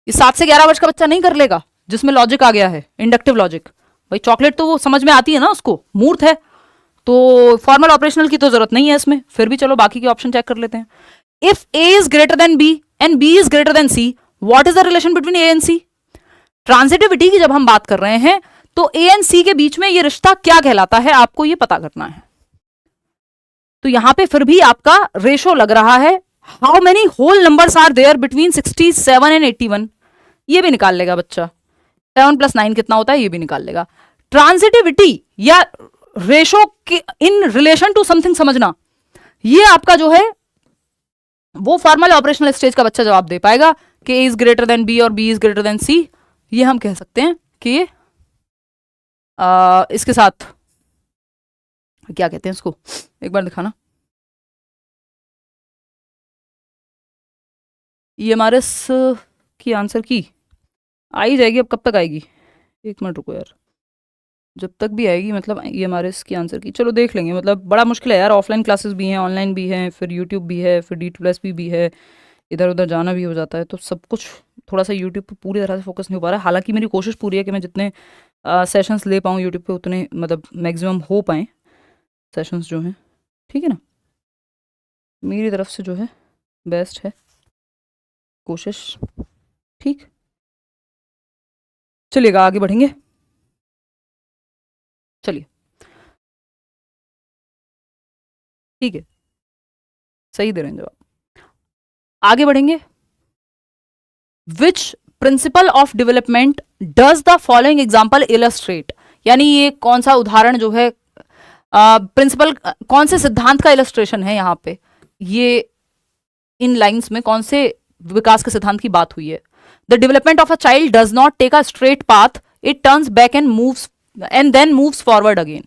इस 7 से 11 वर्ष का बच्चा नहीं कर लेगा, जिसमें लॉजिक आ गया है, इंडक्टिव लॉजिक। भाई चॉकलेट तो वो समझ में आती है ना, उसको मूर्त है, तो फॉर्मल ऑपरेशनल की तो जरूरत नहीं है इसमें। फिर भी चलो बाकी के ऑप्शन चेक कर लेते हैं। If A is greater than B and B is greater than C, what is the relation between A and C? Transitivity की जब हम बात कर रहे हैं तो ए एंड सी के बीच में ये रिश्ता क्या कहलाता है, आपको ये पता करना है। तो यहां पे फिर भी आपका रेशो लग रहा है, how many whole numbers are there between 67 and 81, ये भी निकाल लेगा बच्चा। 7 + 9 कितना होता है, ये भी निकाल लेगा। ट्रांजिटिविटी या रेशो के इन रिलेशन टू समथिंग समझना, ये आपका जो है वो फॉर्मल ऑपरेशनल स्टेज का बच्चा जवाब दे पाएगा कि ए इज ग्रेटर देन बी और बी इज ग्रेटर देन सी। ये हम कह सकते हैं कि ये इसके साथ क्या कहते हैं इसको, एक बार दिखाना। EMRS की आंसर की आ ही जाएगी, अब कब तक आएगी, एक मिनट रुको यार, जब तक भी आएगी, मतलब EMRS की आंसर की चलो देख लेंगे। मतलब बड़ा मुश्किल है यार, ऑफलाइन क्लासेस भी हैं, ऑनलाइन भी हैं, फिर यूट्यूब भी है, फिर D2+ भी है, इधर उधर जाना भी हो जाता है, तो सब कुछ थोड़ा सा यूट्यूब पे पूरी तरह से फोकस नहीं हो पा रहा है। हालांकि मेरी कोशिश पूरी है कि मैं जितने सेशंस ले पाऊँ यूट्यूब पे उतने मतलब मैक्सिमम हो पाएँ सेशंस जो हैं, ठीक है ना। मेरी तरफ से जो है बेस्ट है कोशिश, ठीक। चलिएगा आगे बढ़ेंगे, चलिए ठीक है, सही दे रहे हैं जवाब। आगे बढ़ेंगे, which principle of development does the following example illustrate, यानी ये कौन सा उदाहरण जो है प्रिंसिपल कौन से सिद्धांत का इलस्ट्रेशन है यहाँ पे, ये इन लाइंस में कौन से विकास के सिद्धांत की बात हुई है। The development of a child does not take a straight path, it turns back and moves and then moves forward again,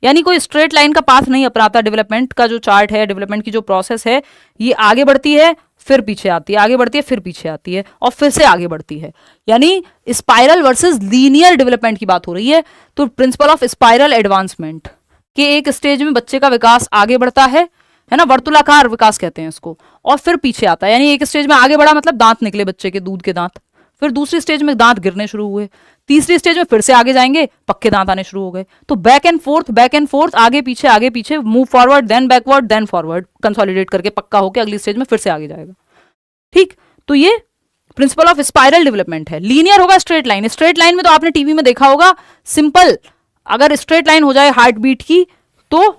यानी कोई स्ट्रेट लाइन का पाथ नहीं अपनाता। डेवलपमेंट का जो चार्ट है, डेवलपमेंट की जो प्रोसेस है, ये आगे बढ़ती है फिर पीछे आती है, आगे बढ़ती है फिर पीछे आती है और फिर से आगे बढ़ती है, यानी स्पाइरल वर्सेस लीनियर डेवलपमेंट की बात हो रही है। तो प्रिंसिपल ऑफ स्पाइरल एडवांसमेंट, कि एक स्टेज में बच्चे का विकास आगे बढ़ता है ना, वर्तुलाकार विकास कहते हैं इसको, और फिर पीछे आता है। यानी एक स्टेज में आगे बढ़ा मतलब दांत निकले बच्चे के, दूध के दांत, फिर दूसरी स्टेज में दांत गिरने शुरू हुए, तीसरी स्टेज में फिर से आगे जाएंगे, पक्के दांत आने शुरू हो गए। तो बैक एंड फोर्थ, आगे पीछे, move forward then backward then forward, consolidate करके पक्का होकर अगली स्टेज में फिर से आगे जाएगा। ठीक, तो ये प्रिंसिपल ऑफ स्पाइरल डेवलपमेंट है। लीनियर होगा स्ट्रेट लाइन, स्ट्रेट लाइन में तो आपने टीवी में देखा होगा, सिंपल अगर स्ट्रेट लाइन हो जाए हार्ट बीट की तो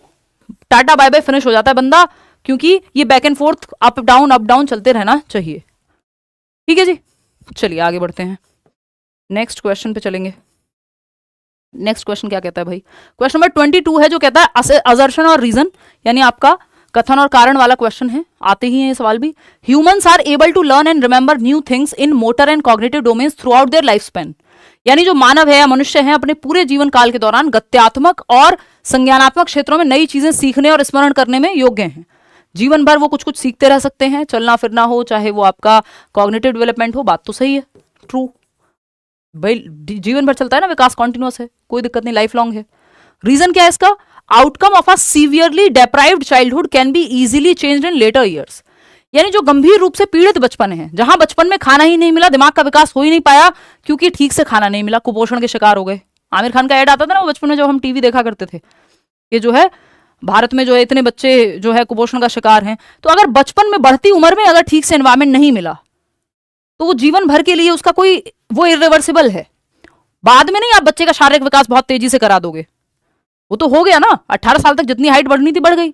टाटा बाय बाय, फिनिश हो जाता है बंदा, क्योंकि ये back and fourth up down चलते रहना चाहिए। ठीक है जी, चलिए आगे बढ़ते हैं, नेक्स्ट क्वेश्चन पे चलेंगे। नेक्स्ट क्वेश्चन क्या कहता है भाई, क्वेश्चन नंबर 22 है जो कहता है असर्शन और रीजन, यानी आपका कथन और कारण वाला क्वेश्चन है, आते ही हैं ये सवाल भी। Humans are able to learn and remember new things in motor and cognitive domains throughout their life span, यानी जो मानव है या मनुष्य है अपने पूरे जीवन काल के दौरान गत्यात्मक और संज्ञानात्मक क्षेत्रों में नई चीजें सीखने और स्मरण करने में योग्य हैं। जीवन भर वो कुछ कुछ सीखते रह सकते हैं, चलना फिरना हो, चाहे वो आपका कॉग्निटिव डेवलपमेंट हो, बात तो सही है, ट्रू भाई, जीवन भर चलता है ना विकास, कॉन्टिन्यूअस है, कोई दिक्कत नहीं, लाइफ लॉन्ग है। रीजन क्या है इसका, outcome of a severely deprived childhood can be easily changed in later years, यानी जो गंभीर रूप से पीड़ित बचपन है, जहां बचपन में खाना ही नहीं मिला, दिमाग का विकास हो ही नहीं पाया क्योंकि ठीक से खाना नहीं मिला, कुपोषण के शिकार हो गए। आमिर खान का ऐड आता था ना वो बचपन में, जो हम टीवी देखा करते थे, ये जो है भारत में जो है इतने बच्चे जो है कुपोषण का शिकार हैं। तो अगर बचपन में बढ़ती उम्र में अगर ठीक से एनवायरमेंट नहीं मिला तो वो जीवन भर के लिए उसका कोई वो इरिवर्सिबल है। बाद में नहीं आप बच्चे का शारीरिक विकास बहुत तेजी से करा दोगे, वो तो हो गया ना, 18 साल तक जितनी हाइट बढ़नी थी बढ़ गई।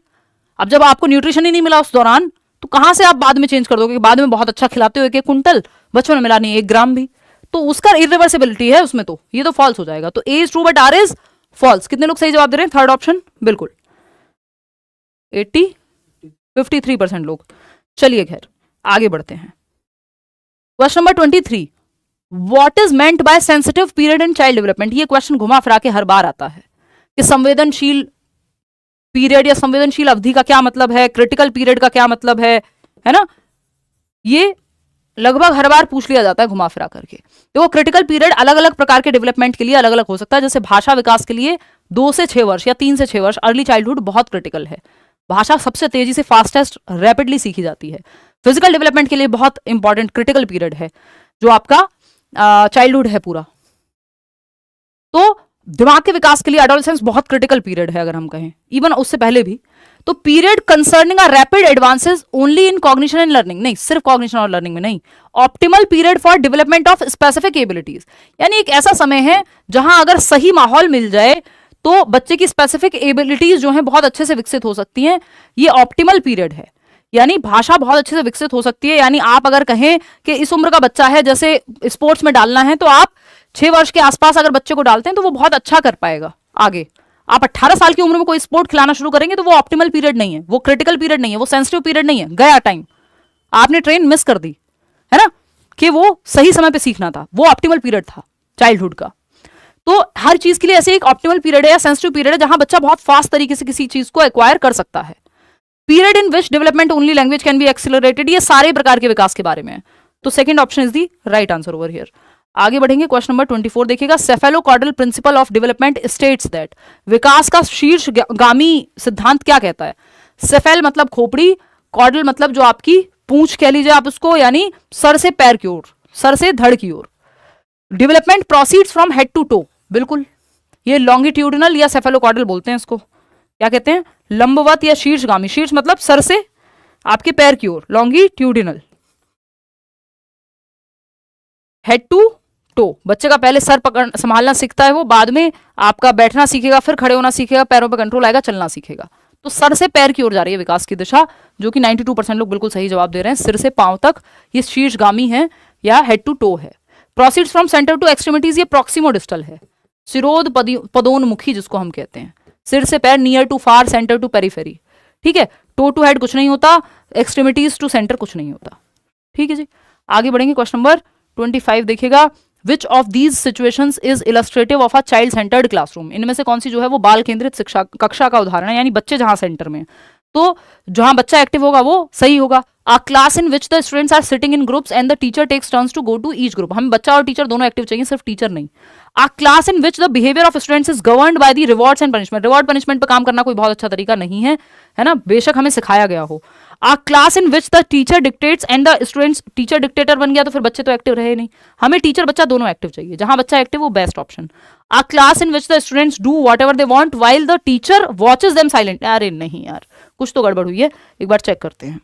अब जब आपको न्यूट्रिशन ही नहीं मिला उस दौरान तो कहां से आप बाद में चेंज कर दोगे, बाद में बहुत अच्छा खिलाते हो 1 कुंटल, बचपन में मिला नहीं 1 ग्राम भी, तो उसका इरिवर्सिबिलिटी है उसमें, तो ये तो फॉल्स हो जाएगा। तो A is true but R is false. कितने लोग सही जवाब दे रहे हैं, थर्ड ऑप्शन बिल्कुल 53% लोग। चलिए खैर आगे बढ़ते हैं, question number 23, what is meant by sensitive period in child development. ये क्वेश्चन घुमा फिरा के हर बार आता है कि संवेदनशील पीरियड या संवेदनशील अवधि का क्या मतलब है, क्रिटिकल पीरियड का क्या मतलब है ना, ये लगभग हर बार पूछ लिया जाता है घुमा फिरा करके। तो क्रिटिकल पीरियड अलग अलग प्रकार के डेवलपमेंट के लिए अलग अलग हो सकता है, जैसे भाषा विकास के लिए 2 से 6 वर्ष या 3 से 6 वर्ष अर्ली चाइल्डहुड बहुत क्रिटिकल है, भाषा सबसे तेजी से फास्टेस्ट रैपिडली सीखी जाती है। फिजिकल डेवलपमेंट के लिए बहुत इंपॉर्टेंट क्रिटिकल पीरियड है जो आपका चाइल्डहुड है पूरा। तो दिमाग के विकास के लिए एडोलेसेंस बहुत क्रिटिकल पीरियड है अगर हम कहें, इवन उससे पहले भी। तो period concerning a rapid advances only in cognition and learning, नहीं सिर्फ कॉग्निशन और लर्निंग में नहीं, optimal period for development of specific abilities, यानी एक ऐसा समय है जहां अगर सही माहौल मिल जाए तो बच्चे की स्पेसिफिक एबिलिटीज जो है बहुत अच्छे से विकसित हो सकती हैं, ये ऑप्टिमल पीरियड है। यानी भाषा बहुत अच्छे से विकसित हो सकती है, यानी आप अगर कहें कि इस उम्र का बच्चा है, जैसे स्पोर्ट्स में डालना है, तो आप 6 वर्ष के आसपास अगर बच्चे को डालते हैं तो वो बहुत अच्छा कर पाएगा आगे। आप 18 साल की उम्र में कोई स्पोर्ट खिलाना शुरू करेंगे तो वो ऑप्टिमल पीरियड नहीं है, वो क्रिटिकल पीरियड नहीं है, वो सेंसिटिव पीरियड नहीं है, गया टाइम, आपने ट्रेन मिस कर दी है ना, कि वो सही समय पे सीखना था, वो ऑप्टिमल पीरियड था चाइल्डहुड का। तो हर चीज के लिए ऐसे एक ऑप्टिमल पीरियड है या सेंसिटिव पीरियड है जहां बच्चा बहुत फास्ट तरीके से किसी चीज को एक्वायर कर सकता है। Period in which development only language can be accelerated, ये सारे प्रकार के विकास के बारे में है। तो second option is the right answer over here. आगे बढ़ेंगे, क्वेश्चन नंबर 24 देखिएगा, cephalocaudal principle of development states that, विकास का शीर्षगामी सिद्धांत क्या कहता है। सेफेल मतलब खोपड़ी, कॉर्डल मतलब जो आपकी पूंछ कह लीजिए आप उसको, यानी सर से पैर की ओर, सर से धड़ की ओर। Development proceeds from head to toe, बिल्कुल ये लॉन्गिट्यूडिनल या सेफेलोकॉर्डल बोलते हैं इसको, क्या कहते हैं, लंबवत या शीर्षगामी। शीर्ष मतलब सर से आपके पैर की ओर, लॉन्गिट्यूडिनल। हेड टू टो, बच्चे का पहले सर पकड़ संभालना सीखता है, वो बाद में आपका बैठना सीखेगा, फिर खड़े होना सीखेगा, पैरों पर कंट्रोल आएगा, चलना सीखेगा। तो सर से पैर की ओर जा रही है विकास की दिशा, जो कि 92% लोग बिल्कुल सही जवाब दे रहे हैं, सिर से पांव तक ये शीर्षगामी है या हेड टू टो है। Proceeds from centre to extremities, ये प्रॉक्सिमो डिस्टल है, सिरोध पदोन्मुखी जिसको हम कहते हैं, सिर से पैर, near to far, centre to periphery, ठीक है। टो टू हेड कुछ नहीं होता, एक्सट्रीमिटीज टू सेंटर कुछ नहीं होता, ठीक है जी। आगे बढ़ेंगे, क्वेश्चन नंबर 25 देखिएगा, which of these situations is illustrative of a child centred classroom, इनमें से कौन सी जो है वो बाल केंद्रित शिक्षा कक्षा का उदाहरण है, यानी बच्चे जहां सेंटर में। तो जहां बच्चा एक्टिव होगा वो सही होगा। A class in which the students are sitting in groups and the teacher takes turns to go to each group. हमें बच्चा और टीचर दोनों एक्टिव चाहिए, सिर्फ टीचर नहीं। A class in which the behavior of students is governed by the rewards and punishment. Reward punishment पे काम करना कोई बहुत अच्छा तरीका नहीं है, है ना, बेशक हमें सिखाया गया हो। A class in which the teacher dictates and the students, teacher dictator बन गया तो फिर बच्चे तो एक्टिव रहे नहीं। हमें टीचर बच्चा दोनों एक्टिव चाहिए, जहां बच्चा एक्टिव वो best option. A class in which the students do whatever they want while the teacher watches them silent. अरे नहीं यार, कुछ तो गड़बड़ हुई है, एक बार चेक करते हैं।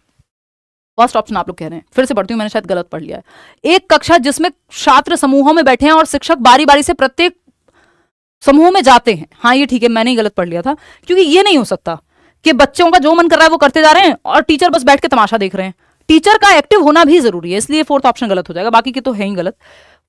फर्स्ट ऑप्शन आप लोग कह रहे हैं, फिर से पढ़ती हूँ, मैंने शायद गलत पढ़ लिया है। एक कक्षा जिसमें छात्र समूहों में बैठे हैं और शिक्षक बारी बारी से प्रत्येक समूह में जाते हैं। हाँ ये ठीक है, मैंने ही गलत पढ़ लिया था, क्योंकि ये नहीं हो सकता कि बच्चों का जो मन कर रहा है वो करते जा रहे हैं और टीचर बस बैठ के तमाशा देख रहे हैं। टीचर का एक्टिव होना भी जरूरी है, इसलिए फोर्थ ऑप्शन गलत हो जाएगा, बाकी के तो है ही गलत।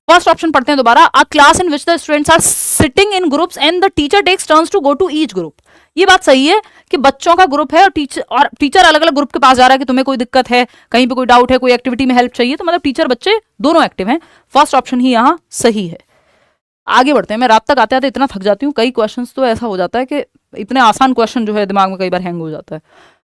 फर्स्ट ऑप्शन पढ़ते हैं दोबारा। A class in which the students are sitting in groups and the teacher takes turns to go to each group. ये बात सही है कि बच्चों का ग्रुप है और टीचर अलग अलग ग्रुप के पास जा रहा है कि तुम्हें कोई दिक्कत है, कहीं पे कोई डाउट है, कोई एक्टिविटी में हेल्प चाहिए, तो मतलब टीचर बच्चे दोनों एक्टिव हैं। फर्स्ट ऑप्शन ही यहाँ सही है। आगे बढ़ते हैं। मैं रात तक आते आते इतना थक जाती हूँ, कई क्वेश्चंस तो ऐसा हो जाता है कि इतने आसान क्वेश्चन जो है दिमाग में कई बार हैंग हो जाता है।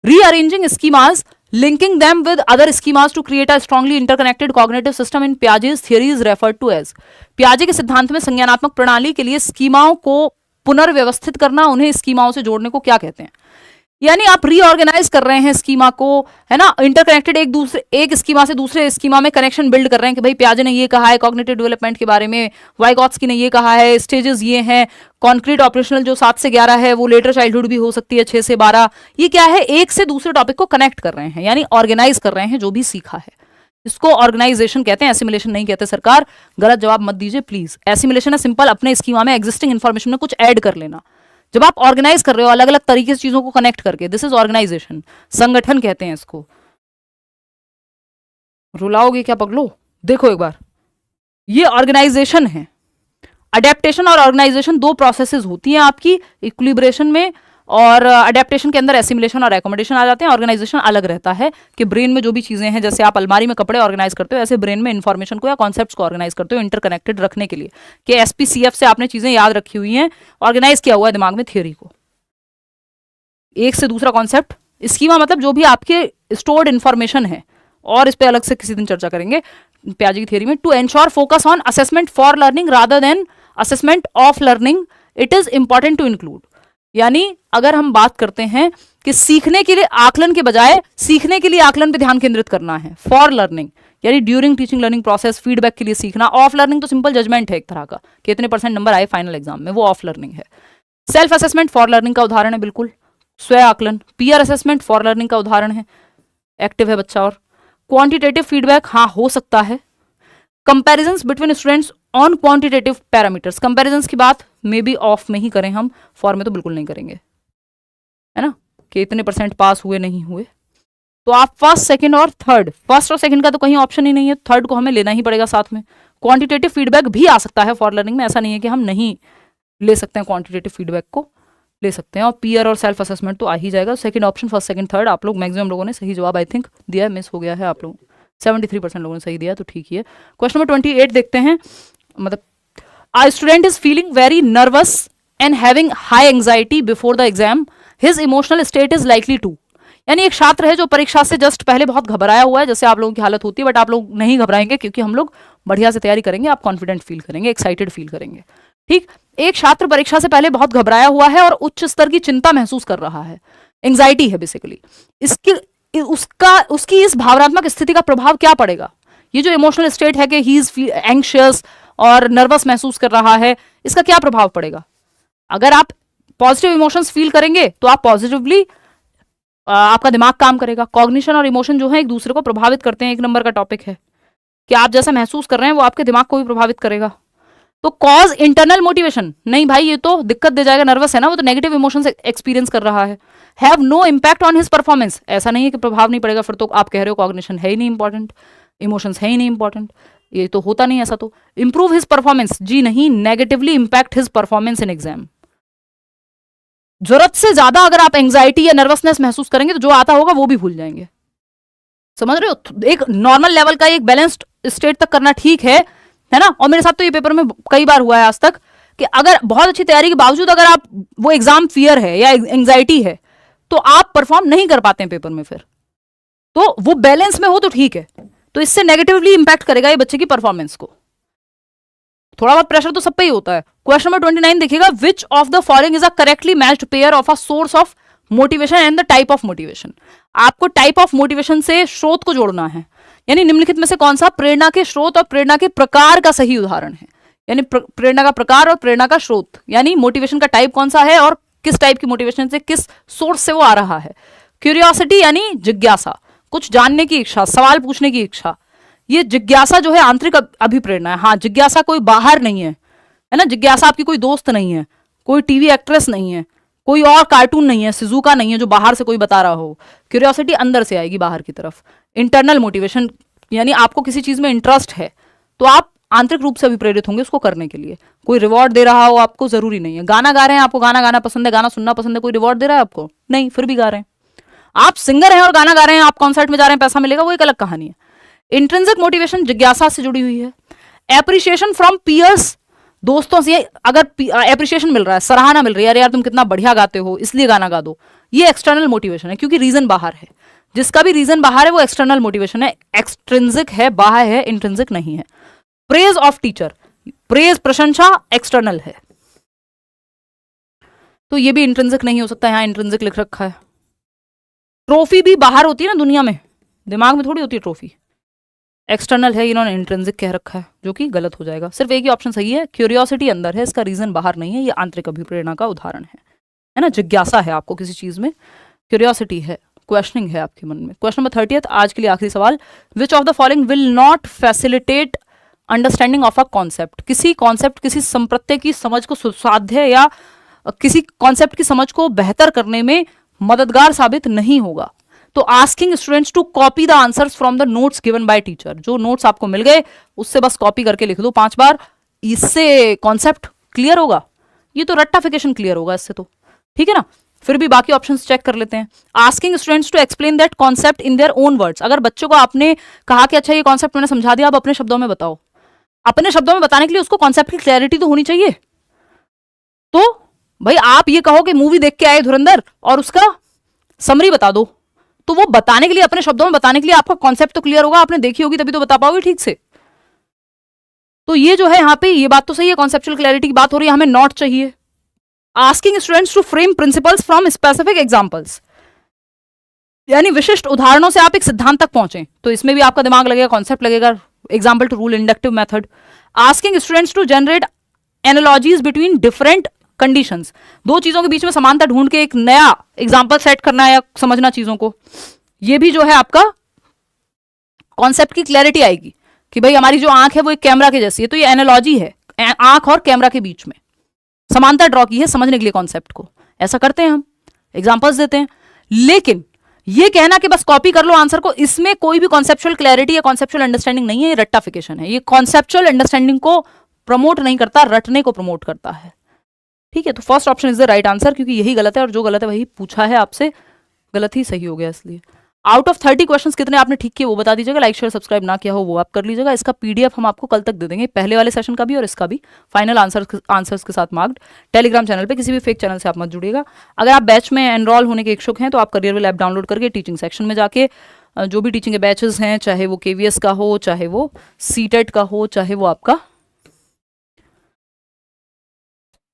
Rearranging schemas, linking them with other schemas to create a strongly interconnected cognitive system in Piaget's theory is referred to as। पियाजे के सिद्धांत में संज्ञानात्मक प्रणाली के लिए स्कीमाओं को पुनर्व्यवस्थित करना, उन्हें स्कीमाओं से जोड़ने को क्या कहते हैं? यानी आप रीऑर्गेनाइज कर रहे हैं स्कीमा को, है ना, इंटरकनेक्टेड, एक स्कीमा से दूसरे स्कीमा में कनेक्शन बिल्ड कर रहे हैं कि भाई पियाजे ने ये कहा है कॉग्निटिव डेवलपमेंट के बारे में, वाइगॉत्स्की ने ये कहा है, स्टेजेस ये हैं, कॉन्क्रीट ऑपरेशनल जो 7 से 11 है वो लेटर चाइल्डहुड भी हो सकती है 6 से 12। ये क्या है, एक से दूसरे टॉपिक को कनेक्ट कर रहे हैं, यानी ऑर्गेनाइज कर रहे हैं जो भी सीखा है। इसको ऑर्गेनाइजेशन कहते हैं, एसिमिलेशन नहीं कहते। सरकार गलत जवाब मत दीजिए प्लीज। एसिमिलेशन है सिंपल अपने स्कीमा में एग्जिस्टिंग इन्फॉर्मेशन में कुछ ऐड कर लेना। जब आप ऑर्गेनाइज कर रहे हो अलग अलग तरीके से चीजों को कनेक्ट करके, दिस इज ऑर्गेनाइजेशन, संगठन कहते हैं इसको। रुलाओगे क्या पगलो? देखो एक बार, ये ऑर्गेनाइजेशन है। अडेप्टेशन और ऑर्गेनाइजेशन दो प्रोसेसेस होती हैं आपकी इक्विलिब्रेशन में, और अडेप्टेशन के अंदर एसिमिलेशन और एकोमोडेशन आ जाते हैं। ऑर्गेनाइजेशन अलग रहता है कि ब्रेन में जो भी चीजें हैं, जैसे आप अलमारी में कपड़े ऑर्गेनाइज करते हो, ऐसे ब्रेन में इंफॉर्मेशन को या कॉन्सेप्ट्स को ऑर्गेनाइज करते हो इंटरकनेक्टेड रखने के लिए, कि एसपीसीएफ से आपने चीजें याद रखी हुई हैं, ऑर्गेनाइज किया हुआ है दिमाग में थियोरी को, एक से दूसरा कॉन्सेप्ट। स्कीमा मतलब जो भी आपके स्टोर्ड इंफॉर्मेशन है, और इस पर अलग से किसी दिन चर्चा करेंगे पियाजे की थियोरी में। To ensure focus on assessment for learning rather than assessment of learning, it is important to include. यानी अगर हम बात करते हैं कि सीखने के लिए आकलन के बजाय सीखने के लिए आकलन पे ध्यान केंद्रित करना है, फॉर लर्निंग यानी during teaching learning process, feedback के लिए सीखना। ऑफ लर्निंग तो सिंपल जजमेंट है एक तरह का, कितने % नंबर आए फाइनल एग्जाम में, वो ऑफ लर्निंग है। सेल्फ असेसमेंट फॉर लर्निंग का उदाहरण है, बिल्कुल स्वयं आकलन। पीयर असेसमेंट फॉर लर्निंग का उदाहरण है, एक्टिव है बच्चा। और क्वांटिटेटिव फीडबैक, हाँ हो सकता है। Comparisons between students on quantitative parameters, comparisons की बात मे बी ऑफ में ही करें हम, फॉर में तो बिल्कुल नहीं करेंगे, है ना, कि इतने % पास हुए नहीं हुए। तो आप फर्स्ट सेकंड और थर्ड, फर्स्ट और सेकंड का तो कहीं ऑप्शन ही नहीं है, थर्ड को हमें लेना ही पड़ेगा साथ में। क्वांटिटेटिव फीडबैक भी आ सकता है फॉर लर्निंग में, ऐसा नहीं है कि हम नहीं ले सकते हैं, क्वांटिटेटिव फीडबैक को ले सकते हैं। और पीयर और सेल्फ असेसमेंट तो आ ही जाएगा। Second option, first second third, आप लोग मैक्सिमम लोगों ने सही जवाब आई थिंक दिया है, मिस हो गया है आप लोग 73% लोगों ने सही दिया, तो ठीक ही है। क्वेश्चन नंबर 28 देखते हैं। मतलब a student is feeling very nervous and having high anxiety before the exam, his emotional state is likely to। यानी एक छात्र है जो परीक्षा से जस्ट पहले बहुत घबराया हुआ है, जैसे आप लोगों की हालत होती है, बट आप लोग नहीं घबराएंगे क्योंकि हम लोग बढ़िया से तैयारी करेंगे, आप कॉन्फिडेंट फील करेंगे, एक्साइटेड फील करेंगे। ठीक, एक छात्र परीक्षा से पहले बहुत घबराया हुआ है और उच्च स्तर की चिंता महसूस कर रहा है, एंग्जाइटी है बेसिकली। उसकी इस भावनात्मक स्थिति का प्रभाव क्या पड़ेगा? ये जो इमोशनल स्टेट है कि ही इज एंग्शियस और नर्वस महसूस कर रहा है, इसका क्या प्रभाव पड़ेगा? अगर आप पॉजिटिव इमोशंस फील करेंगे तो आप पॉजिटिवली, आपका दिमाग काम करेगा। कॉग्निशन और इमोशन जो है एक दूसरे को प्रभावित करते हैं, एक नंबर का टॉपिक है कि आप जैसा महसूस कर रहे हैं वो आपके दिमाग को भी प्रभावित करेगा। तो कॉज इंटरनल मोटिवेशन, नहीं भाई ये तो दिक्कत दे जाएगा, नर्वस है ना वो, तो नेगेटिव इमोशंस एक्सपीरियंस कर रहा है। Have no impact on his performance, ऐसा नहीं है कि प्रभाव नहीं पड़ेगा, फिर तो आप कह रहे हो कॉग्निशन है ही नहीं इंपॉर्टेंट, इमोशंस है ही नहीं इंपॉर्टेंट, ये तो होता नहीं ऐसा। तो इंप्रूव हिज परफॉर्मेंस, जी नहीं, negatively impact his performance in exam. जरूरत से ज्यादा अगर आप एंग्जाइटी या नर्वसनेस महसूस करेंगे तो जो आता होगा वो भी भूल जाएंगे। समझ रहे हो? एक नॉर्मल लेवल का एक बैलेंस्ड स्टेट तक करना ठीक है ना। और मेरे साथ तो ये पेपर में कई बार हुआ है आज तक कि अगर बहुत अच्छी तैयारी के बावजूद अगर आप वो एग्जाम फियर है या एंग्जाइटी है, तो आप परफॉर्म नहीं कर पाते हैं पेपर में फिर। तो वो बैलेंस में हो तो ठीक है, तो इससे नेगेटिवली इंपैक्ट करेगा ये बच्चे की परफॉर्मेंस को। थोड़ा बहुत प्रेशर तो सब पे ही होता है। क्वेश्चन नंबर 29 देखिएगा, विच of the following is a correctly matched pair of a source of motivation and the type of motivation. आपको टाइप ऑफ मोटिवेशन से स्रोत को जोड़ना है, यानी निम्नलिखित में से कौन सा प्रेरणा के स्रोत और प्रेरणा के प्रकार का सही उदाहरण है। यानी प्रेरणा का प्रकार और प्रेरणा का स्रोत, यानी मोटिवेशन का टाइप कौन सा है और किस टाइप की मोटिवेशन से, किस सोर्स से वो आ रहा है। क्यूरियोसिटी यानी जिज्ञासा, कुछ जानने की इच्छा, सवाल पूछने की इच्छा। ये जिज्ञासा जो है आंतरिक अभिप्रेरणा है। हाँ, जिज्ञासा कोई बाहर नहीं है ना, जिज्ञासा आपकी कोई दोस्त नहीं है, कोई टीवी एक्ट्रेस नहीं है, कोई और कार्टून नहीं है, सिजुका नहीं है जो बाहर से कोई बता रहा हो। क्यूरियोसिटी अंदर से आएगी बाहर की तरफ। इंटरनल मोटिवेशन यानी आपको किसी चीज में इंटरेस्ट है तो आप आंतरिक रूप से अभिप्रेरित होंगे उसको करने के लिए। कोई रिवॉर्ड दे रहा हो आपको जरूरी नहीं है। गाना गा रहे हैं, आपको गाना गाना पसंद है, गाना सुनना पसंद है, कोई रिवॉर्ड दे रहा है आपको? नहीं, फिर भी गा रहे हैं। आप सिंगर हैं और गाना गा रहे हैं, आप कॉन्सर्ट में जा रहे हैं, पैसा मिलेगा, वो एक अलग कहानी है। इंट्रिंसिक मोटिवेशन जिज्ञासा से जुड़ी हुई है। एप्रिसिएशन फ्रॉम पियर्स, दोस्तों से अगर एप्रिसिएशन मिल रहा है, सराहना मिल रही है, अरे यार तुम कितना बढ़िया गाते हो इसलिए गाना गा दो, ये एक्सटर्नल मोटिवेशन है, क्योंकि रीजन बाहर है। जिसका भी रीजन बाहर है वो एक्सटर्नल मोटिवेशन है, एक्सट्रिंसिक है, बाहर है, इंट्रिंसिक नहीं है। प्रेज ऑफ टीचर, प्रेज प्रशंसा एक्सटर्नल है, तो ये भी इंट्रिंसिक नहीं हो सकता, यहां इंट्रिंसिक लिख रखा है। ट्रॉफी भी बाहर होती है ना दुनिया में, दिमाग में थोड़ी होती है ट्रॉफी, एक्सटर्नल है, इन्होंने इंट्रिंसिक कह रखा है, जो कि गलत हो जाएगा। सिर्फ एक ही ऑप्शन सही है, क्यूरियोसिटी अंदर है, इसका रीजन बाहर नहीं है, ये आंतरिक अभिप्रेरणा का उदाहरण है ना। जिज्ञासा है आपको किसी चीज में, क्यूरियोसिटी है, क्वेश्चनिंग है आपके मन में। क्वेश्चन नंबर 30 आज के लिए आखिरी सवाल, विच of the following will not facilitate understanding of a concept. किसी कॉन्सेप्ट, किसी संप्रत्यय की समझ को सुसाध्य या किसी कॉन्सेप्ट की समझ को बेहतर करने में मददगार साबित नहीं होगा। तो asking students to copy the answers from the notes given by teacher, जो नोट्स आपको मिल गए उससे बस कॉपी करके लिख दो 5 बार, इससे कॉन्सेप्ट क्लियर होगा? ये तो रट्टाफिकेशन क्लियर होगा इससे तो, ठीक है ना। फिर भी बाकी ऑप्शंस चेक कर लेते हैं। Asking students to explain that concept in their own words, अगर बच्चों को आपने कहा कि अच्छा ये कॉन्सेप्ट मैंने समझा दिया, अब अपने शब्दों में बताओ। अपने शब्दों में बताने के लिए उसको कॉन्सेप्ट की क्लैरिटी तो होनी चाहिए। तो भाई आप ये कहो कि मूवी देख के आए धुरंधर और उसका समरी बता दो, तो वो बताने के लिए, अपने शब्दों में बताने के लिए आपका कॉन्सेप्ट तो क्लियर होगा, आपने देखी होगी तभी तो बता पाओगे ठीक से। तो ये जो है यहाँ पे ये बात तो सही है, कॉन्सेप्चुअल क्लैरिटी की बात हो रही है, हमें नॉट चाहिए। Asking students to frame principles from specific examples, यानी विशिष्ट उदाहरणों से आप एक सिद्धांत तक पहुंचे, तो इसमें भी आपका दिमाग लगेगा, कॉन्सेप्ट लगेगा, example to rule, inductive method. Asking students to generate analogies between different conditions, दो चीजों के बीच में समानता ढूंढ के एक नया एग्जाम्पल सेट करना या समझना चीजों को, ये भी जो है आपका कॉन्सेप्ट की क्लैरिटी आएगी कि भाई हमारी जो आंख है वो एक कैमरा के जैसी है, तो ये एनालॉजी है, आंख और कैमरा के बीच में समानता ड्रॉ की है समझने के लिए कॉन्सेप्ट को। ऐसा करते हैं हम, एग्जांपल्स देते हैं। लेकिन ये कहना कि बस कॉपी कर लो आंसर को, इसमें कोई भी कॉन्सेप्चुअल क्लैरिटी या कॉन्सेप्चुअल अंडरस्टैंडिंग नहीं है, ये रट्टाफिकेशन है। ये कॉन्सेप्चुअल अंडरस्टैंडिंग को प्रमोट नहीं करता, रटने को प्रमोट करता है, ठीक है। तो first option is the right answer, क्योंकि यही गलत है और जो गलत है वही पूछा है आपसे, गलत ही सही हो गया इसलिए। आउट ऑफ 30 क्वेश्चंस कितने आपने ठीक किए वो बता दीजिएगा, लाइक शेयर सब्सक्राइब ना किया हो वो आप कर लीजिएगा। इसका पीडीएफ हम आपको कल तक दे देंगे, पहले वाले सेशन का भी और इसका भी, फाइनल आंसर्स के साथ मार्क्ड। टेलीग्राम चैनल पे किसी भी फेक चैनल से आप मत जुड़िएगा। अगर आप बैच में एनरोल होने के इच्छुक हैं तो आप करियर विल ऐप डाउनलोड करके टीचिंग सेक्शन में जाके जो भी टीचिंग के बैचेस हैं, चाहे वो केवीएस का हो, चाहे वो सीटेट का हो, चाहे वो आपका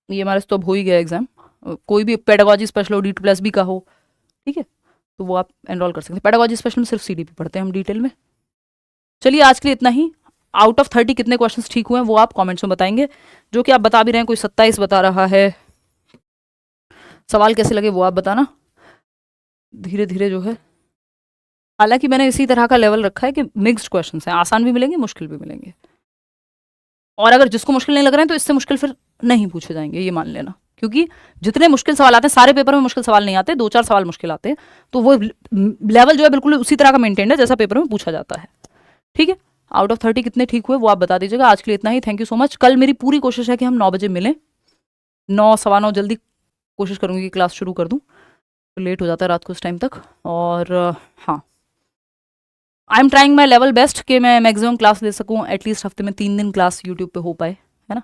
ये हमारे तो अब हो ही गया एग्जाम, कोई भी पेडागोजी स्पेशल हो, D2+B का हो, ठीक है, तो वो आप एनरोल कर सकते हैं। पेडागोजी स्पेशल में सिर्फ सीडीपी पढ़ते हैं हम डिटेल में। चलिए आज के लिए इतना ही। आउट ऑफ 30 कितने क्वेश्चंस ठीक हुए हैं वो आप कमेंट्स में बताएंगे, जो कि आप बता भी रहे हैं, कोई 27 बता रहा है। सवाल कैसे लगे वो आप बताना, धीरे धीरे जो है। हालांकि मैंने इसी तरह का लेवल रखा है कि मिक्स्ड क्वेश्चंस हैं, आसान भी मिलेंगे मुश्किल भी मिलेंगे, और अगर जिसको मुश्किल नहीं लग रहे हैं तो इससे मुश्किल फिर नहीं पूछे जाएंगे, ये मान लेना। क्योंकि जितने मुश्किल सवाल आते हैं, सारे पेपर में मुश्किल सवाल नहीं आते, 2-4 सवाल मुश्किल आते हैं, तो वो लेवल जो है बिल्कुल उसी तरह का मेंटेन है जैसा पेपर में पूछा जाता है, ठीक है। आउट ऑफ 30 कितने ठीक हुए वो आप बता दीजिएगा। आज के लिए इतना ही, थैंक यू सो मच। कल मेरी पूरी कोशिश है कि हम 9 बजे मिलें, 9 सवा 9 जल्दी कोशिश करूंगी कि क्लास शुरू कर दूं, तो लेट हो जाता है रात को उस टाइम तक। और हाँ, I am trying my level best कि मैं मैक्सिमम क्लास ले सकूं, एटलीस्ट हफ्ते में 3 दिन क्लास यूट्यूब पे हो पाए, है ना।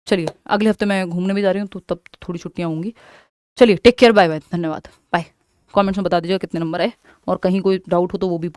चलिए अगले हफ्ते मैं घूमने भी जा रही हूँ, तो तब थोड़ी छुट्टियाँ होंगी। चलिए टेक केयर, बाय बाय, धन्यवाद, बाय। कमेंट्स में बता दीजिएगा कितने नंबर आए, और कहीं कोई डाउट हो तो वो भी